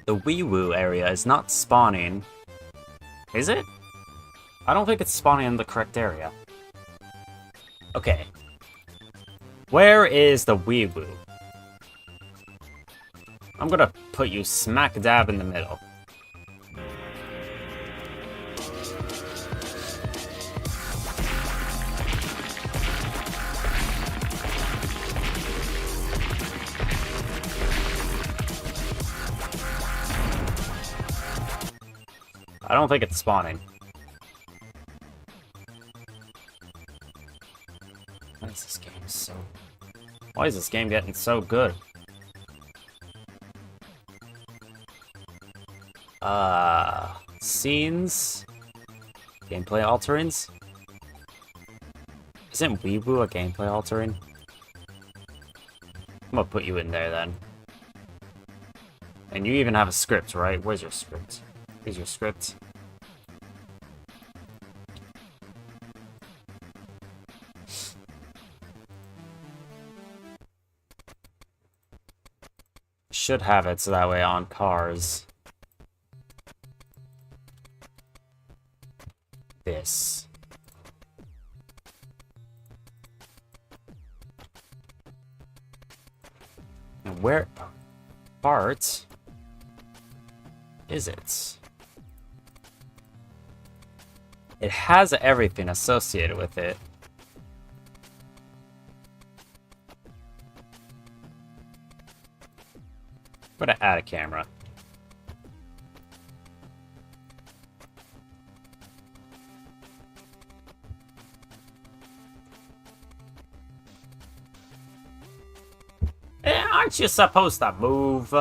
A: The Hewwo area is not spawning. Is it? I don't think it's spawning in the correct area. Okay. Where is the Hewwo? I'm gonna put you smack dab in the middle. I don't think it's spawning. What is this game? Why is this game getting so good? Scenes? Gameplay alterings? Isn't Hewwo a gameplay altering? I'm gonna put you in there then. And you even have a script, right? Where's your script? Here's your script. Should have it so that way on cars. This. And where part is it? It has everything associated with it. I'm gonna add a camera. Aren't you supposed to move?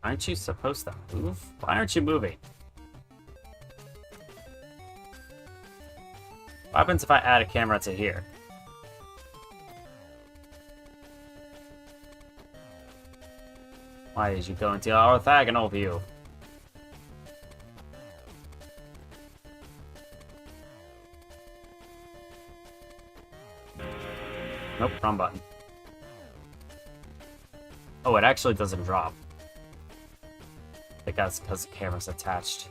A: Aren't you supposed to move? Why aren't you moving? What happens if I add a camera to here? Why did you go into orthogonal view? Nope, wrong button. Oh, it actually doesn't drop. I think that's because the camera's attached.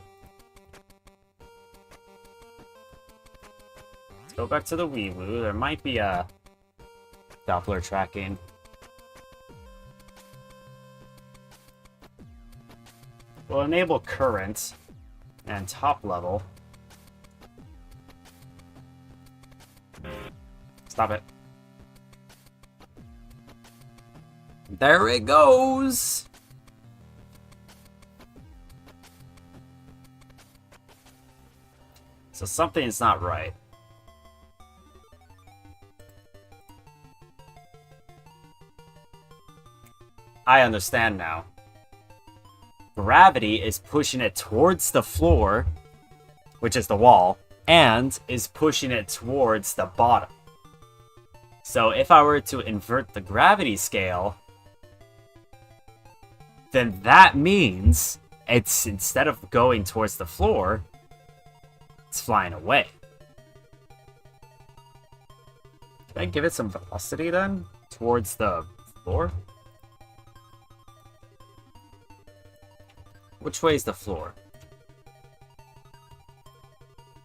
A: Let's go back to the Hewwo. There might be a Doppler tracking. We'll enable current and top level. Stop it. There it goes! So something's not right. I understand now. Gravity is pushing it towards the floor, which is the wall, and is pushing it towards the bottom. So if I were to invert the gravity scale, then that means it's, instead of going towards the floor, it's flying away. Can I give it some velocity then? Towards the floor? Which way is the floor?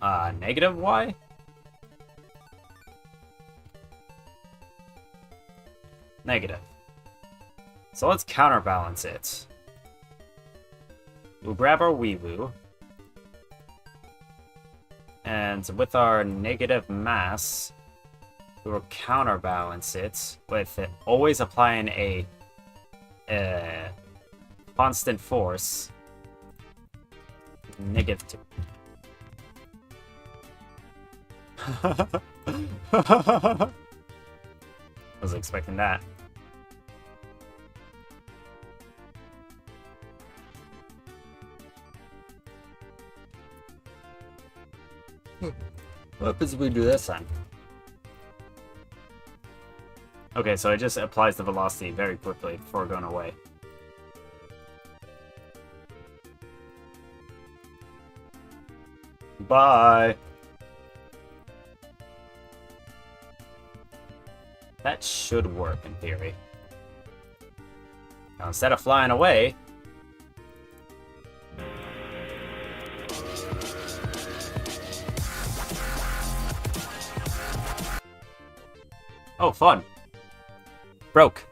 A: Negative Y? Negative. So let's counterbalance it. We'll grab our Hewwo. And with our negative mass, we will counterbalance it with it always applying a constant force. Negative 2. I was expecting that. What happens if we do this then? Okay, so it just applies the velocity very quickly before going away. Bye! That should work in theory. Now instead of flying away, oh, fun. Broke.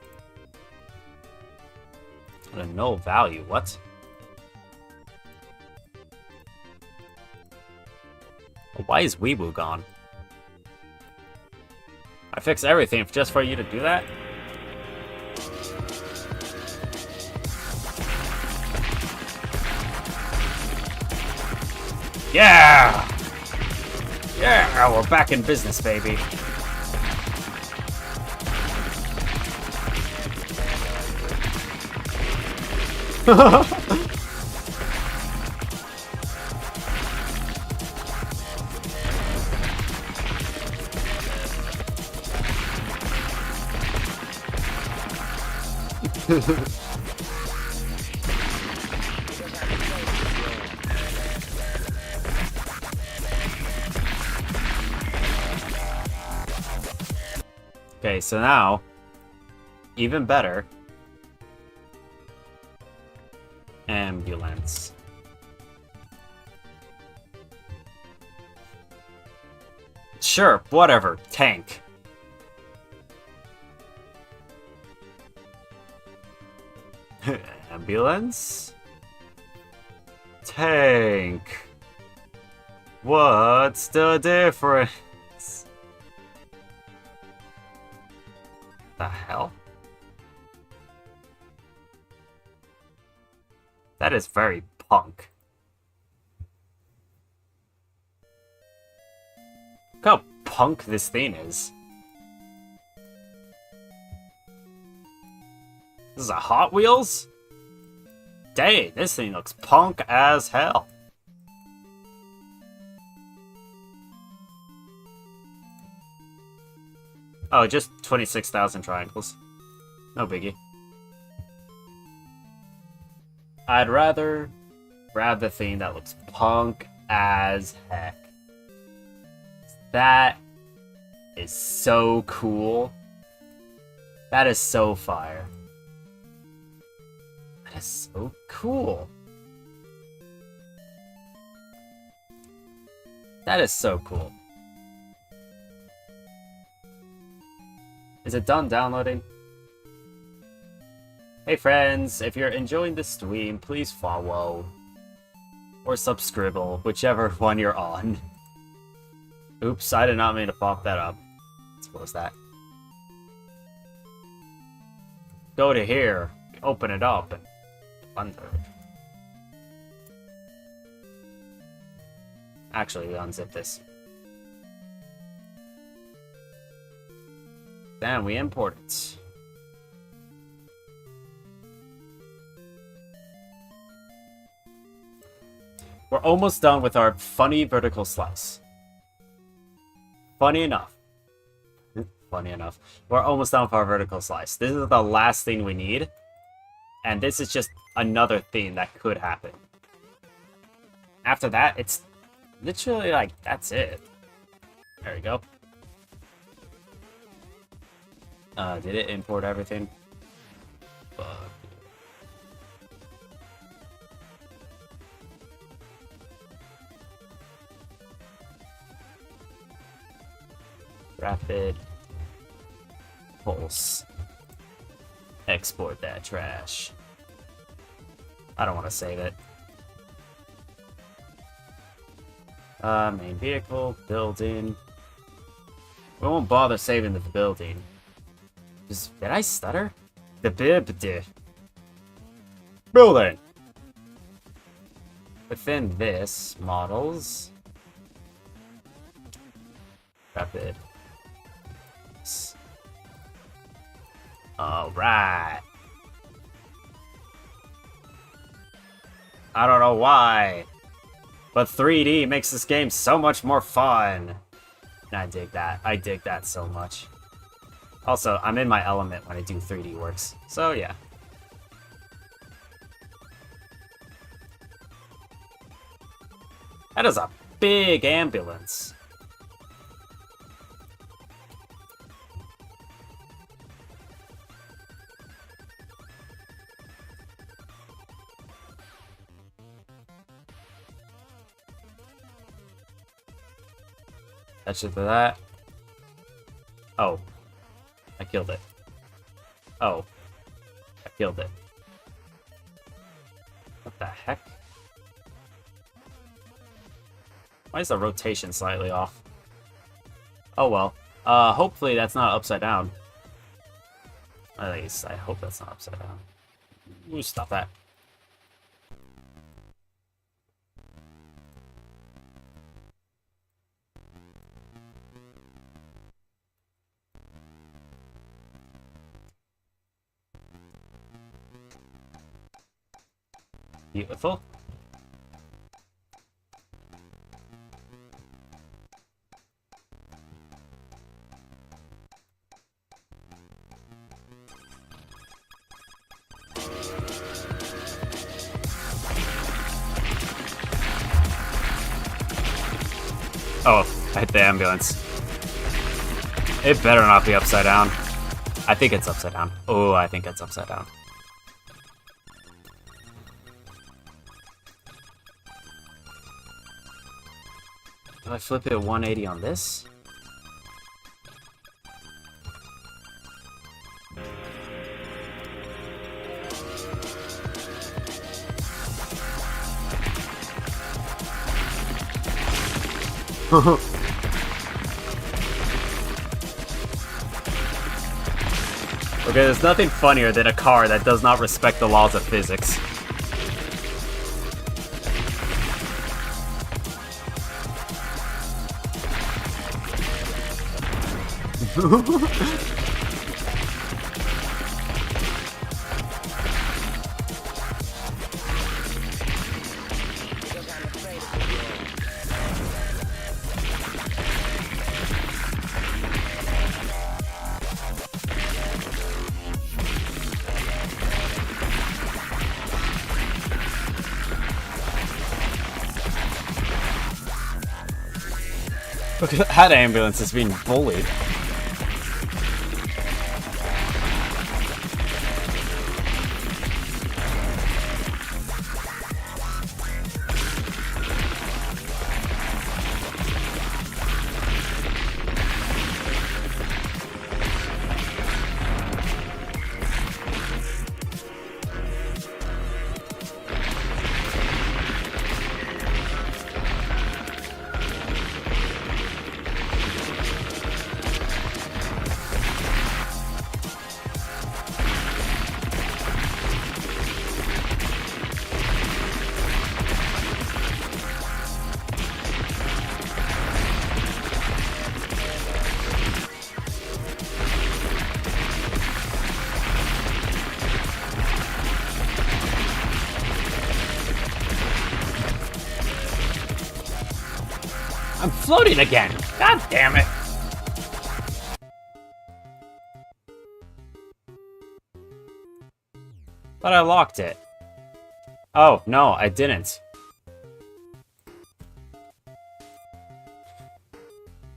A: At a null value, what? Why is Hewwo gone? I fixed everything just for you to do that? Yeah! Yeah, we're back in business, baby. Okay, so now, even better, ambulance. Sure, whatever, tank. Ambulance? Tank. What's the difference? The hell? That is very punk. Look how punk this thing is. This is a Hot Wheels? Dang, this thing looks punk as hell. Oh, just 26,000 triangles. No biggie. I'd rather grab the thing that looks punk as heck. That is so cool. That is so fire. That is so cool. That is so cool. Is it done downloading? Hey friends, if you're enjoying this stream, please follow. Or subscribe, whichever one you're on. Oops, I did not mean to pop that up. Let's close that. Go to here, open it up, and under it. Actually, we unzip this. Then we import it. We're almost done with our funny vertical slice. Funny enough. Funny enough. We're almost done with our vertical slice. This is the last thing we need. And this is just another thing that could happen. After that, it's literally like, that's it. There we go. Did it import everything? Fuck. Rapid pulse. Export that trash. I don't want to save it. Main vehicle, building. We won't bother saving the building. Did I stutter? The building. Within this, models. Rapid. Alright. I don't know why, but 3D makes this game so much more fun. And I dig that. I dig that so much. Also, I'm in my element when I do 3D works, so yeah. That is a big ambulance. That should be that. Oh. I killed it. Oh. I killed it. What the heck? Why is the rotation slightly off? Oh well. Hopefully that's not upside down. At least I hope that's not upside down. Ooh, stop that. Beautiful. Oh, I hit the ambulance. It better not be upside down. I think it's upside down. Oh, I think it's upside down. Do I flip it 180 on this? Okay, there's nothing funnier than a car that does not respect the laws of physics. Look at that ambulance is being bullied. I'm floating again! God damn it! But I locked it. Oh, no, I didn't.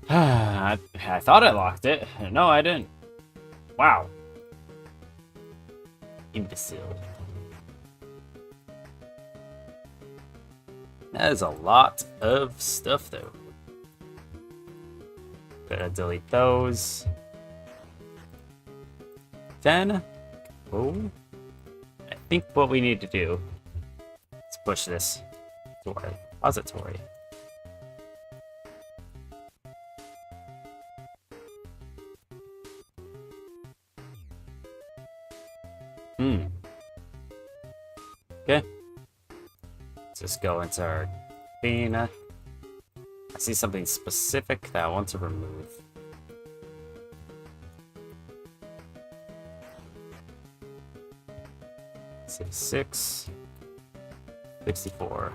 A: I thought I locked it. No, I didn't. Wow. Imbecile. That is a lot of stuff, though. Gotta delete those. Then, oh, I think what we need to do is push this to our repository. Okay. Let's just go into our thing. I see something specific that I want to remove. Say 6, 64.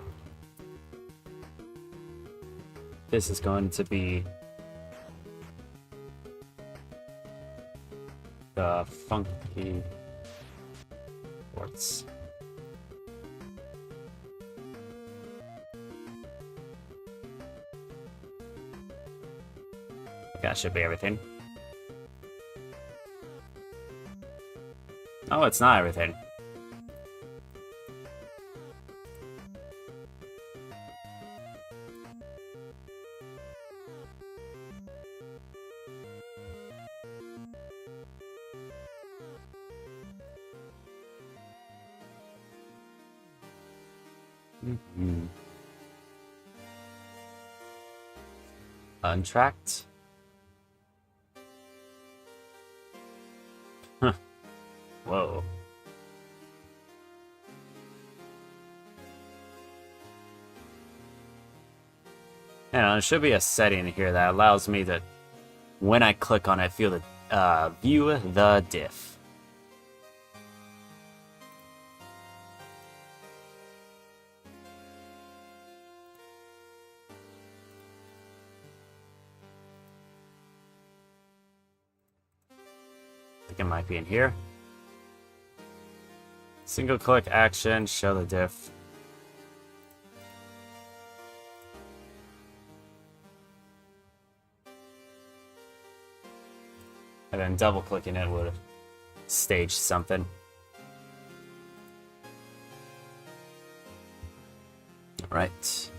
A: This is going to be the funky quartz. That should be everything. Oh, it's not everything. Untracked. Whoa. And there should be a setting here that allows me to, when I click on it, view the diff. I think it might be in here. Single click action, show the diff. And then double clicking it would have staged something. Alright.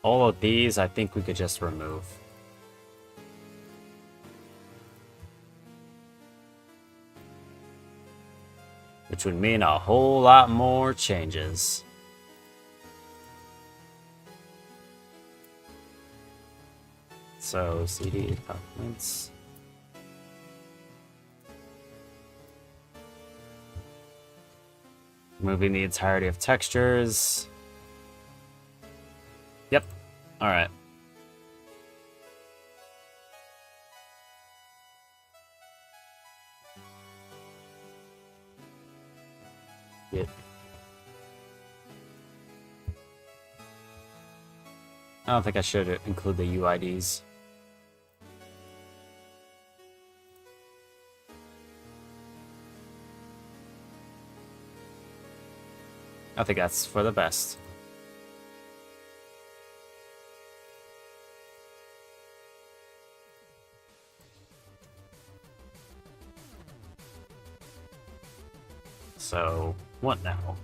A: All of these, I think we could just remove. Which would mean a whole lot more changes. So, CD documents. Moving the entirety of textures. Yep. Alright. Yep. I don't think I should include the UIDs. I think that's for the best. So, what now?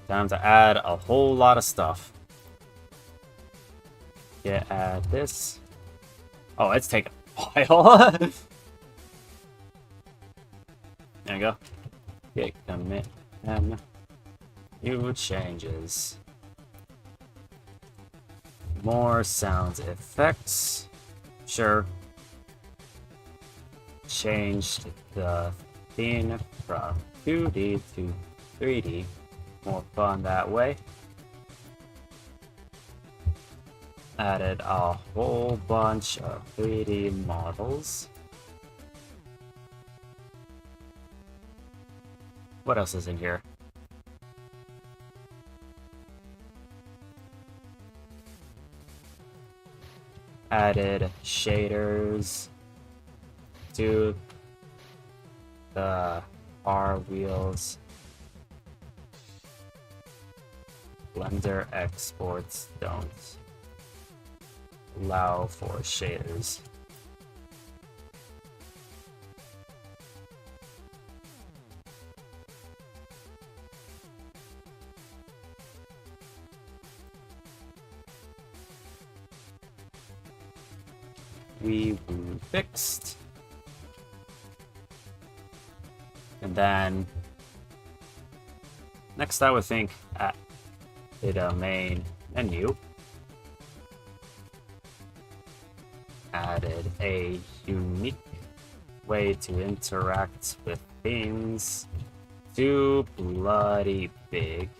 A: Time to add a whole lot of stuff. Yeah, add this. Oh, it's taking a while. There you go. Git commit and new changes. More sound effects. Sure. Changed the theme from 2D to 3D. More fun that way. Added a whole bunch of 3D models. What else is in here? Added shaders to the R wheels. Blender exports don't allow for shaders. We fixed. And then next I would think at the main menu, added a unique way to interact with things. Too bloody big.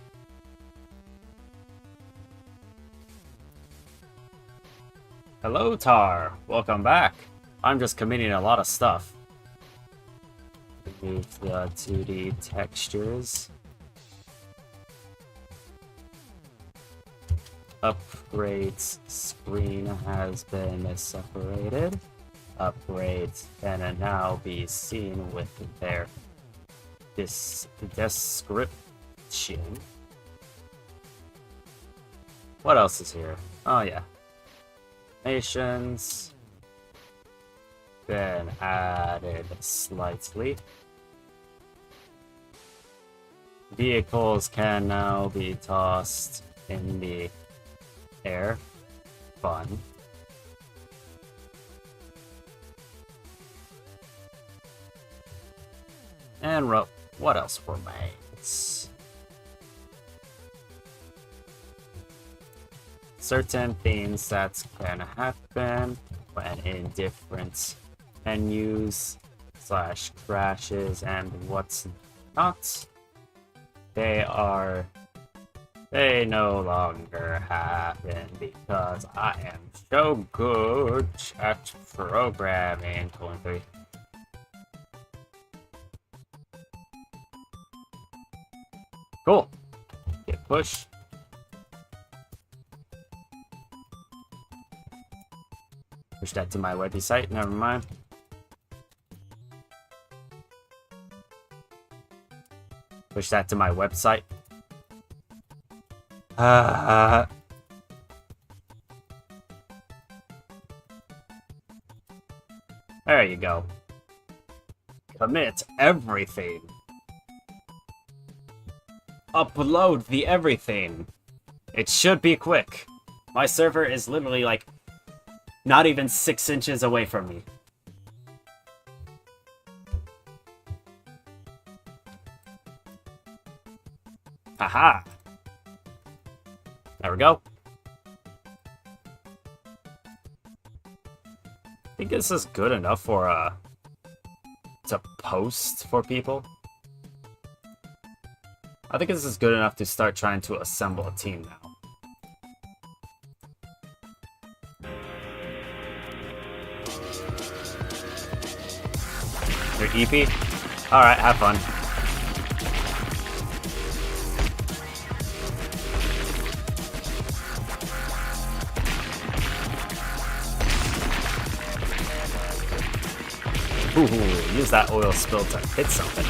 A: Hello, Tar. Welcome back. I'm just committing a lot of stuff. Remove the 2D textures. Upgrades screen has been separated. Upgrades can now be seen with their description. What else is here? Oh yeah. Nations. Been added slightly. Vehicles can now be tossed in the air. Fun. And what else remains? certain things that can happen when in different menus / crashes and what's not. They no longer happen because I am so good at programming. 23. Cool. Get push. Push that to my website. Never mind. Push that to my website. There you go. Commit everything. Upload the everything. It should be quick. My server is literally like not even 6 inches away from me. Haha. There we go. I think this is good enough for to post for people. I think this is good enough to start trying to assemble a team now. Your EP? Alright, have fun. Ooh, use that oil spill to hit something.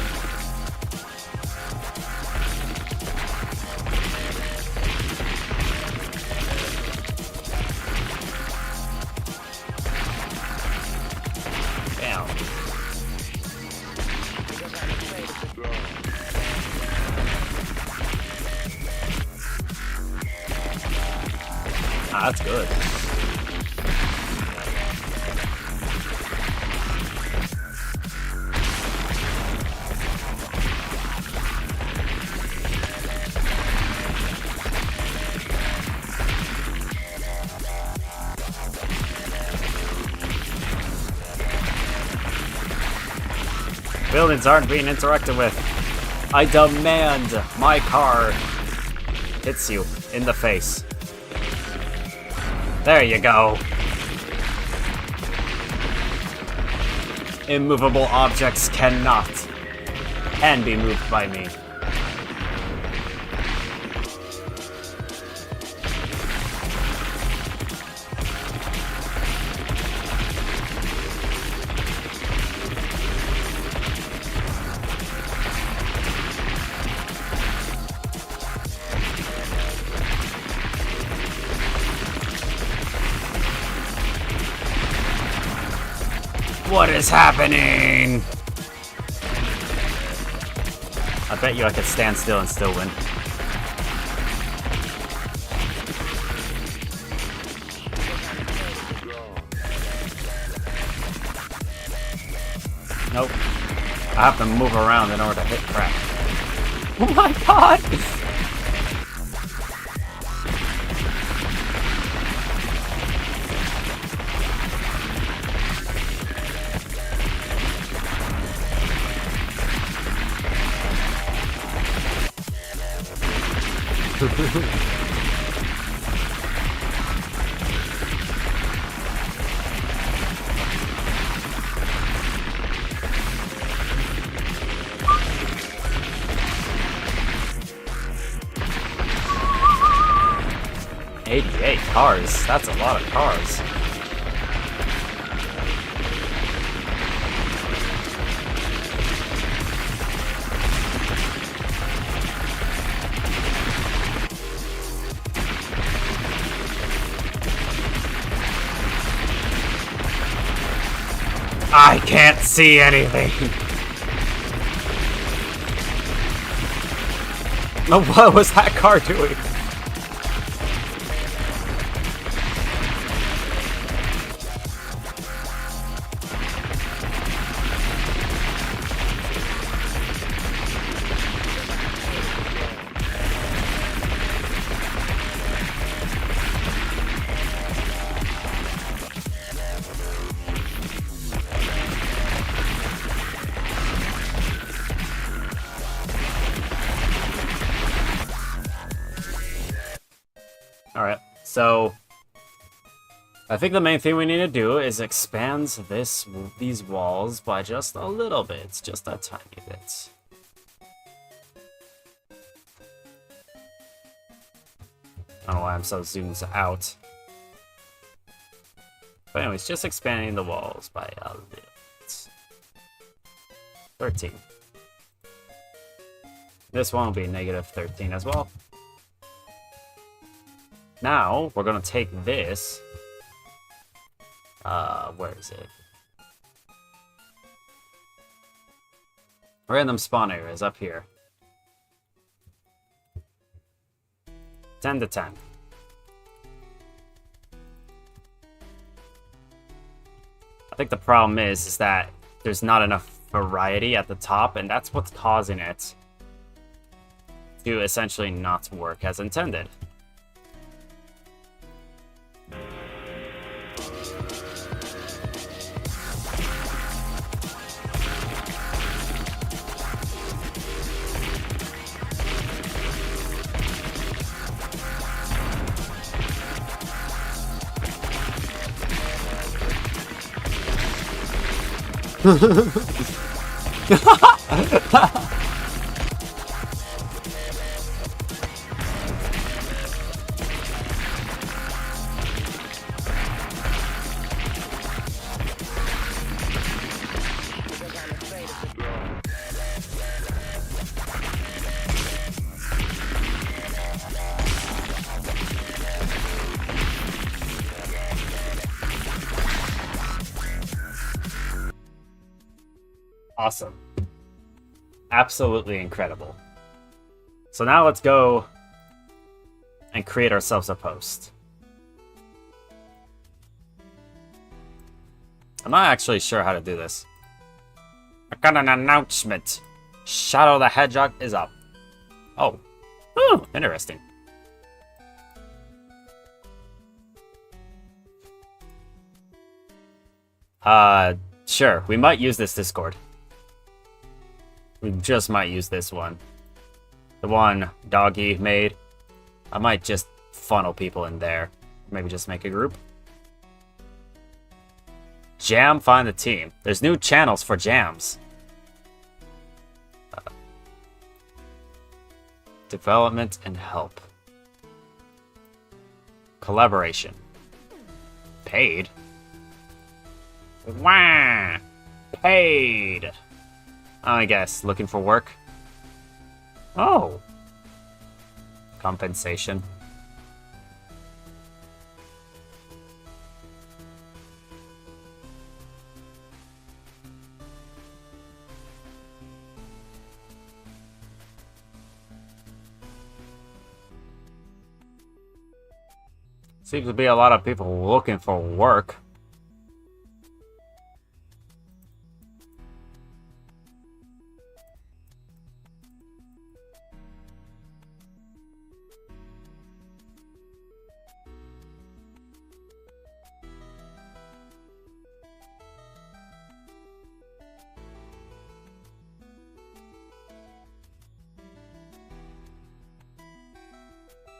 A: Damn. Ah, that's good. Buildings aren't being interacted with. I demand my car hits you in the face. There you go. Immovable objects can be moved by me. What is happening? I bet you I could stand still and still win. Nope. I have to move around in order to hit crap. Oh my god! $88 cars. That's a lot of cars. I can't see anything. No, what was that car doing? Alright, so I think the main thing we need to do is expand these walls by just a little bit, just a tiny bit. I don't know why I'm so zoomed out. But anyways, just expanding the walls by a little bit. 13. This one will be negative 13 as well. Now, we're gonna take this. Where is it? Random spawn area is up here. 10 to 10. I think the problem is that there's not enough variety at the top, and that's what's causing it to essentially not work as intended. Awesome. Absolutely incredible. So now let's go and create ourselves a post. I'm not actually sure how to do this. I got an announcement. Shadow the Hedgehog is up. Oh. Ooh, interesting. Sure. We might use this Discord. We just might use this one. The one Doggy made. I might just funnel people in there. Maybe just make a group. Jam, find the team. There's new channels for jams. Development and help. Collaboration. Paid? Wah! Paid! I guess. Looking for work? Oh. Compensation. Seems to be a lot of people looking for work.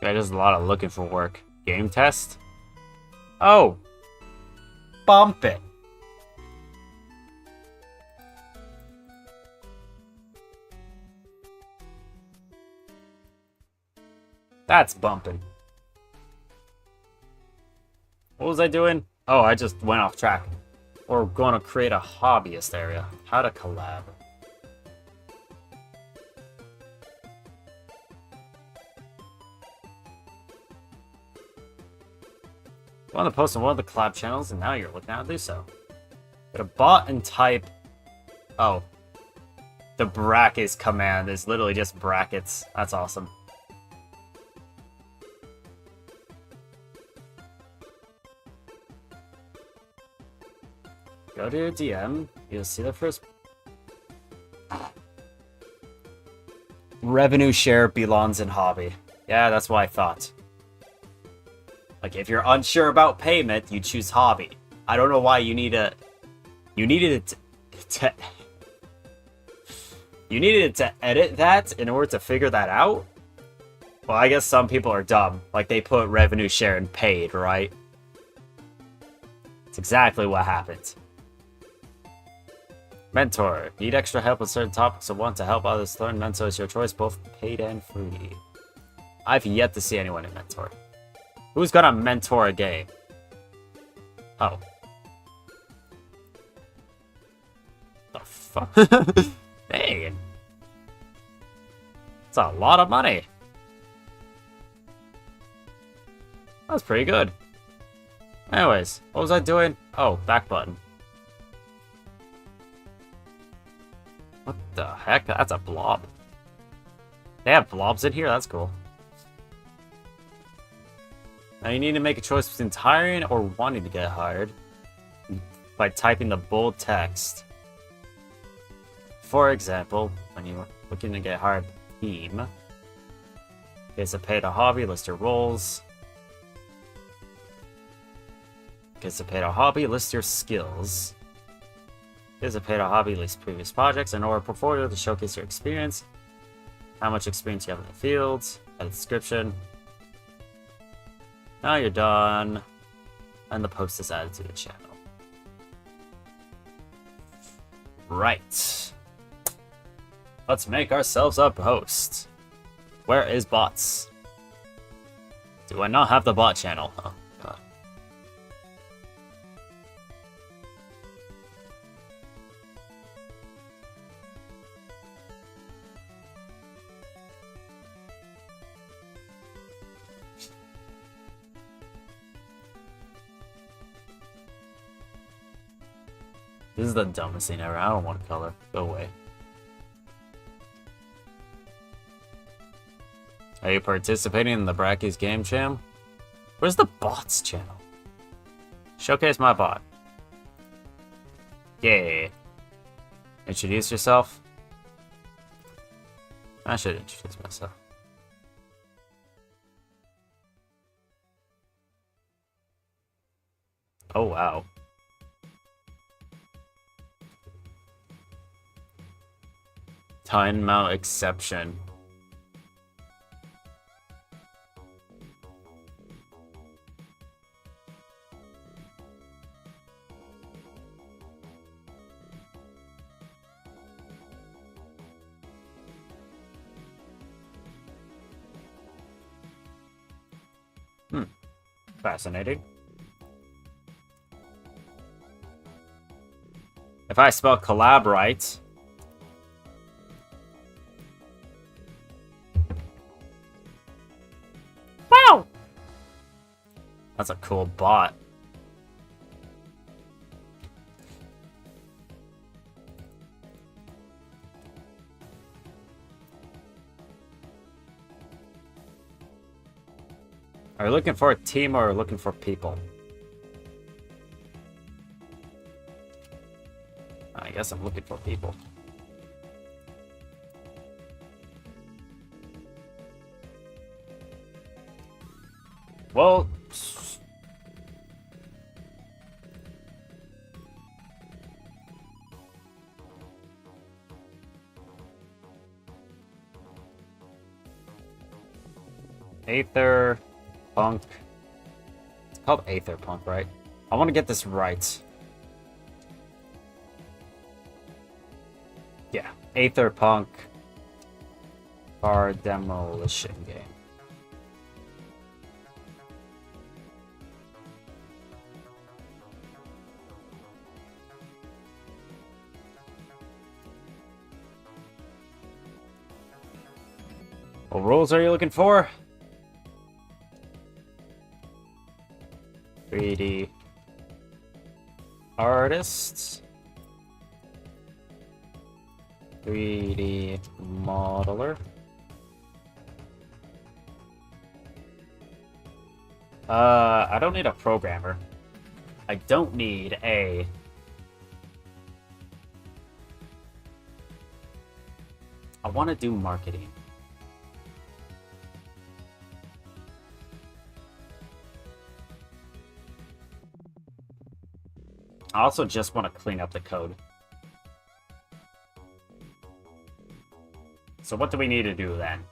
A: Yeah, there's a lot of looking for work. Game test? Oh! Bump it! That's bumping. What was I doing? Oh, I just went off track. We're going to create a hobbyist area. How to collab. You want to post on one of the collab channels, and now you're looking how to do so. But a bot and type... Oh. The brackets command is literally just brackets. That's awesome. Go to your DM. You'll see the first... Revenue share belongs in hobby. Yeah, that's what I thought. Like, if you're unsure about payment, you choose hobby. I don't know why you need a... You needed to you needed to edit that in order to figure that out? Well, I guess some people are dumb. Like, they put revenue share and paid, right? It's exactly what happened. Mentor. Need extra help with certain topics or want to help others learn? Mentor is your choice, both paid and free. I've yet to see anyone in Mentor. Who's gonna mentor a game? Oh. The fuck? Dang. It's a lot of money. That's pretty good. Anyways, what was I doing? Oh, back button. What the heck? That's a blob. They have blobs in here? That's cool. Now you need to make a choice between hiring or wanting to get hired by typing the bold text. For example, when you're looking to get hired team, is to pay to hobby, list your roles. Gets to pay to hobby, list your skills. Is to pay to hobby, list previous projects and or a portfolio to showcase your experience. How much experience you have in the fields, a description. Now you're done. And the post is added to the channel. Right. Let's make ourselves a post. Where is bots? Do I not have the bot channel? Oh, God. This is the dumbest thing ever. I don't want color. Go away. Are you participating in the Bracky's Game Jam? Where's the bots channel? Showcase my bot. Yeah. Introduce yourself. I should introduce myself. Oh, wow. Timeout exception. Fascinating. If I spell collab right... Wow! That's a cool bot. Are you looking for a team or looking for people? I guess I'm looking for people. Well... Aetherpunk. It's called Aetherpunk, right? I want to get this right. Yeah, Aetherpunk car demolition game. What roles are you looking for? 3D artists, 3D modeler, I don't need a programmer. I don't need a... I want to do marketing. I also just want to clean up the code. So what do we need to do then?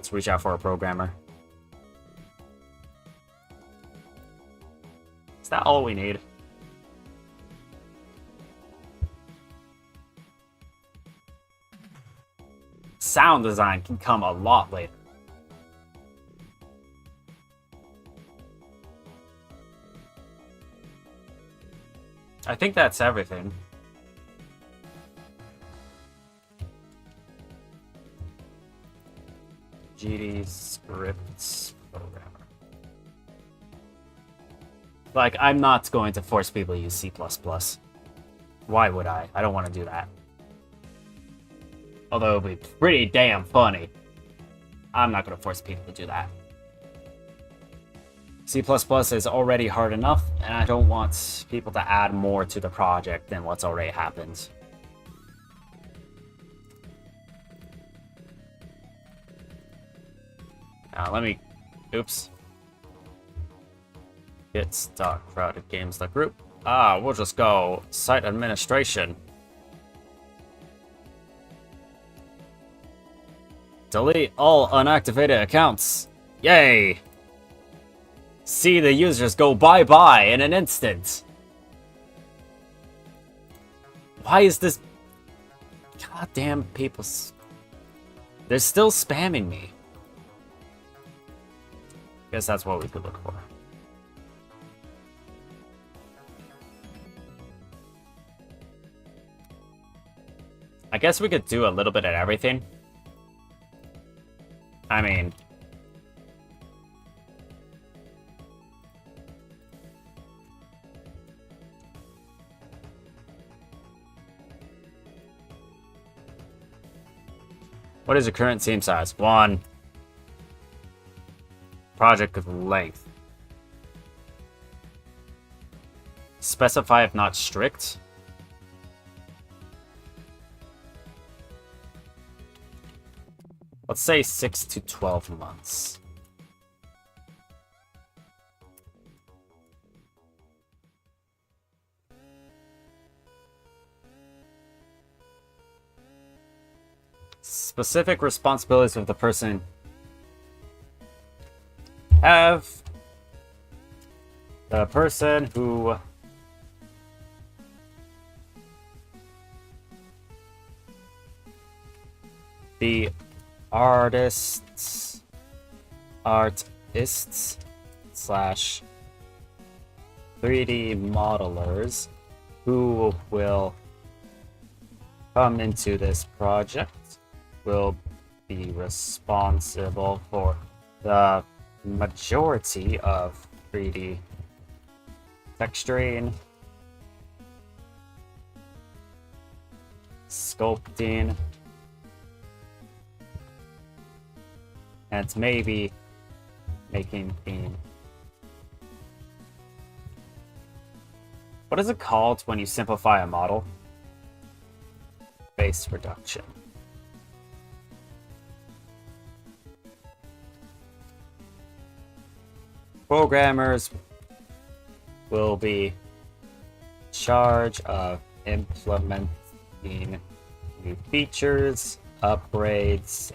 A: Let's reach out for a programmer. Is that all we need? Sound design can come a lot later. I think that's everything. GD scripts programmer. Like, I'm not going to force people to use C++. Why would I? I don't want to do that. Although it would be pretty damn funny. I'm not going to force people to do that. C++ is already hard enough, and I don't want people to add more to the project than what's already happened. Now let me... Oops. Get stock crowded games.group. We'll just go site administration. Delete all unactivated accounts. Yay! See the users go bye-bye in an instant. Why is this... Goddamn people... They're still spamming me. Guess that's what we could look for. I guess we could do a little bit of everything. I mean... What is your current team size? 1. Project length. Specify if not strict. Let's say 6 to 12 months. Specific responsibilities of the person have the person who the artists slash 3D modelers who will come into this project will be responsible for the majority of 3D texturing, sculpting, and maybe making theme. What is it called when you simplify a model? Base reduction. Programmers will be in charge of implementing new features, upgrades,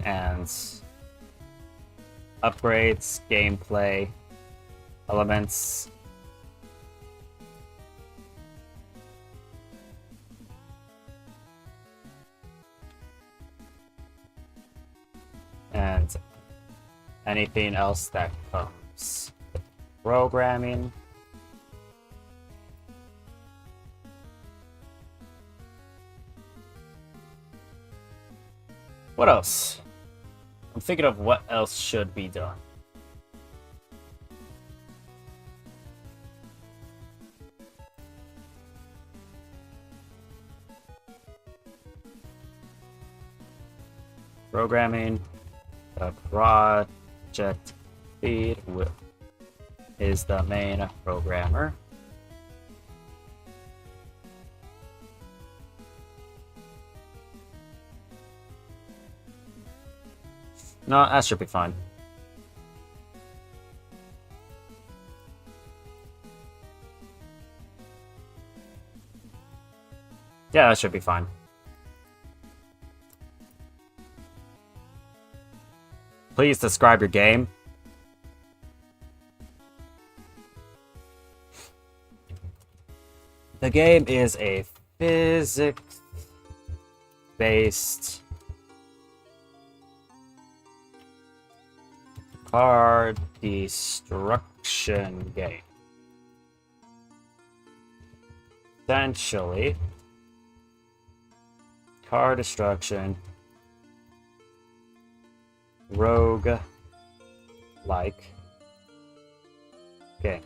A: gameplay, elements, and anything else that comes. Programming. What else? I'm thinking of what else should be done. Programming. The project lead is the main programmer. No, that should be fine. Yeah, that should be fine. Please describe your game. The game is a physics-based card destruction game. Essentially, card destruction, rogue-like game.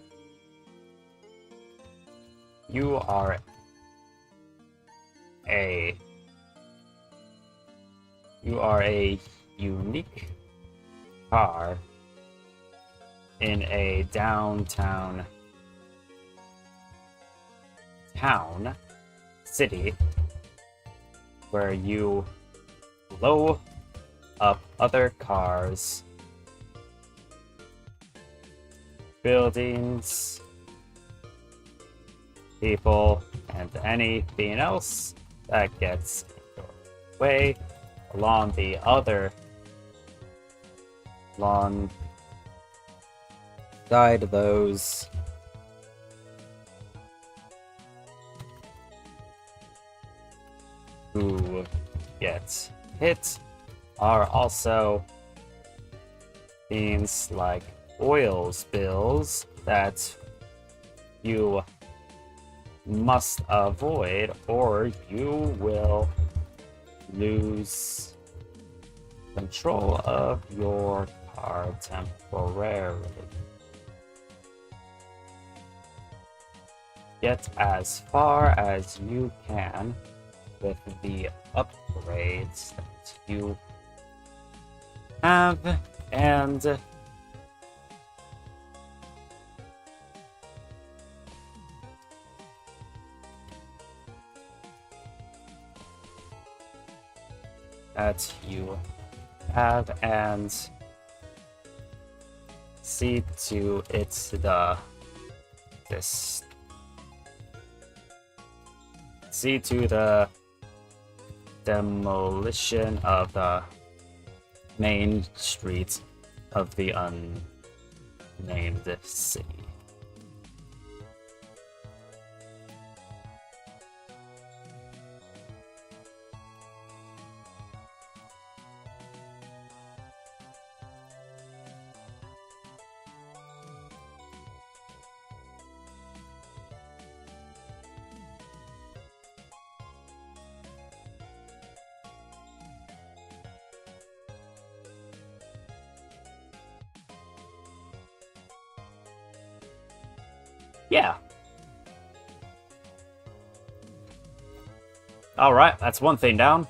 A: You are a unique car in a downtown city where you blow up other cars, buildings, people, and anything else that gets in your way along the other alongside those who get hit are also things like oil spills that you must avoid, or you will lose control of your car temporarily. Get as far as you can with the upgrades that you have, and see to it's see to the demolition of the main streets of the unnamed city. Yeah. Alright, that's one thing down.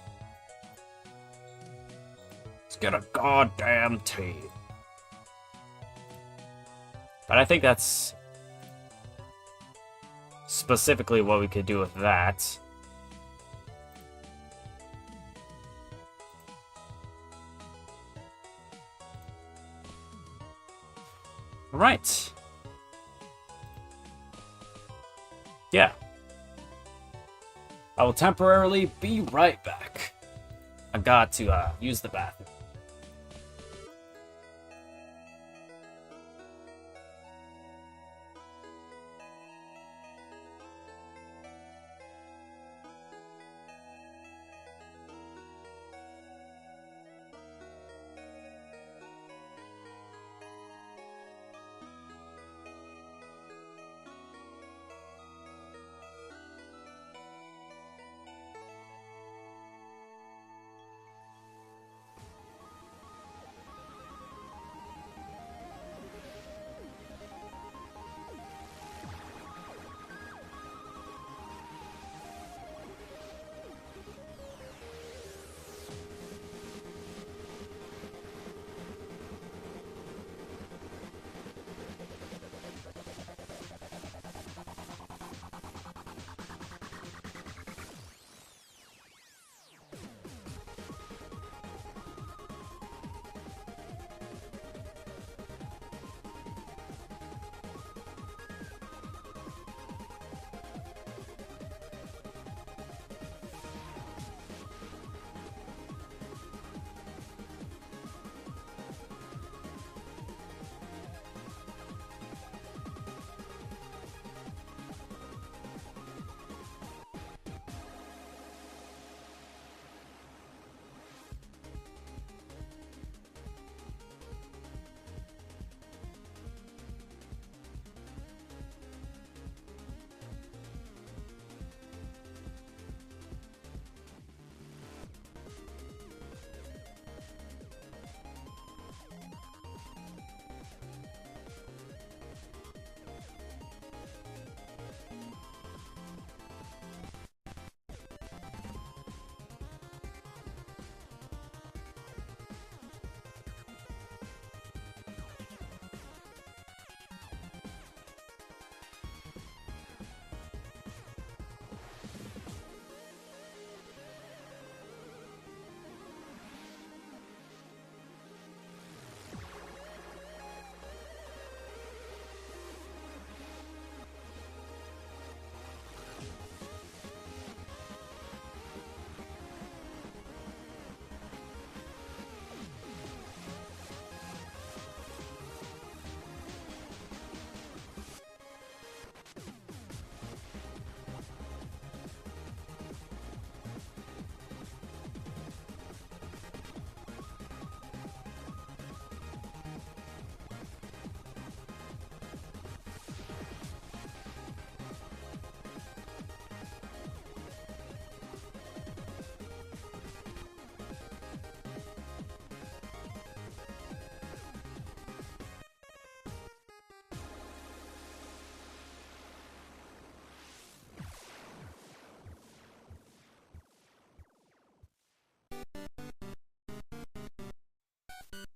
A: Let's get a goddamn tea. But I think that's specifically what we could do with that. Right. Yeah. I will temporarily be right back. I've got to use the bathroom.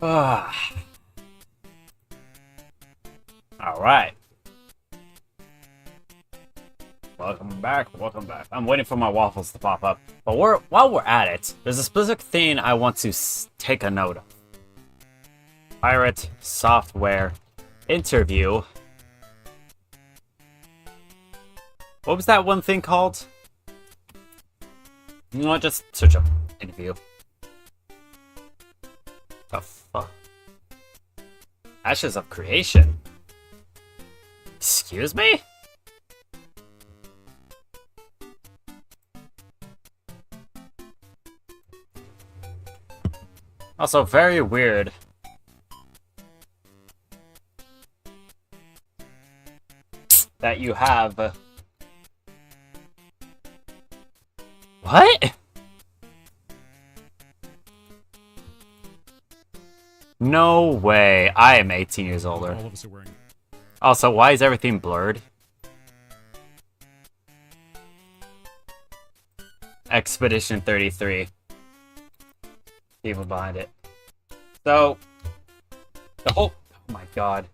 A: Ah. Alright. Welcome back, welcome back. I'm waiting for my waffles to pop up. But while we're at it, there's a specific thing I want to take a note of. Pirate software interview. What was that one thing called? You know what, just search up interview. The fuck? Ashes of Creation? Excuse me? Also, very weird. That you have... What? No way. I am 18 years older.
B: All of us are wearing.
A: Also, why is everything blurred? Expedition 33. People behind it. So, the whole... Oh my god.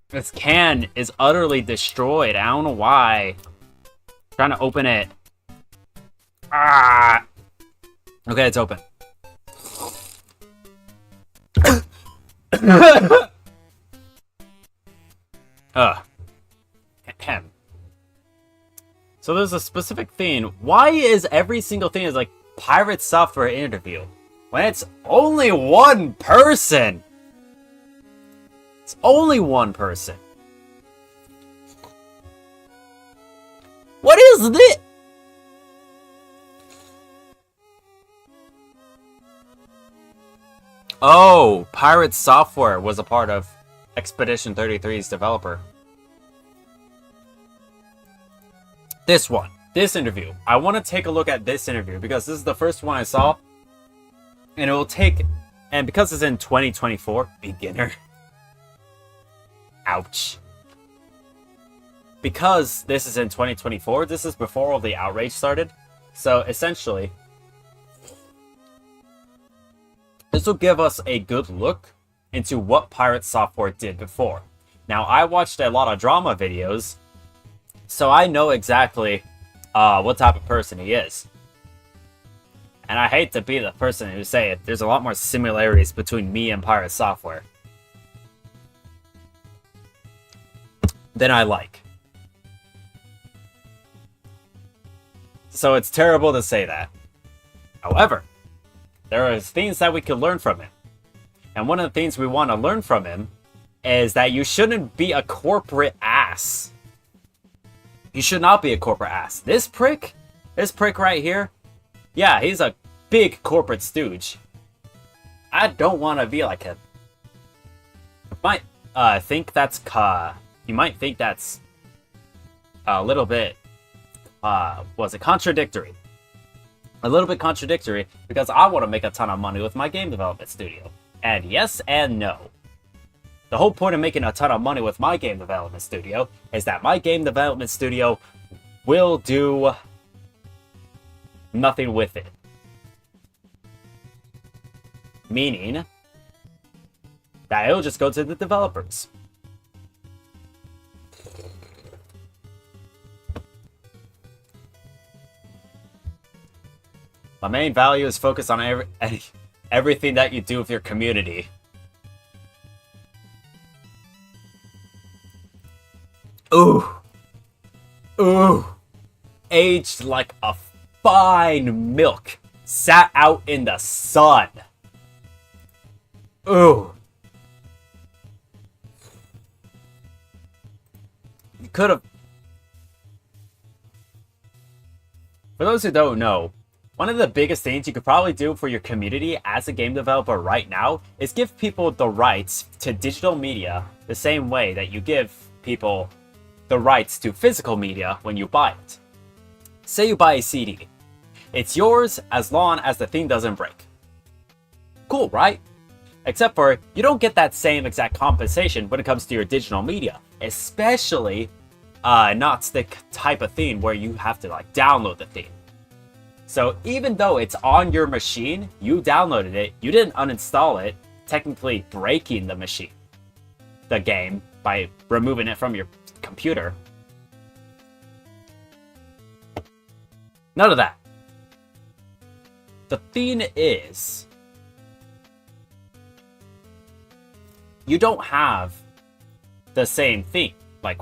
A: This can is utterly destroyed. I don't know why. Trying to open it. Ah! Okay, it's open. Ahem. So there's a specific thing. Why is every single thing is like pirate software interview when it's only one person? It's only one person. What is this? Oh, Pirate Software was a part of Expedition 33's developer. This one. This interview. I want to take a look at this interview because this is the first one I saw. And it will take... And because it's in 2024, beginner. Ouch. Because this is in 2024, this is before all the outrage started. So essentially, this will give us a good look into what Pirate Software did before. Now, I watched a lot of drama videos, so I know exactly what type of person he is. And I hate to be the person who say it, there's a lot more similarities between me and Pirate Software than I like. So it's terrible to say that. However, there are things that we can learn from him. And one of the things we want to learn from him is that you shouldn't be a corporate ass. You should not be a corporate ass. This prick right here, yeah, he's a big corporate stooge. I don't want to be like him. You might think that's a little bit contradictory. A little bit contradictory because I want to make a ton of money with my game development studio. And yes and no. The whole point of making a ton of money with my game development studio is that my game development studio will do nothing with it. Meaning that it'll just go to the developers. My main value is focused on everything that you do with your community. Ooh. Ooh. Aged like a fine milk. Sat out in the sun. Ooh. You could have... For those who don't know, one of the biggest things you could probably do for your community as a game developer right now is give people the rights to digital media the same way that you give people the rights to physical media when you buy it. Say you buy a CD. It's yours as long as the thing doesn't break. Cool, right? Except for you don't get that same exact compensation when it comes to your digital media, especially not the type of thing where you have to like download the thing. So even though it's on your machine, you downloaded it, you didn't uninstall it, technically breaking the game, by removing it from your computer. None of that. The thing is, you don't have the same thing. Like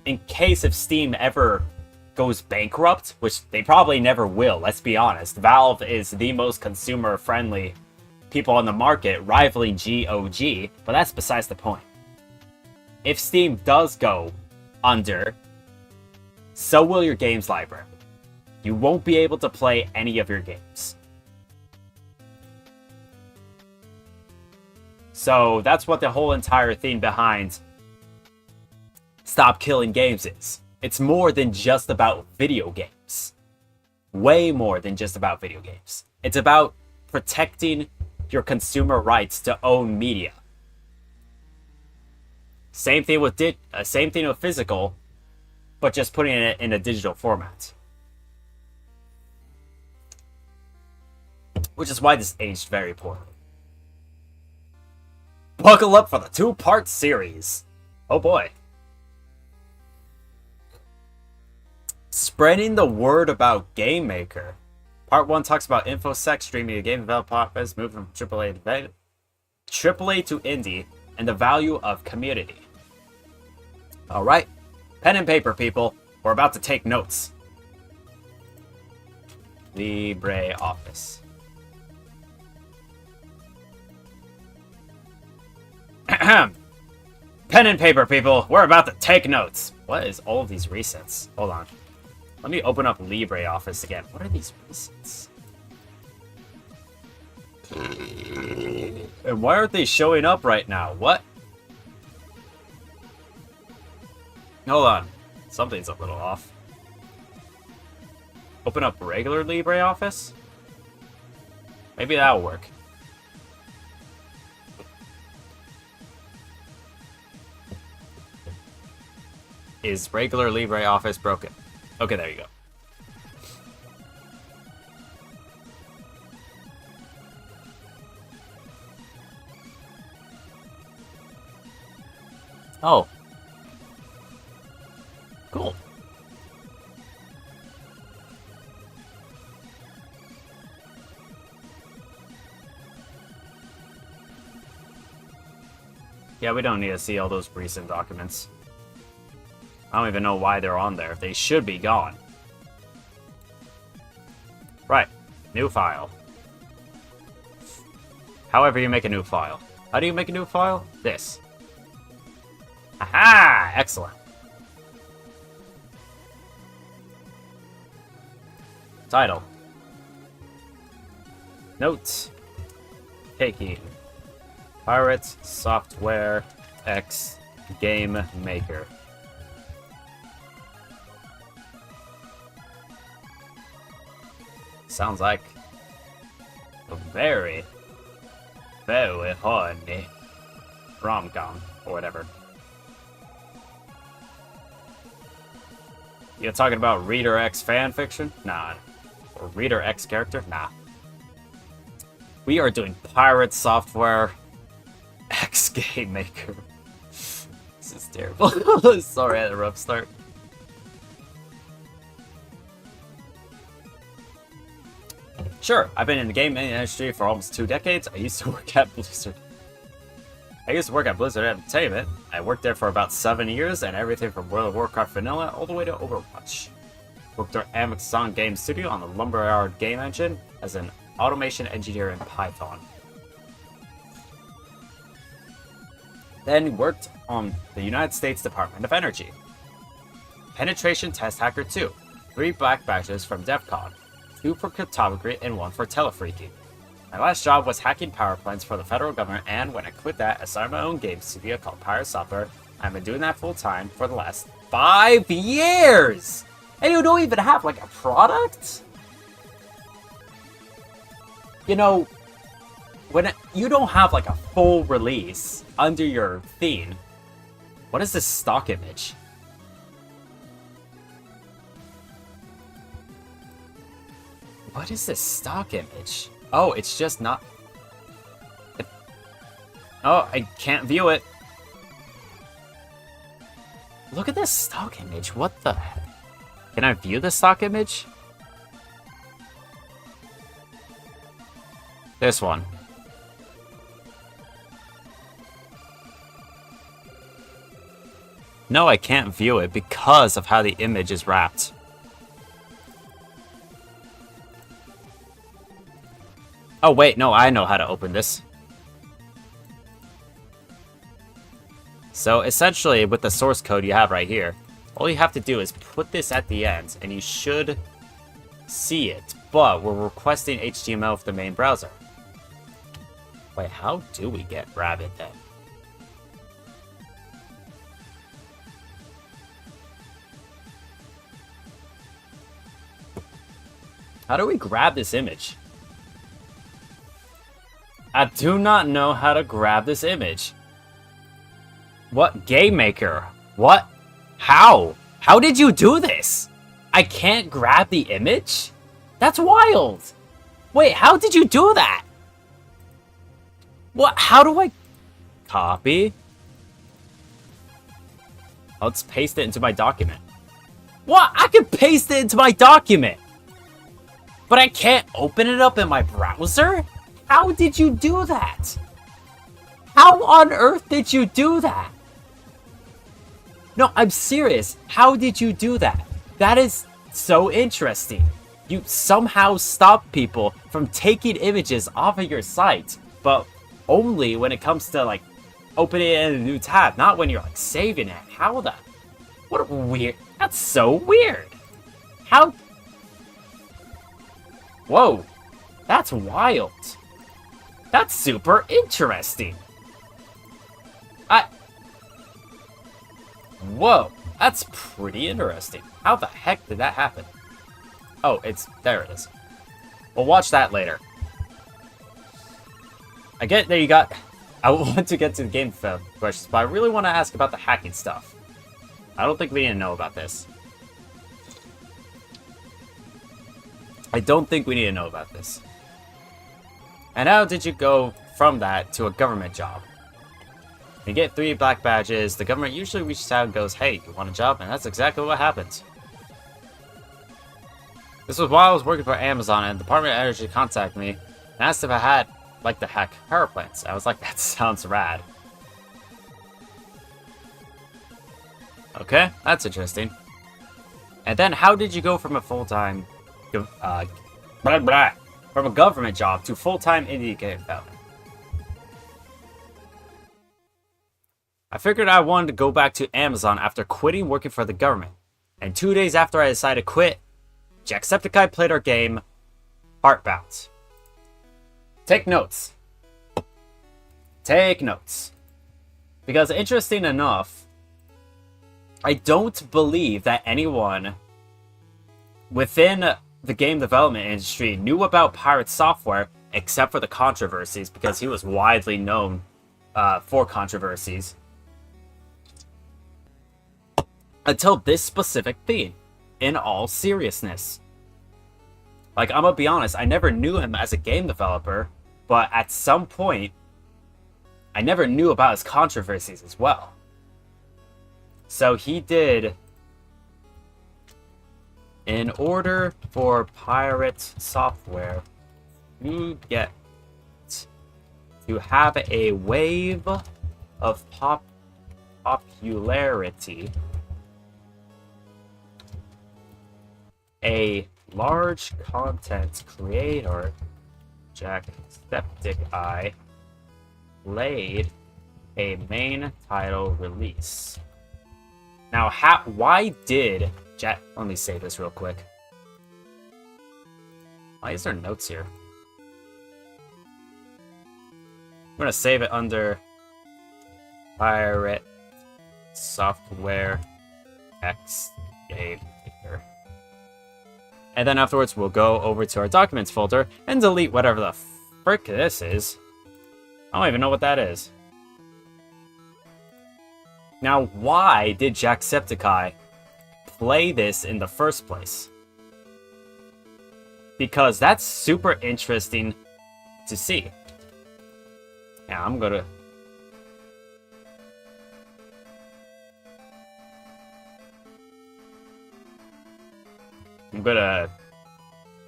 A: in case if Steam ever goes bankrupt, which they probably never will, let's be honest. Valve is the most consumer-friendly people on the market, rivaling GOG, but that's besides the point. If Steam does go under, so will your games library. You won't be able to play any of your games. So that's what the whole entire thing behind Stop Killing Games is. It's more than just about video games. Way more than just about video games. It's about protecting your consumer rights to own media. Same thing with physical, but just putting it in a digital format. Which is why this aged very poorly. Buckle up for the 2-part series. Oh boy. Spreading the word about Game Maker. Part 1 talks about InfoSec streaming a game developers moving from AAA to indie and the value of community. Alright, pen and paper, people. We're about to take notes. LibreOffice. Pen and paper, people. We're about to take notes. What is all of these resets? Hold on. Let me open up LibreOffice again. What are these resets? And why aren't they showing up right now? What? Hold on. Something's a little off. Open up regular LibreOffice? Maybe that'll work. Is regular LibreOffice broken? Okay, there you go. Oh. Cool. Yeah, we don't need to see all those recent documents. I don't even know why they're on there. They should be gone. Right. New file. However you make a new file. How do you make a new file? This. Aha! Excellent. Title. Notes. Taking. Pirates Software X Game Maker. Sounds like a very, very horny rom-com or whatever. You're talking about Reader X fanfiction? Nah. Or Reader X character? Nah. We are doing Pirate Software X Game Maker. This is terrible. Sorry, I had a rough start. Sure, I've been in the game industry for almost 2 decades. I used to work at Blizzard. Entertainment. I worked there for about 7 years, and everything from World of Warcraft Vanilla all the way to Overwatch. Worked at Amazon Game Studio on the Lumberyard game engine as an automation engineer in Python. Then worked on the United States Department of Energy. Penetration Test Hacker 2. 3 black badges from DEF CON. 2 for cryptography and 1 for telefreaking. My last job was hacking power plants for the federal government, and when I quit that, I started my own game studio called Pirate Software. I've been doing that full time for the last 5 years! And you don't even have, like, a product? You know, when you don't have, like, a full release under your theme, what is this stock image? What is this stock image? Oh, it's just not... Oh, I can't view it. Look at this stock image. What the heck? Can I view the stock image? This one. No, I can't view it because of how the image is wrapped. Oh, wait, no, I know how to open this. So, essentially, with the source code you have right here, all you have to do is put this at the end, and you should see it. But we're requesting HTML for the main browser. Wait, how do we get Rabbit then? How do we grab this image? I do not know how to grab this image. What? Game Maker? What? How? How did you do this? I can't grab the image? That's wild. Wait, how did you do that? What? How do I... Copy? Let's paste it into my document. What? I can paste it into my document! But I can't open it up in my browser? How did you do that? How on earth did you do that? No, I'm serious. How did you do that? That is so interesting. You somehow stop people from taking images off of your site, but only when it comes to, like, opening it in a new tab, not when you're, like, saving it. How the... What a weird... That's so weird. How... Whoa. That's wild. That's super interesting. Whoa. That's pretty interesting. How the heck did that happen? Oh, it's... There it is. We'll watch that later. I get that you got... I want to get to the game questions, but I really want to ask about the hacking stuff. I don't think we need to know about this. I don't think we need to know about this. And how did you go from that to a government job? You get 3 black badges, the government usually reaches out and goes, hey, you want a job? And that's exactly what happens. This was while I was working for Amazon, and the Department of Energy contacted me and asked if I had, like, to hack power plants. I was like, that sounds rad. Okay, that's interesting. And then how did you go from a full-time... from a government job to full-time indie game development? I figured I wanted to go back to Amazon after quitting working for the government. And 2 days after I decided to quit, Jacksepticeye played our game, Heartbound. Take notes. Take notes. Because interesting enough, I don't believe that anyone within the game development industry knew about Pirate Software except for the controversies, because he was widely known for controversies. Until this specific thing, in all seriousness. Like, I'm gonna be honest, I never knew him as a game developer, but at some point, I never knew about his controversies as well. So he did... In order for Pirate Software to get to have a wave of popularity, a large content creator, Jacksepticeye, laid a main title release. Now, why did let me save this real quick. Why is there notes here? I'm gonna save it under Pirate Software X Game Maker. And then afterwards, we'll go over to our Documents folder and delete whatever the frick this is. I don't even know what that is. Now, why did Jacksepticeye play this in the first place? because that's super interesting to see. Yeah, I'm gonna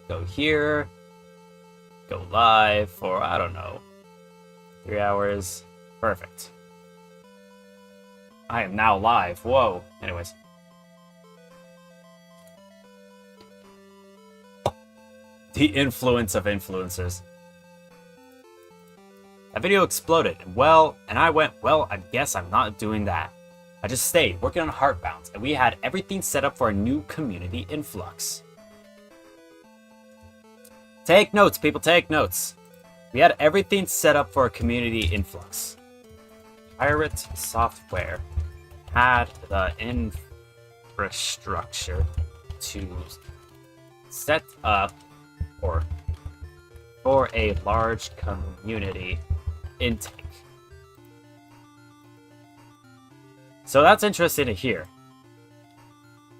A: go here, go live for, I don't know, 3 hours. Perfect. I am now live. Whoa. Anyways. The influence of influencers. That video exploded. And I went, well, I guess I'm not doing that. I just stayed working on Heartbound, and we had everything set up for a new community influx. Take notes, people, take notes. We had everything set up for a community influx. Pirate Software had the infrastructure to set up for a large community intake. So that's interesting to hear.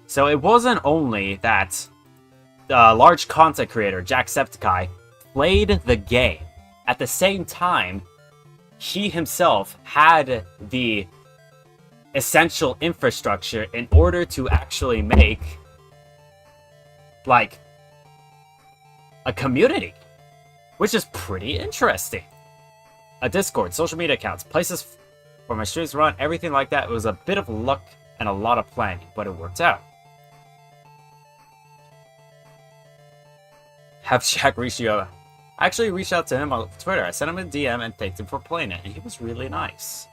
A: So it wasn't only that the large content creator, Jacksepticeye, played the game. At the same time, he himself had the essential infrastructure in order to actually make, like, a community, which is pretty interesting. A Discord, social media accounts, places where my streams run, everything like that. It was a bit of luck and a lot of planning, but it worked out. Have Jack reached you out? I actually reached out to him on Twitter. I sent him a DM and thanked him for playing it, and he was really nice.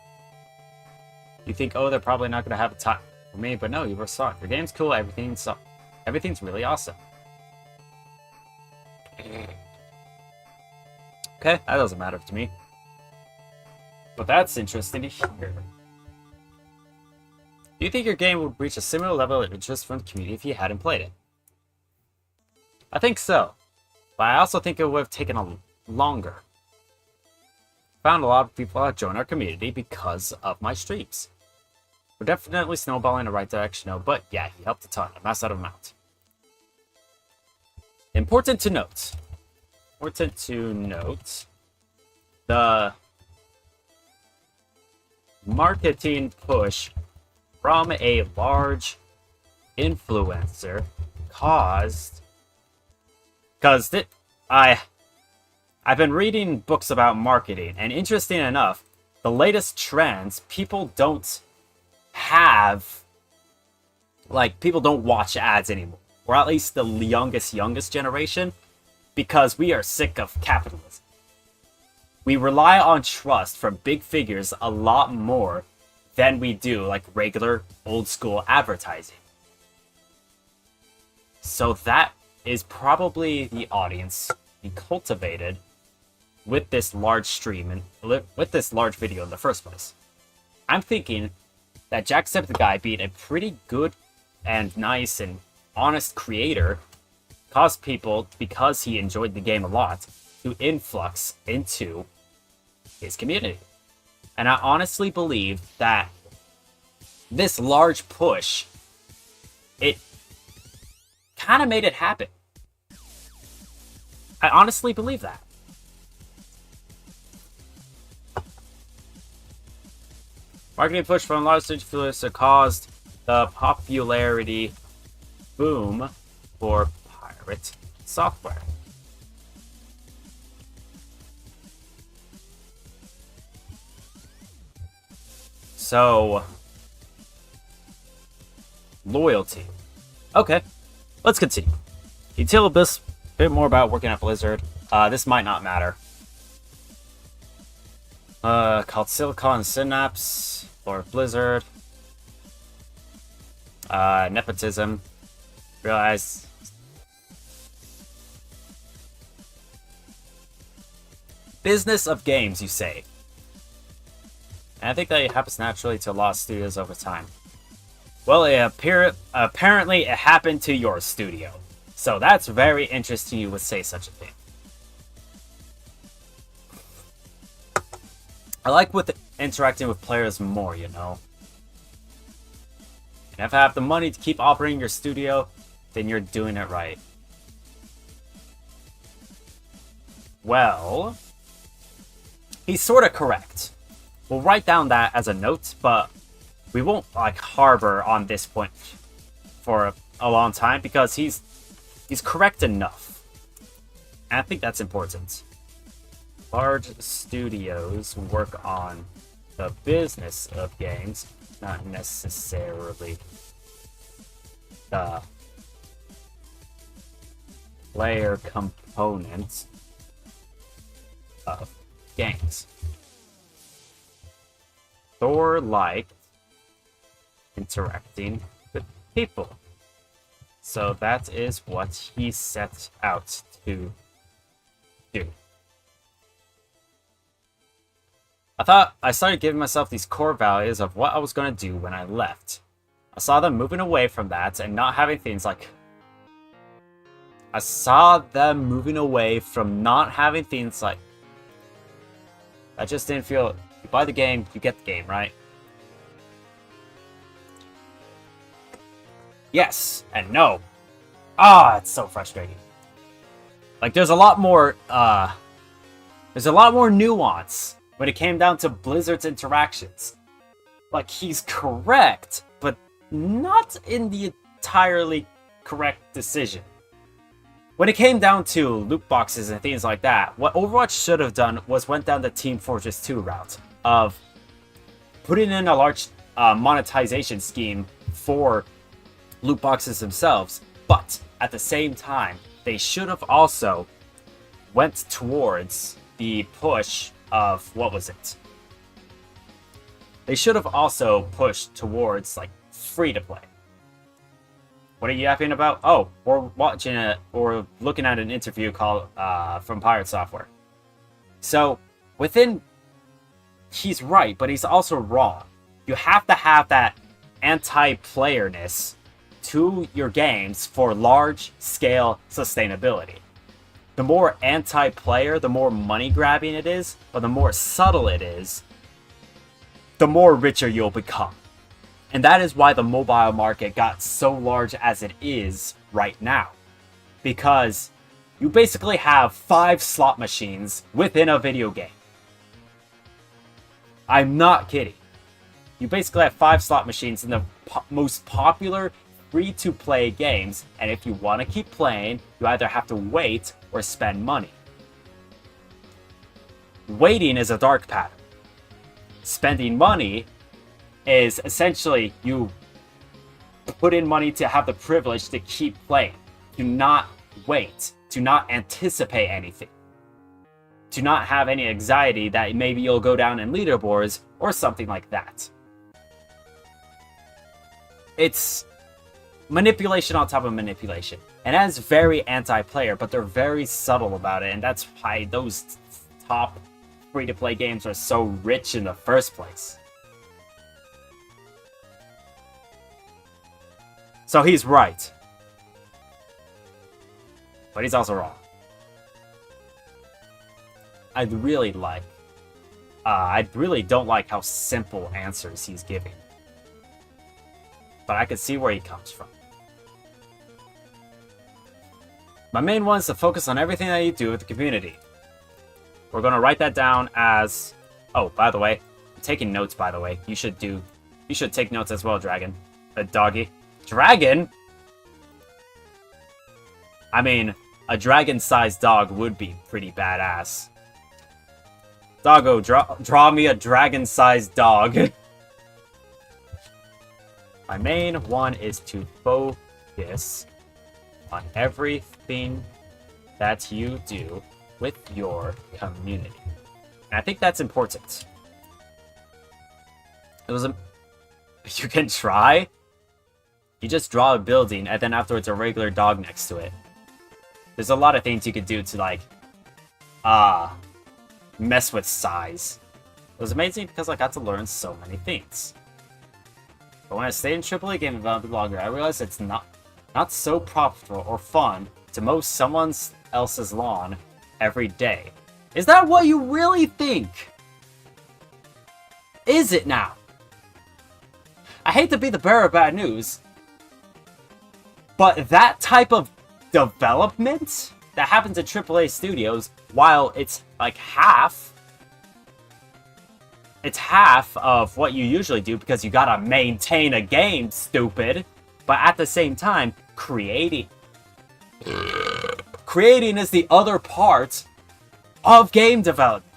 A: You think, oh, they're probably not going to have a time for me, but no, you were smart. Your game's cool, everything's really awesome. Okay, that doesn't matter to me. But that's interesting to hear. Do you think your game would reach a similar level of interest from the community if you hadn't played it? I think so. But I also think it would have taken a longer. Found a lot of people that join our community because of my streams. We're definitely snowballing in the right direction, though, but yeah, he helped a ton. A mass out of amount. Important to note, the marketing push from a large influencer I've been reading books about marketing, and interesting enough, the latest trends, people don't watch ads anymore. Or at least the youngest generation, because we are sick of capitalism. We rely on trust from big figures a lot more than we do like regular old school advertising. So that is probably the audience being cultivated with this large stream and with this large video in the first place. I'm thinking that Jacksepticeye being a pretty good and nice and honest creator caused people, because he enjoyed the game a lot, to influx into his community. And I honestly believe that this large push, it kind of made it happen. I honestly believe that. Marketing push from large influencer caused the popularity boom for pirate software. So, loyalty. Okay, let's continue. Can you tell a bit more about working at Blizzard? This might not matter. Called Silicon Synapse for Blizzard. Nepotism. Realize. Business of games, you say. And I think that happens naturally to a lot of studios over time. Well, apparently it happened to your studio. So that's very interesting you would say such a thing. I like interacting with players more, you know. And if I have the money to keep operating your studio, then you're doing it right. Well, he's sort of correct. We'll write down that as a note, but we won't like harbor on this point for a long time because he's correct enough. And I think that's important. Large studios work on the business of games, not necessarily the player components of games. Thor liked interacting with people. So that is what he set out to do. I started giving myself these core values of what I was going to do when I left. I saw them moving away from that and not having things like... I saw them moving away from not having things like... I just didn't feel... You buy the game, you get the game, right? Yes and no. Ah, it's so frustrating. Like, there's a lot more nuance when it came down to Blizzard's interactions. Like, he's correct, but not in the entirely correct decision. When it came down to loot boxes and things like that, what Overwatch should have done was went down the Team Fortress 2 route of putting in a large monetization scheme for loot boxes themselves, but at the same time, they should have also went towards the push of, what was it? They should have also pushed towards, like, free-to-play. What are you yapping about? Oh, we're watching it, or looking at an interview called from Pirate Software. So, he's right, but he's also wrong. You have to have that anti-playerness to your games for large-scale sustainability. The more anti-player, the more money-grabbing it is, but the more subtle it is, the more richer you'll become. And that is why the mobile market got so large as it is right now. Because you basically have 5 slot machines within a video game. I'm not kidding. You basically have 5 slot machines in the most popular free-to-play games, and if you want to keep playing, you either have to wait or spend money. Waiting is a dark pattern. Spending money is essentially you put in money to have the privilege to keep playing, to not wait, to not anticipate anything, to not have any anxiety that maybe you'll go down in leaderboards or something like that. It's manipulation on top of manipulation. And that's very anti-player, but they're very subtle about it, and that's why those top free-to-play games are so rich in the first place. So he's right. But he's also wrong. I really don't like how simple answers he's giving. But I can see where he comes from. My main one is to focus on everything that you do with the community. We're going to write that down as... Oh, by the way, I'm taking notes, by the way. You should take notes as well, Dragon. Doggy. Dragon? I mean, a dragon-sized dog would be pretty badass. Doggo, draw me a dragon-sized dog. My main one is to focus on everything that you do with your community. And I think that's important. You can try. You just draw a building and then afterwards a regular dog next to it. There's a lot of things you could do to like mess with size. It was amazing because I got to learn so many things. But when I stayed in AAA game development longer, I realized it's not so profitable or fun to mow someone else's lawn every day. Is that what you really think? Is it now? I hate to be the bearer of bad news, but that type of development that happens at AAA studios, while it's like half of what you usually do because you gotta maintain a game, stupid. But at the same time, creating is the other part of game development.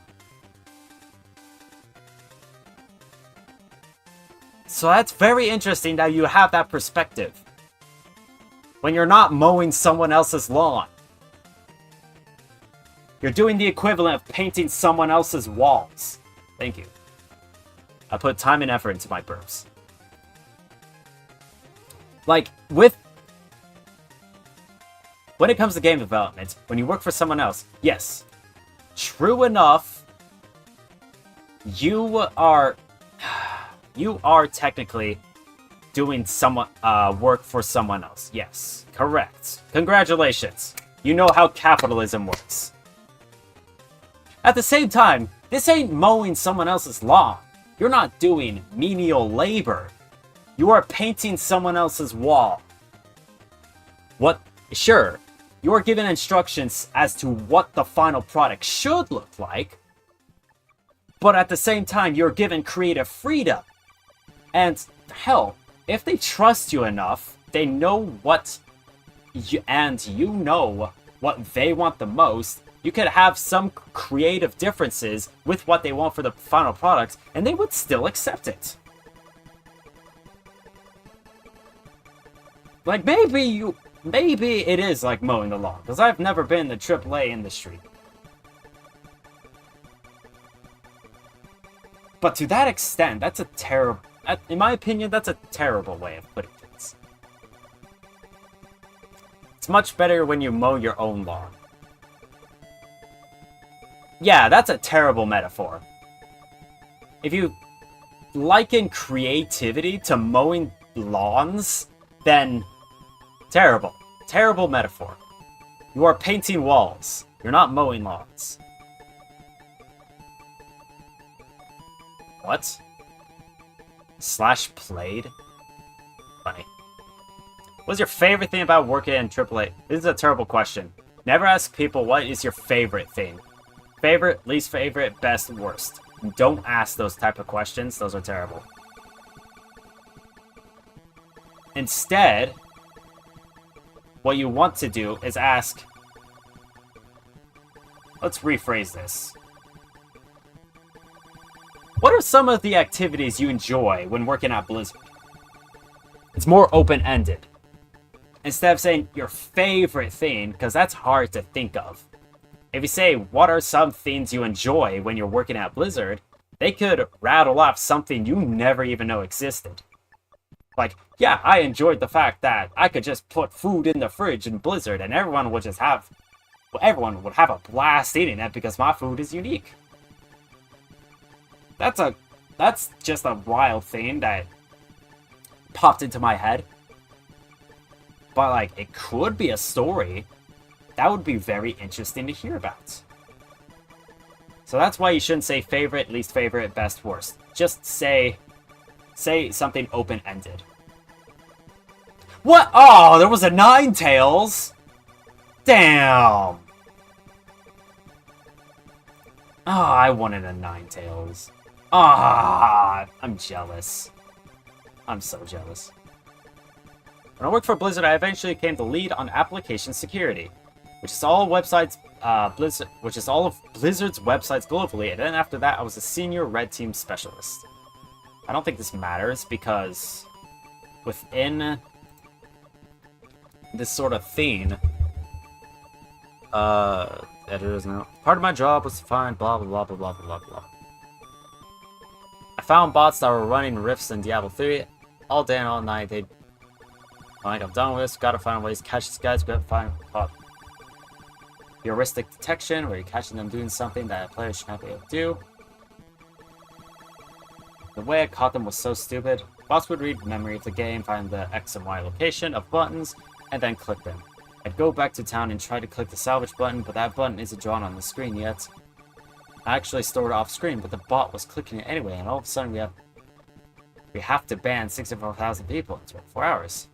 A: So that's very interesting that you have that perspective. When you're not mowing someone else's lawn. You're doing the equivalent of painting someone else's walls. Thank you. I put time and effort into my burps. Like, when it comes to game development, when you work for someone else, yes, true enough, you are technically doing work for someone else. Yes, correct. Congratulations. You know how capitalism works. At the same time, this ain't mowing someone else's lawn. You're not doing menial labor. You are painting someone else's wall. Sure, you are given instructions as to what the final product should look like, but at the same time, you're given creative freedom. And hell, if they trust you enough, they know what you know what they want the most. You could have some creative differences with what they want for the final product, and they would still accept it. Like, maybe it is like mowing the lawn, because I've never been in the AAA industry. But to that extent, that's a terrible... In my opinion, that's a terrible way of putting things. It's much better when you mow your own lawn. Yeah, that's a terrible metaphor. If you liken creativity to mowing lawns, then terrible. Terrible metaphor. You are painting walls. You're not mowing lawns. What? Slash played? Funny. What's your favorite thing about working in AAA? This is a terrible question. Never ask people what is your favorite thing. Favorite, least favorite, best, worst. Don't ask those type of questions. Those are terrible. Instead, what you want to do is ask... Let's rephrase this. What are some of the activities you enjoy when working at Blizzard? It's more open-ended. Instead of saying your favorite thing, because that's hard to think of. If you say, what are some things you enjoy when you're working at Blizzard, they could rattle off something you never even know existed. Like, yeah, I enjoyed the fact that I could just put food in the fridge in Blizzard and everyone would have a blast eating it because my food is unique. That's just a wild thing that popped into my head. But, like, it could be a story. That would be very interesting to hear about. So that's why you shouldn't say favorite, least favorite, best, worst. Just say something open-ended. What? Oh, there was a Ninetales! Damn! Oh, I wanted a Ninetales. Ah, I'm jealous. I'm so jealous. When I worked for Blizzard, I eventually came to lead on application security, which is all of Blizzard's websites globally, and then after that, I was a senior red team specialist. I don't think this matters because within this sort of theme, editors know. Part of my job was to find blah blah blah blah blah blah blah. I found bots that were running rifts in Diablo 3 all day and all night. They'd like, I'm done with this. Gotta find ways to catch these guys. Gotta find heuristic detection, where you're catching them doing something that a player should not be able to do. The way I caught them was so stupid. Bots would read memory of the game, find the X and Y location of buttons, and then click them. I'd go back to town and try to click the salvage button, but that button isn't drawn on the screen yet. I actually stored it off screen, but the bot was clicking it anyway, and all of a sudden we have to ban 64,000 people in 24 hours.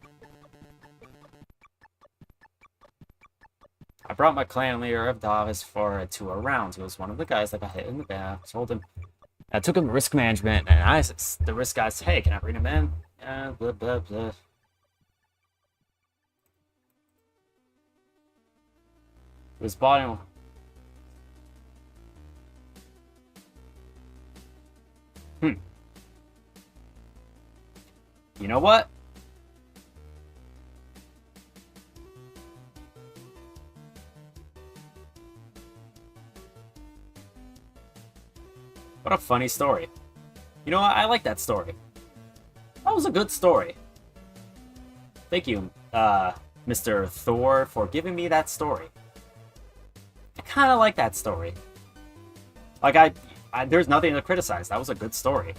A: I brought my clan leader of Davis for a tour around. He was one of the guys that got hit in the back. I told him, I took him risk management, and the risk guy said, hey, can I bring him in? Blah, blah, blah. His body. You know what? What a funny story. You know what? I like that story. That was a good story. Thank you, Mr. Thor, for giving me that story. I kind of like that story. Like, there's nothing to criticize. That was a good story.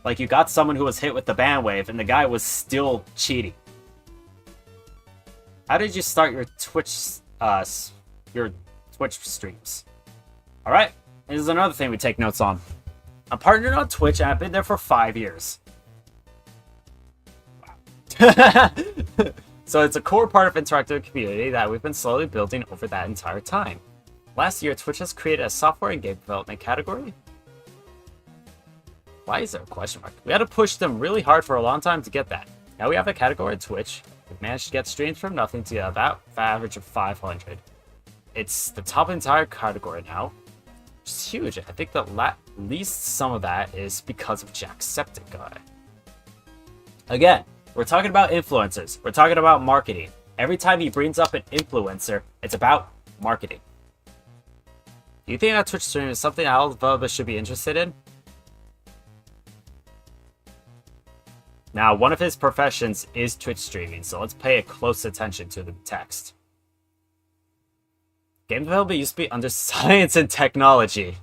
A: Like, you got someone who was hit with the ban wave, and the guy was still cheating. How did you start your Twitch streams? Alright, this is another thing we take notes on. I'm partnered on Twitch, and I've been there for 5 years. Wow. So it's a core part of interactive community that we've been slowly building over that entire time. Last year, Twitch has created a software and game development category. Why is there a question mark? We had to push them really hard for a long time to get that. Now we have a category in Twitch. We've managed to get streams from nothing to about an average of 500. It's the top entire category now. It's huge. I think the least some of that is because of Jacksepticeye. Again, we're talking about influencers. We're talking about marketing. Every time he brings up an influencer, it's about marketing. Do you think that Twitch stream is something all developers should be interested in? Now, one of his professions is Twitch streaming, so let's pay close attention to the text. Game development used to be under science and technology.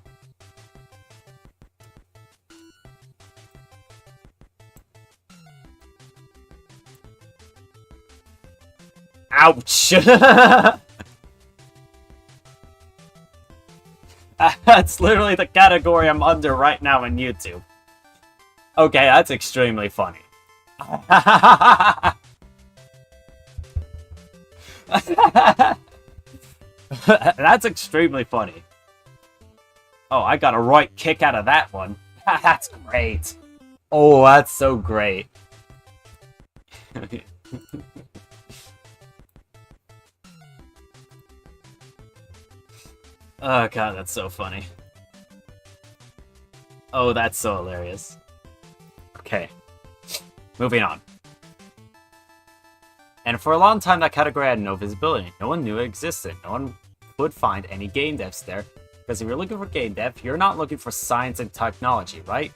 A: Ouch! That's literally the category I'm under right now on YouTube. Okay, that's extremely funny. That's extremely funny. Oh, I got a right kick out of that one. That's great. Oh, that's so great. Oh god, that's so funny. Oh, that's so hilarious. Okay. Moving on. And for a long time, that category had no visibility. No one knew it existed. No one would find any game devs there. Because if you're looking for game dev, you're not looking for science and technology, right?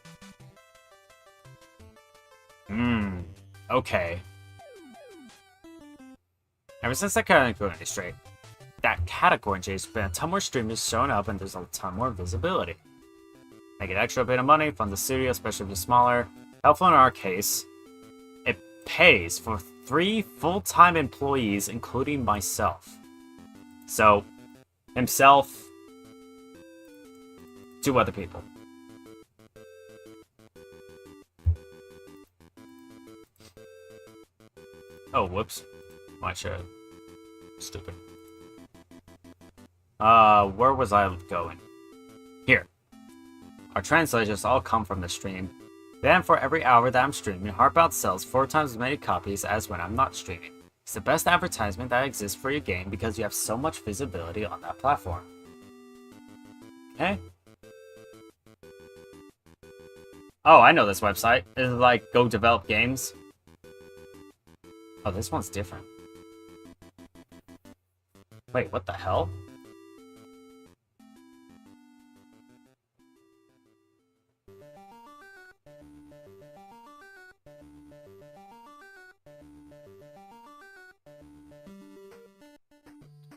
A: Okay. Ever since that category changed, been a ton more streamers showing up and there's a ton more visibility. Make an extra bit of money, fund the studio, especially if you're smaller. Helpful in our case, it pays for 3 full-time employees, including myself. So, himself, 2 other people. Oh, whoops. My shit. Stupid. Where was I going? Here. Our translators all come from the stream. Then for every hour that I'm streaming, Heartbound sells 4 times as many copies as when I'm not streaming. It's the best advertisement that exists for your game because you have so much visibility on that platform. Okay. Oh, I know this website. It's like Go Develop Games. Oh, this one's different. Wait, what the hell?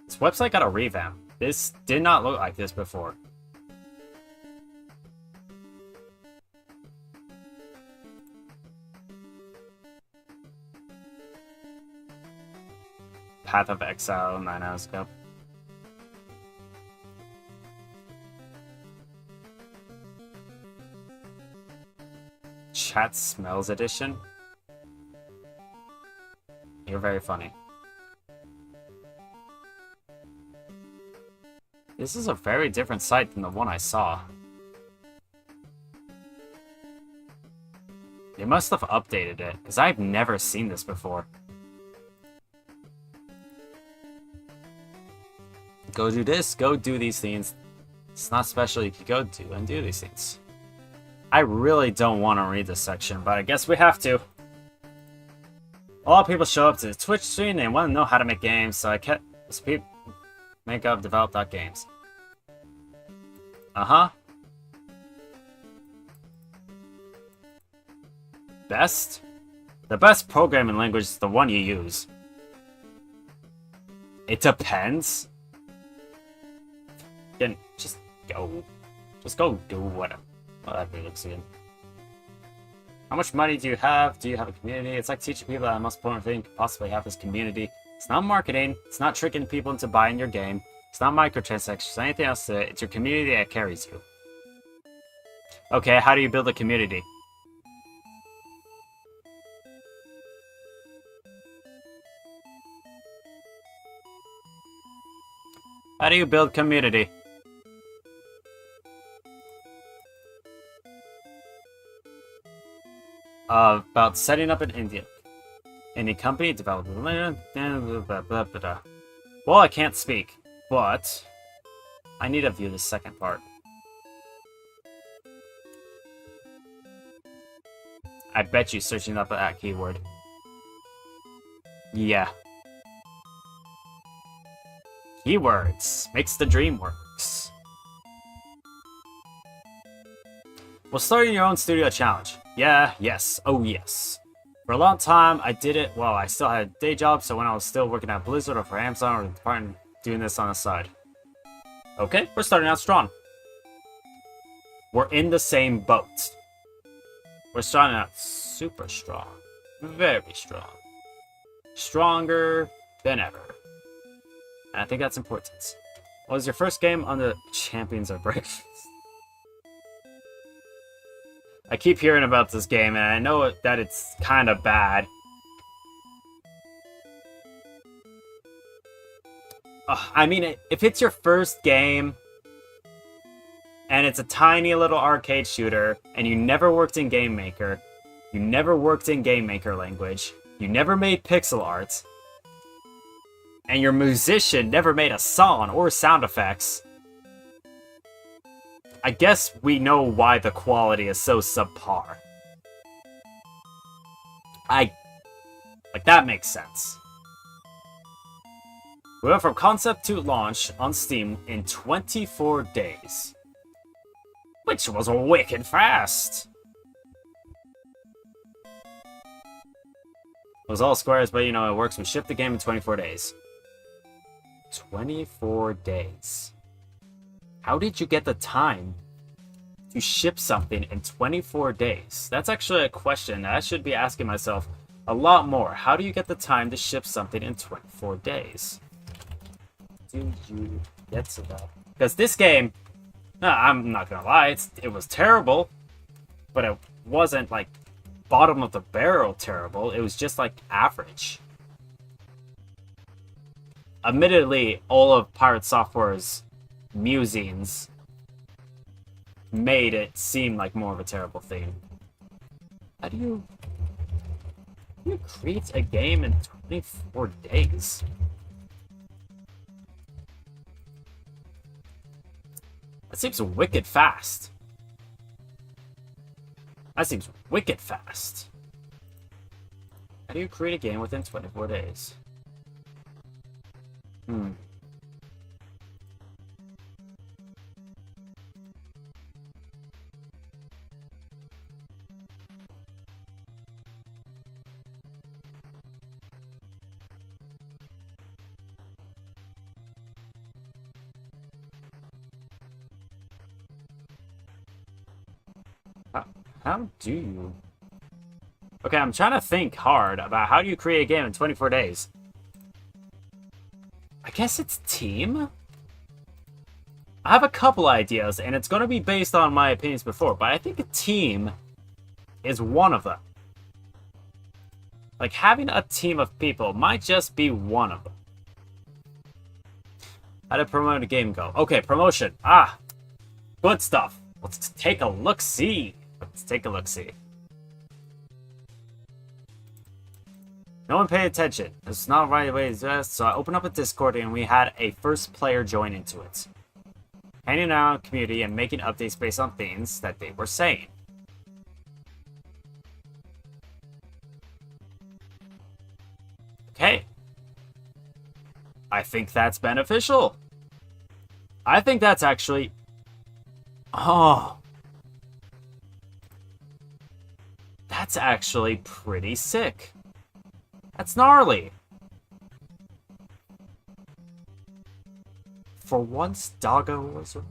A: This website got a revamp. This did not look like this before. Path of Exile 9 hours ago. Chat Smells Edition. You're very funny. This is a very different site than the one I saw. They must have updated it, because I've never seen this before. Go do this, go do these things. It's not special, you could go do and do these things. I really don't want to read this section, but I guess we have to. A lot of people show up to the Twitch stream, they want to know how to make games, so I kept make up develop.games. Uh-huh. Best? The best programming language is the one you use. It depends. Then just go. Just go do whatever. Well, that really looks good. How much money do you have? Do you have a community? It's like teaching people that the most important thing you could possibly have is community. It's not marketing. It's not tricking people into buying your game. It's not microtransactions or anything else. It's your community that carries you. Okay, how do you build a community? How do you build community? About setting up an indie company, developing. Well, I can't speak, but I need to view the second part. I bet you searching up that keyword. Yeah. Keywords makes the dream works. Well, starting your own studio challenge. Yeah, yes, oh yes. For a long time, I did it while I still had a day job, so when I was still working at Blizzard or for Amazon or the department, doing this on the side. Okay, we're starting out strong. We're in the same boat. We're starting out super strong. Very strong. Stronger than ever. And I think that's important. What was your first game on the Champions of Breakfast? I keep hearing about this game, and I know that it's kind of bad. I mean, if it's your first game, and it's a tiny little arcade shooter, and you never worked in Game Maker, you never worked in Game Maker language, you never made pixel art, and your musician never made a song or sound effects, I guess we know why the quality is so subpar. Like, that makes sense. We went from concept to launch on Steam in 24 days. Which was wicked fast! It was all squares, but you know, it works. We shipped the game in 24 days. 24 days. How did you get the time to ship something in 24 days? That's actually a question that I should be asking myself a lot more. How do you get the time to ship something in 24 days? Do you get to that? Because this game, I'm not gonna lie, it was terrible, but it wasn't like bottom of the barrel terrible. It was just like average. Admittedly, all of Pirate Software's musings made it seem like more of a terrible thing. How do you create a game in 24 days? That seems wicked fast. That seems wicked fast. How do you create a game within 24 days? How do you... Okay, I'm trying to think hard about how do you create a game in 24 days. I guess it's team? I have a couple ideas, and it's going to be based on my opinions before, but I think a team is one of them. Like, having a team of people might just be one of them. How did promote a game go? Okay, promotion. Ah, good stuff. Let's take a look-see. Let's take a look-see. No one paid attention. It's not right away, so I opened up a Discord and we had a first player join into it. Hanging out in the community and making updates based on things that they were saying. Okay. I think that's beneficial. I think that's actually... Oh. That's actually pretty sick. That's gnarly. For once, Doggo was right.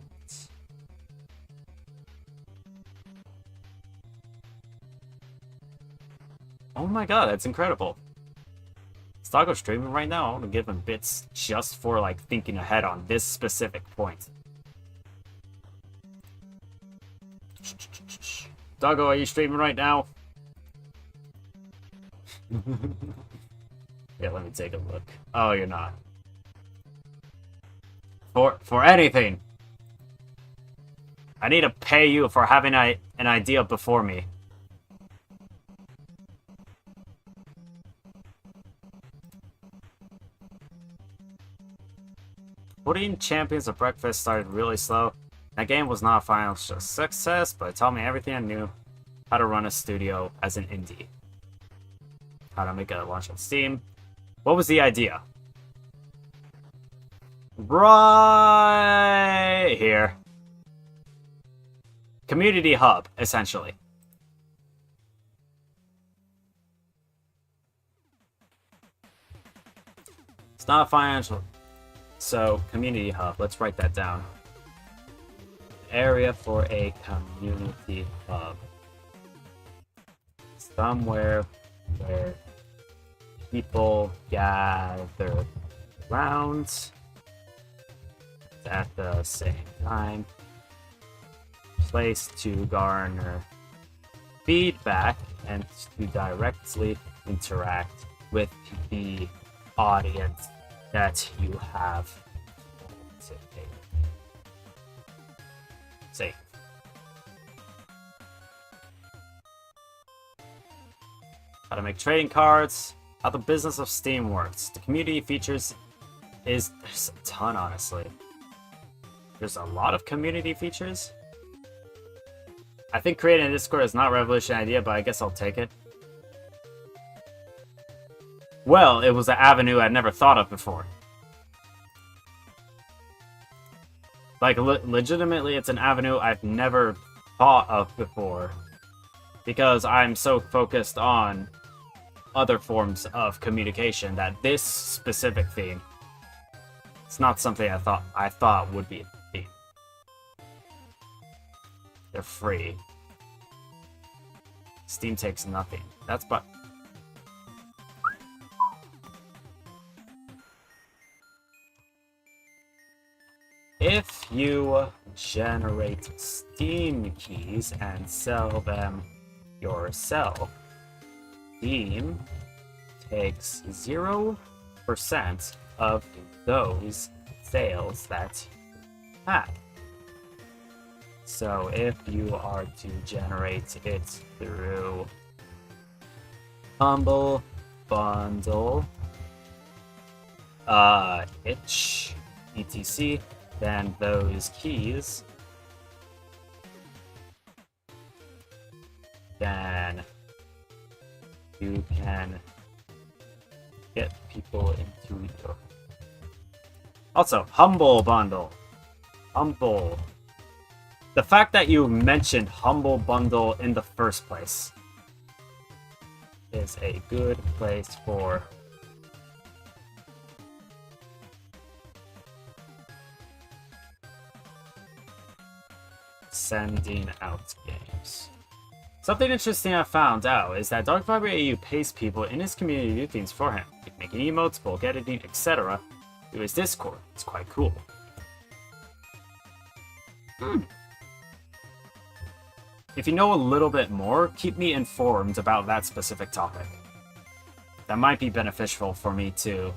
A: Oh my god, that's incredible. Is Doggo streaming right now? I want to give him bits just for like thinking ahead on this specific point. Doggo, are you streaming right now? Yeah, let me take a look. Oh, you're not. For anything. I need to pay you for having an idea before me. Putting Champions of Breakfast started really slow. That game was not a final success, but it taught me everything I knew how to run a studio as an indie. How to make a launch on Steam. What was the idea? Right here. Community hub, essentially. It's not a financial... So, community hub. Let's write that down. Area for a community hub. Somewhere where people gather around at the same time. Place to garner feedback and to directly interact with the audience that you have say. How to make trading cards, how the business of Steam works. The community features there's a ton, honestly. There's a lot of community features. I think creating a Discord is not a revolutionary idea, but I guess I'll take it. Well, it was an avenue I'd never thought of before. Like, legitimately, it's an avenue I've never thought of before. Because I'm so focused on other forms of communication that this specific theme, it's not something I thought would be a theme. They're free. Steam takes nothing. That's but. If you generate Steam keys and sell them yourself, Steam takes 0% of those sales that you have. So if you are to generate it through Humble Bundle, itch, etc., then those keys then you can get people into your... Also, Humble Bundle. Humble. The fact that you mentioned Humble Bundle in the first place is a good place for sending out games. Something interesting I found out is that Dark Viber AU pays people in his community to do things for him, like making emotes, bulk editing, etc. through his Discord. It's quite cool. If you know a little bit more, keep me informed about that specific topic. That might be beneficial for me to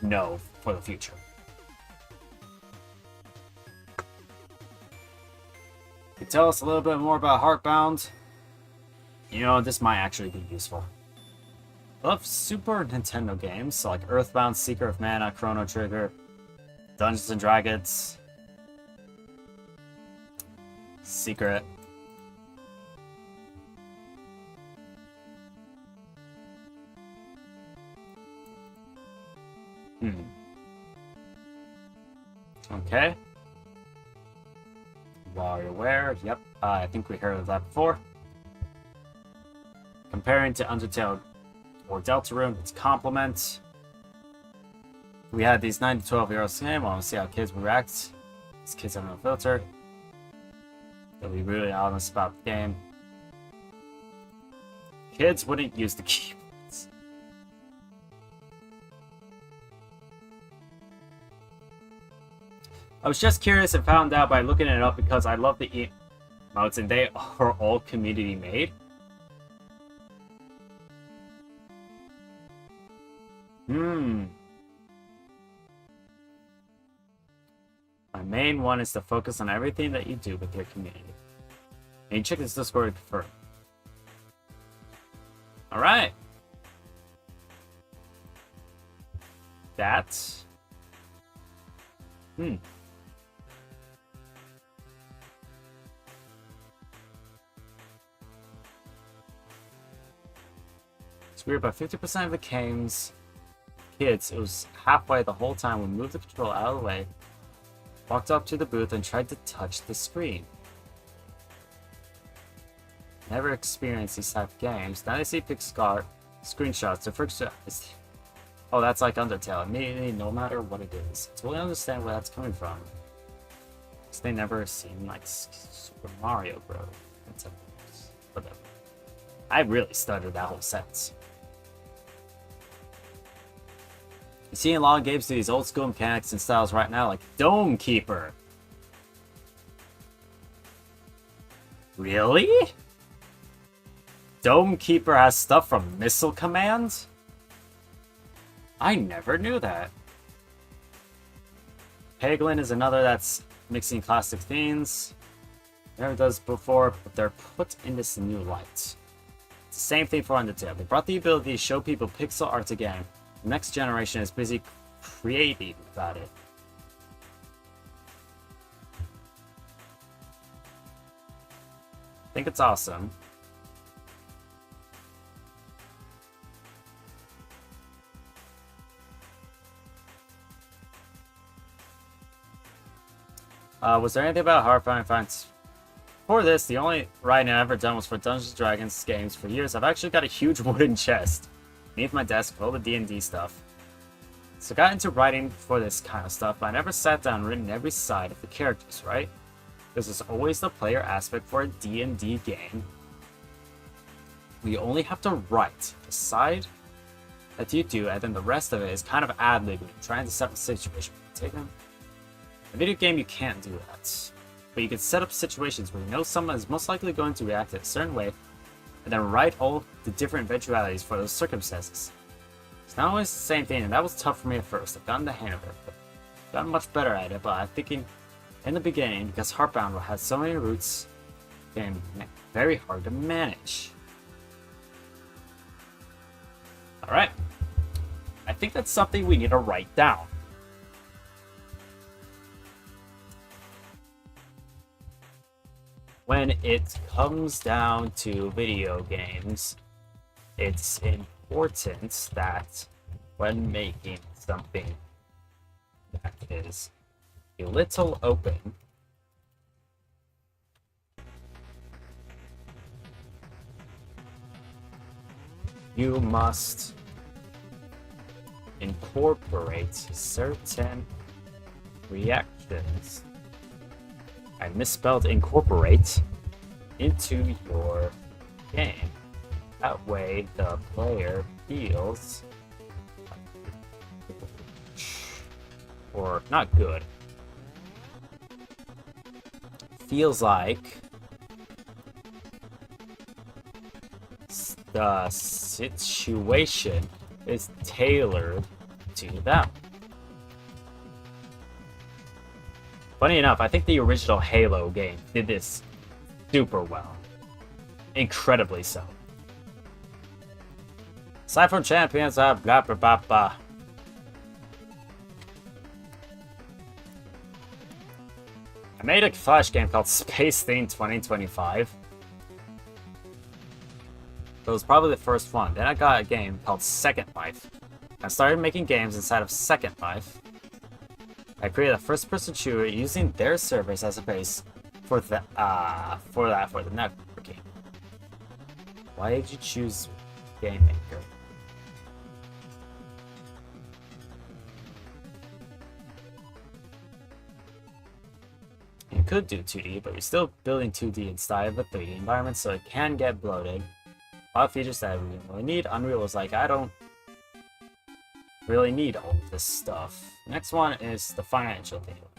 A: know for the future. tell us a little bit more about Heartbound? You know, this might actually be useful. I love Super Nintendo games like Earthbound, Seeker of Mana, Chrono Trigger, Dungeons and Dragons, Secret. Okay. WarioWare, yep, I think we heard of that before. Comparing to Undertale or Deltarune, its complement. We had these 9 to 12 year olds game. I want to see how kids react. These kids have no filter. They'll be really honest about the game. Kids wouldn't use the keyboards. I was just curious and found out by looking it up because I love the emotes and they are all community made. My main one is to focus on everything that you do with your community. And you check this Discord to confirm. Alright. That's... It's weird, but 50% of the games... Kids, it was halfway the whole time. We moved the controller out of the way, walked up to the booth, and tried to touch the screen. Never experienced these type of games. Now they see pixar screenshots. The first is, oh, that's like Undertale. Immediately, no matter what it is, I totally understand where that's coming from. Because they never seen like Super Mario Bros. Whatever. I really stuttered that whole sentence. You see a lot of games do these old school mechanics and styles right now, like Dome Keeper. Really? Dome Keeper has stuff from Missile Command? I never knew that. Peglin is another that's mixing classic themes. Never does before, but they're put in this new light. It's the same thing for Undertale. They brought the ability to show people pixel art again. The next generation is busy creating about it. I think it's awesome. Was there anything about Heartbound Finds? For this, the only writing I've ever done was for Dungeons & Dragons games. For years, I've actually got a huge wooden chest beneath my desk with all the D&D stuff. So I got into writing for this kind of stuff, but I never sat down and written every side of the characters, right? Because there's always the player aspect for a D&D game. We only have to write the side that you do, and then the rest of it is kind of ad-libbing, trying to set up a situation. Take them. In a video game, you can't do that. But you can set up situations where you know someone is most likely going to react in a certain way, and then write all the different eventualities for those circumstances. It's not always the same thing, and that was tough for me at first. I've gotten the hang of it, but I've gotten much better at it. But I'm thinking, in the beginning, because Heartbound had so many roots, it became very hard to manage. Alright. I think that's something we need to write down. When it comes down to video games, it's important that when making something that is a little open, you must incorporate certain reactions. I misspelled incorporate into your game. That way the player feels, or not good, feels like the situation is tailored to them. Funny enough, I think the original Halo game did this super well. Incredibly so. Aside from champions, blah blah blah blah. I made a Flash game called Space Theme 2025. It was probably the first one. Then I got a game called Second Life. I started making games inside of Second Life. I created a first-person shooter using their servers as a base for the networking. Why did you choose Game Maker? You could do 2D, but you're still building 2D inside of a 3D environment, so it can get bloated. A lot of features that we really need. Unreal is like, I don't really need all of this stuff. Next one is the financial deal.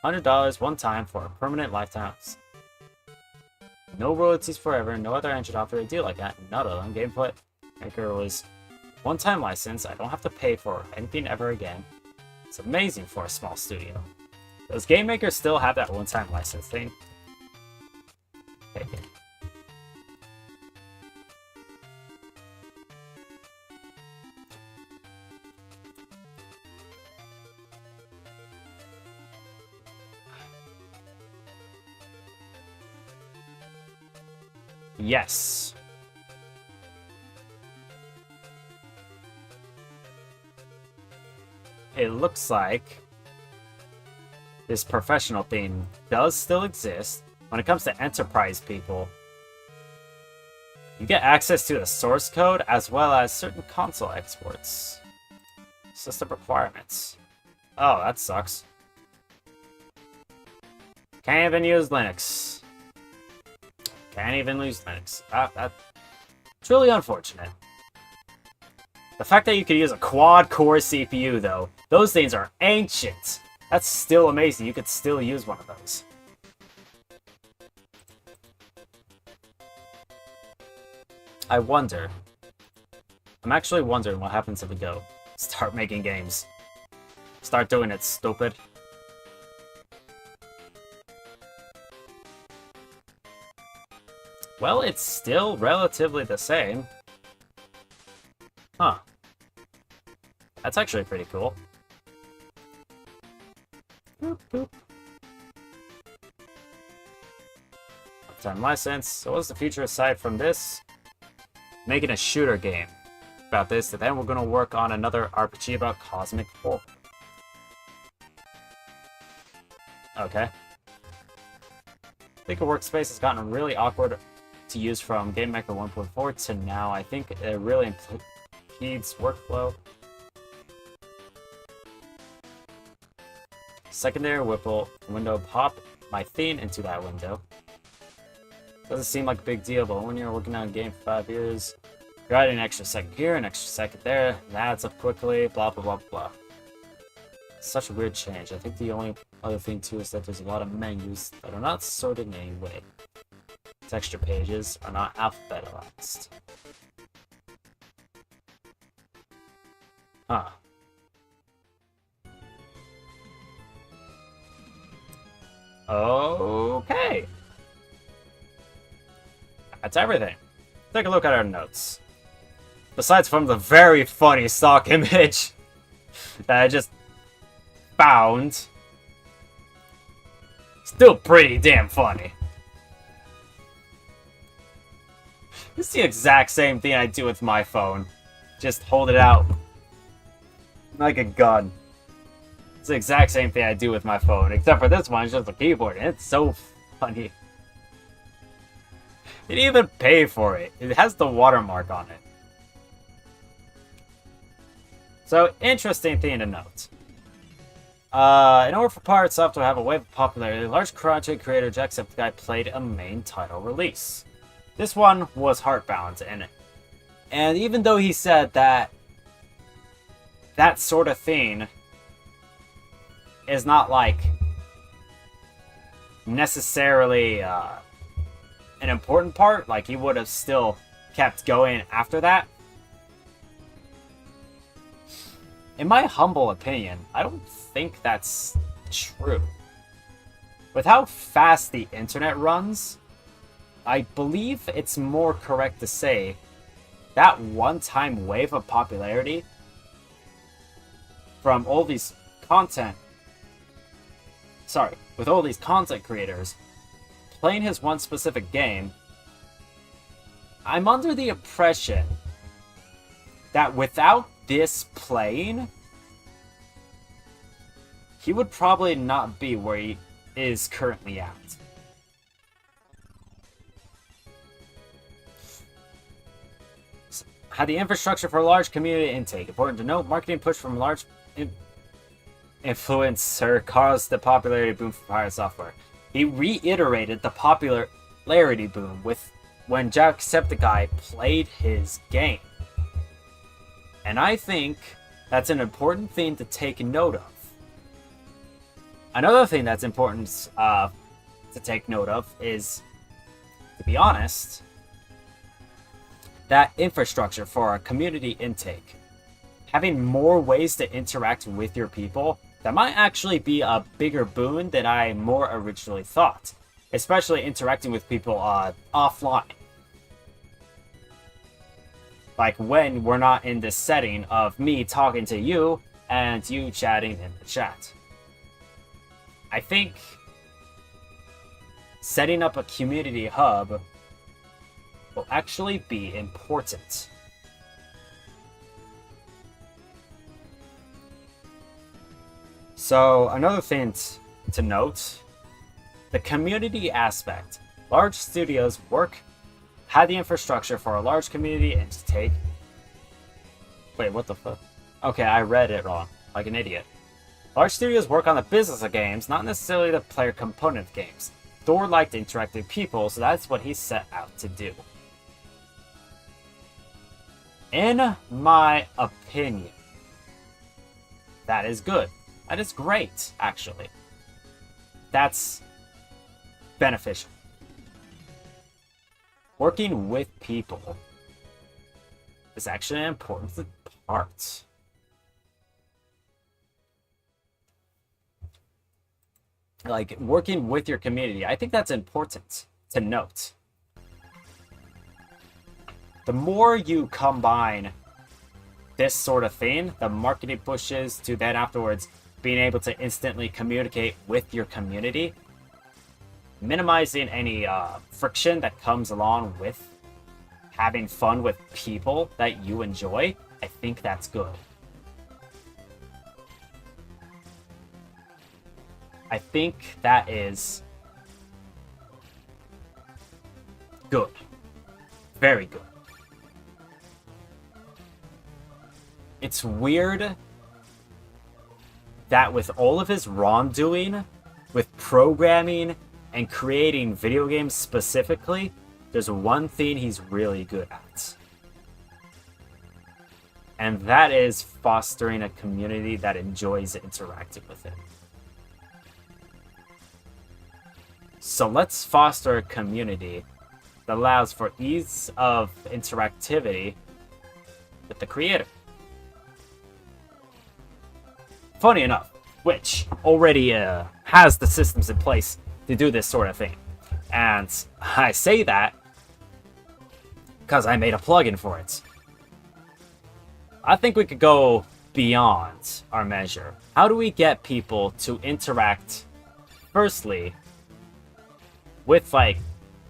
A: $100 one time for a permanent lifetime. No royalties forever. No other engine offered a deal like that. Not on Gameplay Maker was one-time license. I don't have to pay for anything ever again. It's amazing for a small studio. Does Game Maker still have that one-time license thing? Okay. Yes. It looks like this professional thing does still exist. When it comes to enterprise people, you get access to the source code as well as certain console exports. System requirements. Oh, that sucks. Can't even use Linux. Can't even use Linux. That's really unfortunate. The fact that you could use a quad-core CPU, though, those things are ancient. That's still amazing. You could still use one of those. I wonder. I'm actually wondering what happens if we go. Start making games. Start doing it, stupid. Well, it's still relatively the same. Huh. That's actually pretty cool. Boop, boop. Lifetime license. So what's the future aside from this? Making a shooter game about this, and then we're going to work on another RPG about Cosmic Wolf. Okay. I think a workspace has gotten really awkward to use from Game Maker 1.4 to now. I think it really impedes workflow. Secondary window, pop my theme into that window. Doesn't seem like a big deal, but when you're working on a game for 5 years, you're adding an extra second here, an extra second there, that adds up quickly, blah blah blah blah. Such a weird change. I think the only other thing too is that there's a lot of menus that are not sorted in any way. Texture pages are not alphabetized. Huh. Okay. That's everything. Take a look at our notes. Besides from the very funny stock image that I just found. Still pretty damn funny. It's the exact same thing I do with my phone. Just hold it out like a gun. It's the exact same thing I do with my phone, except for this one, it's just a keyboard, and it's so funny. You didn't even pay for it. It has the watermark on it. So, interesting thing to note. In order for Pirate Soft to have a wave of popularity, a large content creator Jacksepticeye played a main title release. This one was Heartbound, and even though he said that that sort of thing is not like necessarily an important part, like he would have still kept going after that. In my humble opinion, I don't think that's true. With how fast the internet runs, I believe it's more correct to say that one-time wave of popularity from all these with all these content creators playing his one specific game, I'm under the impression that without this playing, he would probably not be where he is currently at. Had the infrastructure for a large community intake. Important to note, marketing push from large influencer caused the popularity boom for pirate software. He reiterated the popularity boom with when Jacksepticeye played his game. And I think that's an important thing to take note of. Another thing that's important to take note of is, to be honest, that infrastructure for a community intake. Having more ways to interact with your people, that might actually be a bigger boon than I more originally thought. Especially interacting with people offline. Like when we're not in this setting of me talking to you and you chatting in the chat. I think setting up a community hub will actually be important. So another thing to note, the community aspect. Large studios had the infrastructure for a large community intake. Wait, what the fuck? Okay, I read it wrong, like an idiot. Large studios work on the business of games, not necessarily the player component of games. Thor liked interactive people, so that's what he set out to do. In my opinion, that is good. That is great, actually. That's beneficial. Working with people is actually an important part. Like, working with your community, I think that's important to note. The more you combine this sort of thing, the marketing pushes to then afterwards being able to instantly communicate with your community, minimizing any friction that comes along with having fun with people that you enjoy, I think that's good. I think that is good. Very good. It's weird that with all of his wrongdoing, with programming and creating video games specifically, there's one thing he's really good at. And that is fostering a community that enjoys interacting with it. So let's foster a community that allows for ease of interactivity with the creator. Funny enough, which already has the systems in place to do this sort of thing. And I say that because I made a plugin for it. I think we could go beyond our measure. How do we get people to interact, firstly, with, like,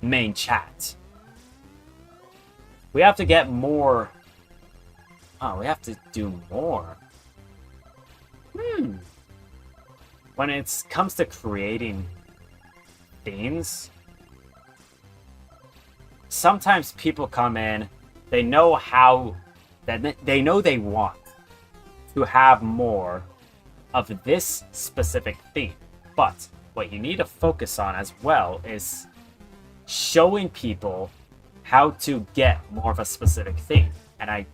A: main chat? We have to get more... Oh, we have to do more. When it comes to creating themes, sometimes people come in, they know they want to have more of this specific theme. But what you need to focus on as well is showing people how to get more of a specific theme. And I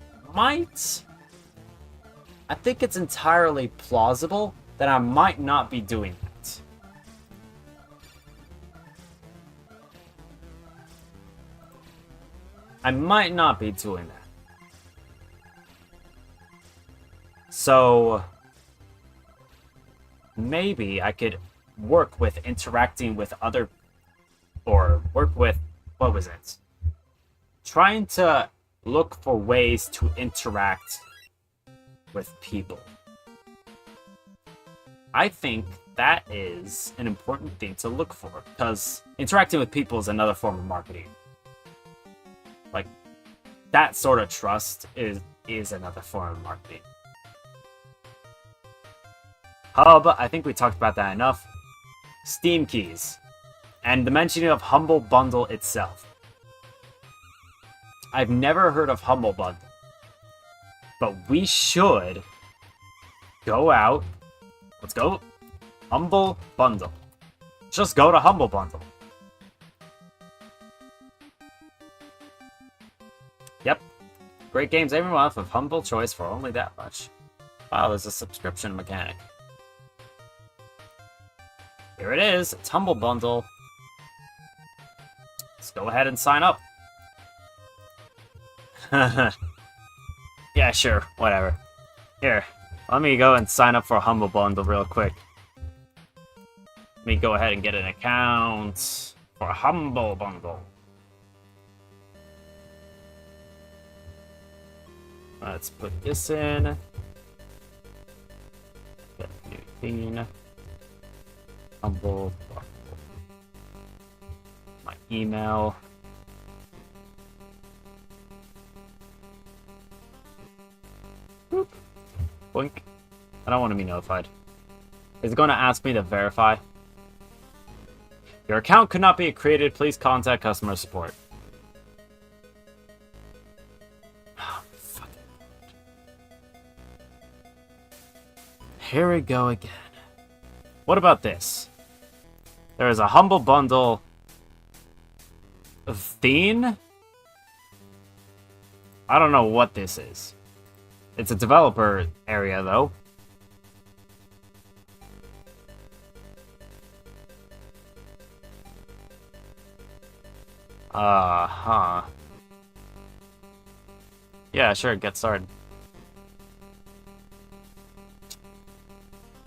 A: think it's entirely plausible that I might not be doing that. I might not be doing that. So maybe I could work with interacting with other, or work with what was it? Trying to look for ways to interact with people. I think that is an important thing to look for, because interacting with people is another form of marketing. Like, that sort of trust is another form of marketing. Hub, I think we talked about that enough. Steam keys. And the mentioning of Humble Bundle itself. I've never heard of Humble Bundle. But we should go out. Let's go. Humble Bundle. Just go to Humble Bundle. Yep. Great games every month with humble choice for only that much. Wow, there's a subscription mechanic. Here it is. It's Humble Bundle. Let's go ahead and sign up. Yeah, sure. Whatever. Here. Let me go and sign up for a Humble Bundle real quick. Let me go ahead and get an account for a Humble Bundle. Let's put this in. Get a new thing. Humble Bundle. My email. Boop. Boink. I don't want to be notified. Is it going to ask me to verify? Your account could not be created. Please contact customer support. Fuck. Here we go again. What about this? There is a Humble Bundle theme? I don't know what this is. It's a developer area, though. Huh. Yeah, sure, get started.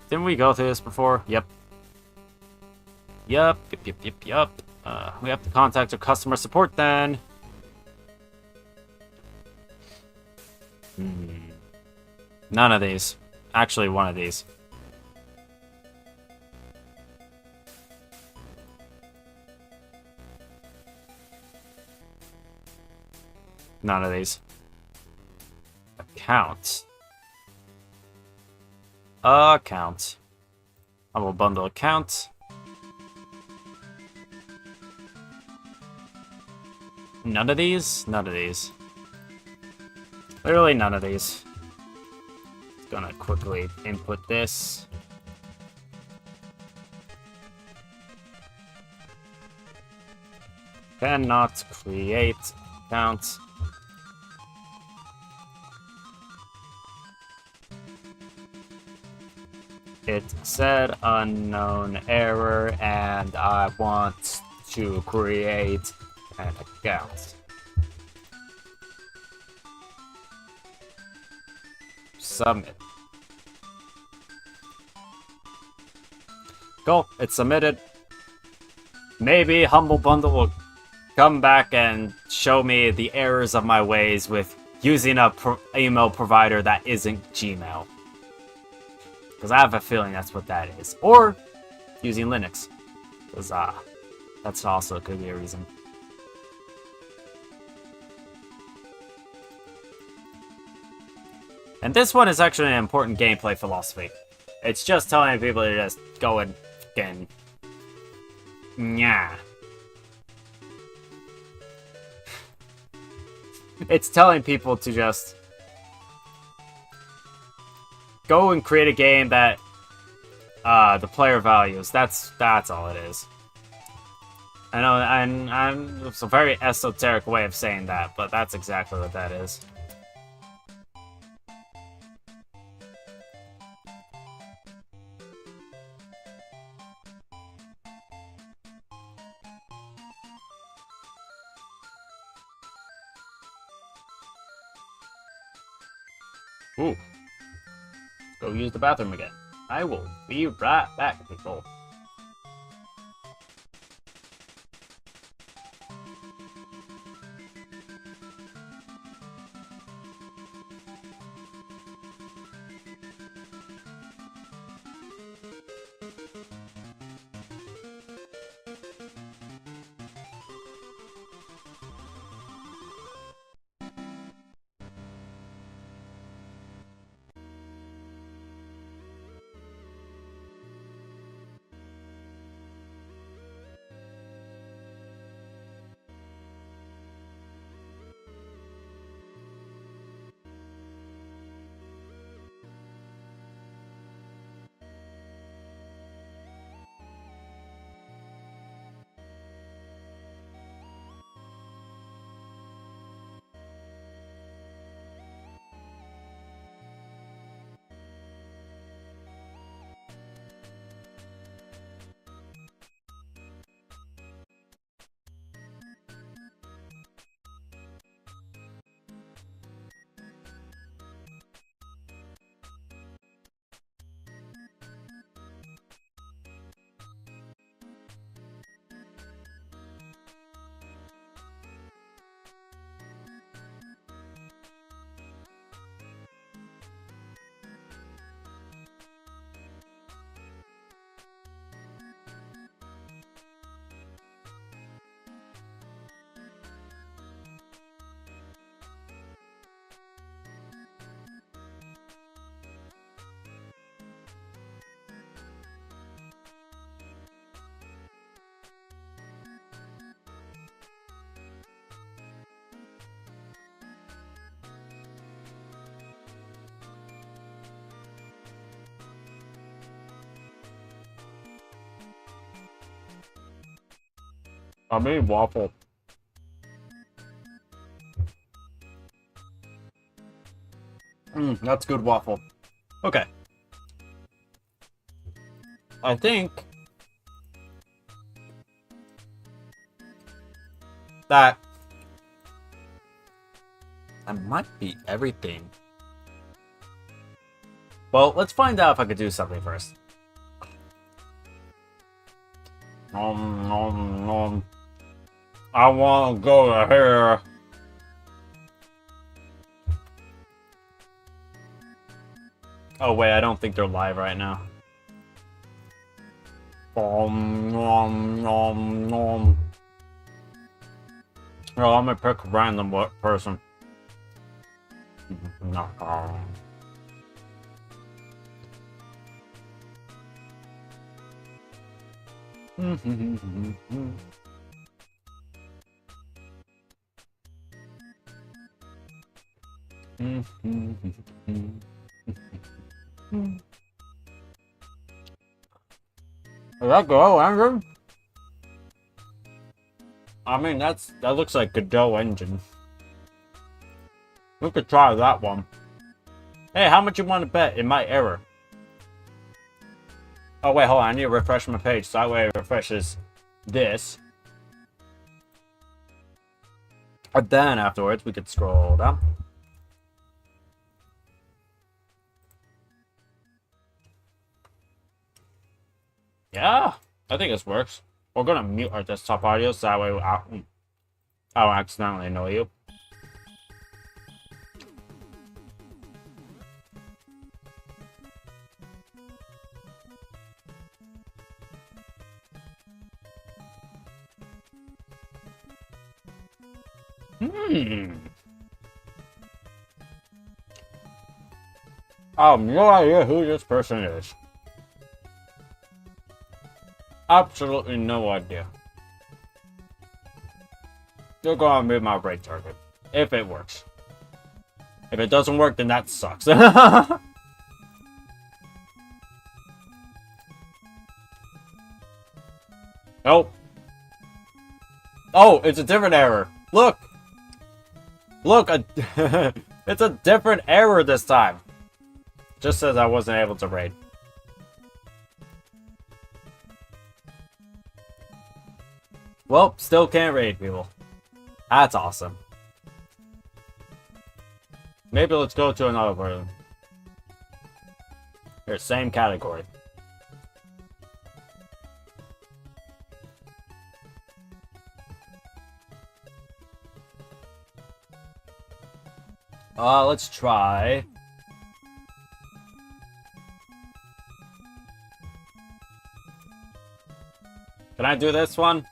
A: Didn't we go through this before? Yep. Yep. We have to contact our customer support then. None of these. Actually, one of these. None of these. Account. Account. Humble Bundle account. None of these? None of these. Literally none of these. Just gonna quickly input this. Cannot create account. It said unknown error and I want to create an account. Submit. Cool, it's submitted. Maybe Humble Bundle will come back and show me the errors of my ways with using a email provider that isn't Gmail. Because I have a feeling that's what that is. Or using Linux. Because that's also could be a reason. And this one is actually an important gameplay philosophy. It's just telling people to just go and fucking... Nyah. It's telling people to just... go and create a game that the player values. That's all it is. I know, and it's a very esoteric way of saying that, but that's exactly what that is. Ooh. Go use the bathroom again. I will be right back, people. I mean waffle. That's good waffle. Okay. I think that might be everything. Well, let's find out if I could do something first. I want to go to here. Oh wait, I don't think they're live right now. Well, I'm gonna pick a random person. Is that go, Andrew? I mean, that looks like Godot engine. We could try that one. Hey, how much you want to bet in my error? Oh wait, hold on. I need to refresh my page so that way it refreshes this. And then afterwards, we could scroll down. Yeah, I think this works. We're gonna mute our desktop audio so that way I don't accidentally annoy you. I have no idea who this person is. Absolutely no idea. They're gonna be my raid target. If it works. If it doesn't work, then that sucks. Nope. Oh, it's a different error. Look! Look, it's a different error this time. Just says I wasn't able to raid. Well, still can't raid people. That's awesome. Maybe let's go to another version. Here, same category. Let's try. Can I do this one?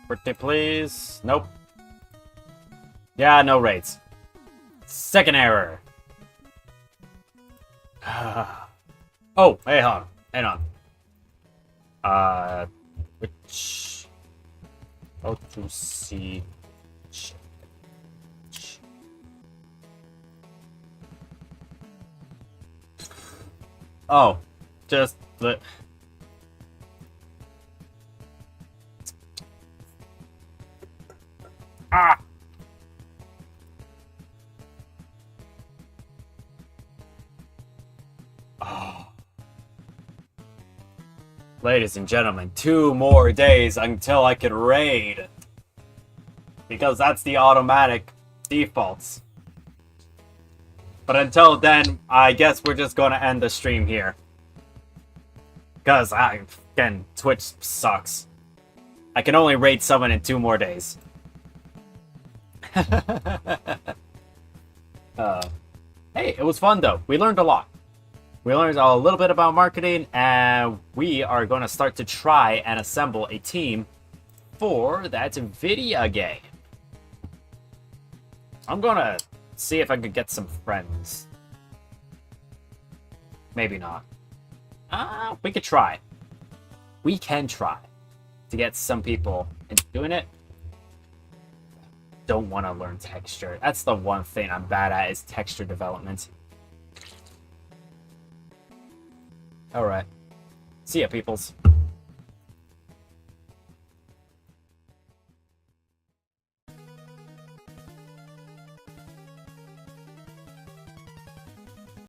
A: Pretty please. Nope. Yeah, no raids. Second error. Oh, hey, hang on. Which? How to see? Oh, just the. Ah! Oh. Ladies and gentlemen, 2 more days until I can raid. Because that's the automatic defaults. But until then, I guess we're just gonna end the stream here. Because, again, Twitch sucks. I can only raid someone in 2 more days. Hey, it was fun though. We learned a lot. We learned a little bit about marketing, and we are going to start to try and assemble a team for that video game. I'm going to see if I could get some friends. Maybe not. We could try. We can try to get some people into doing it. Don't want to learn texture. That's the one thing I'm bad at, is texture development. Alright. See ya, peoples.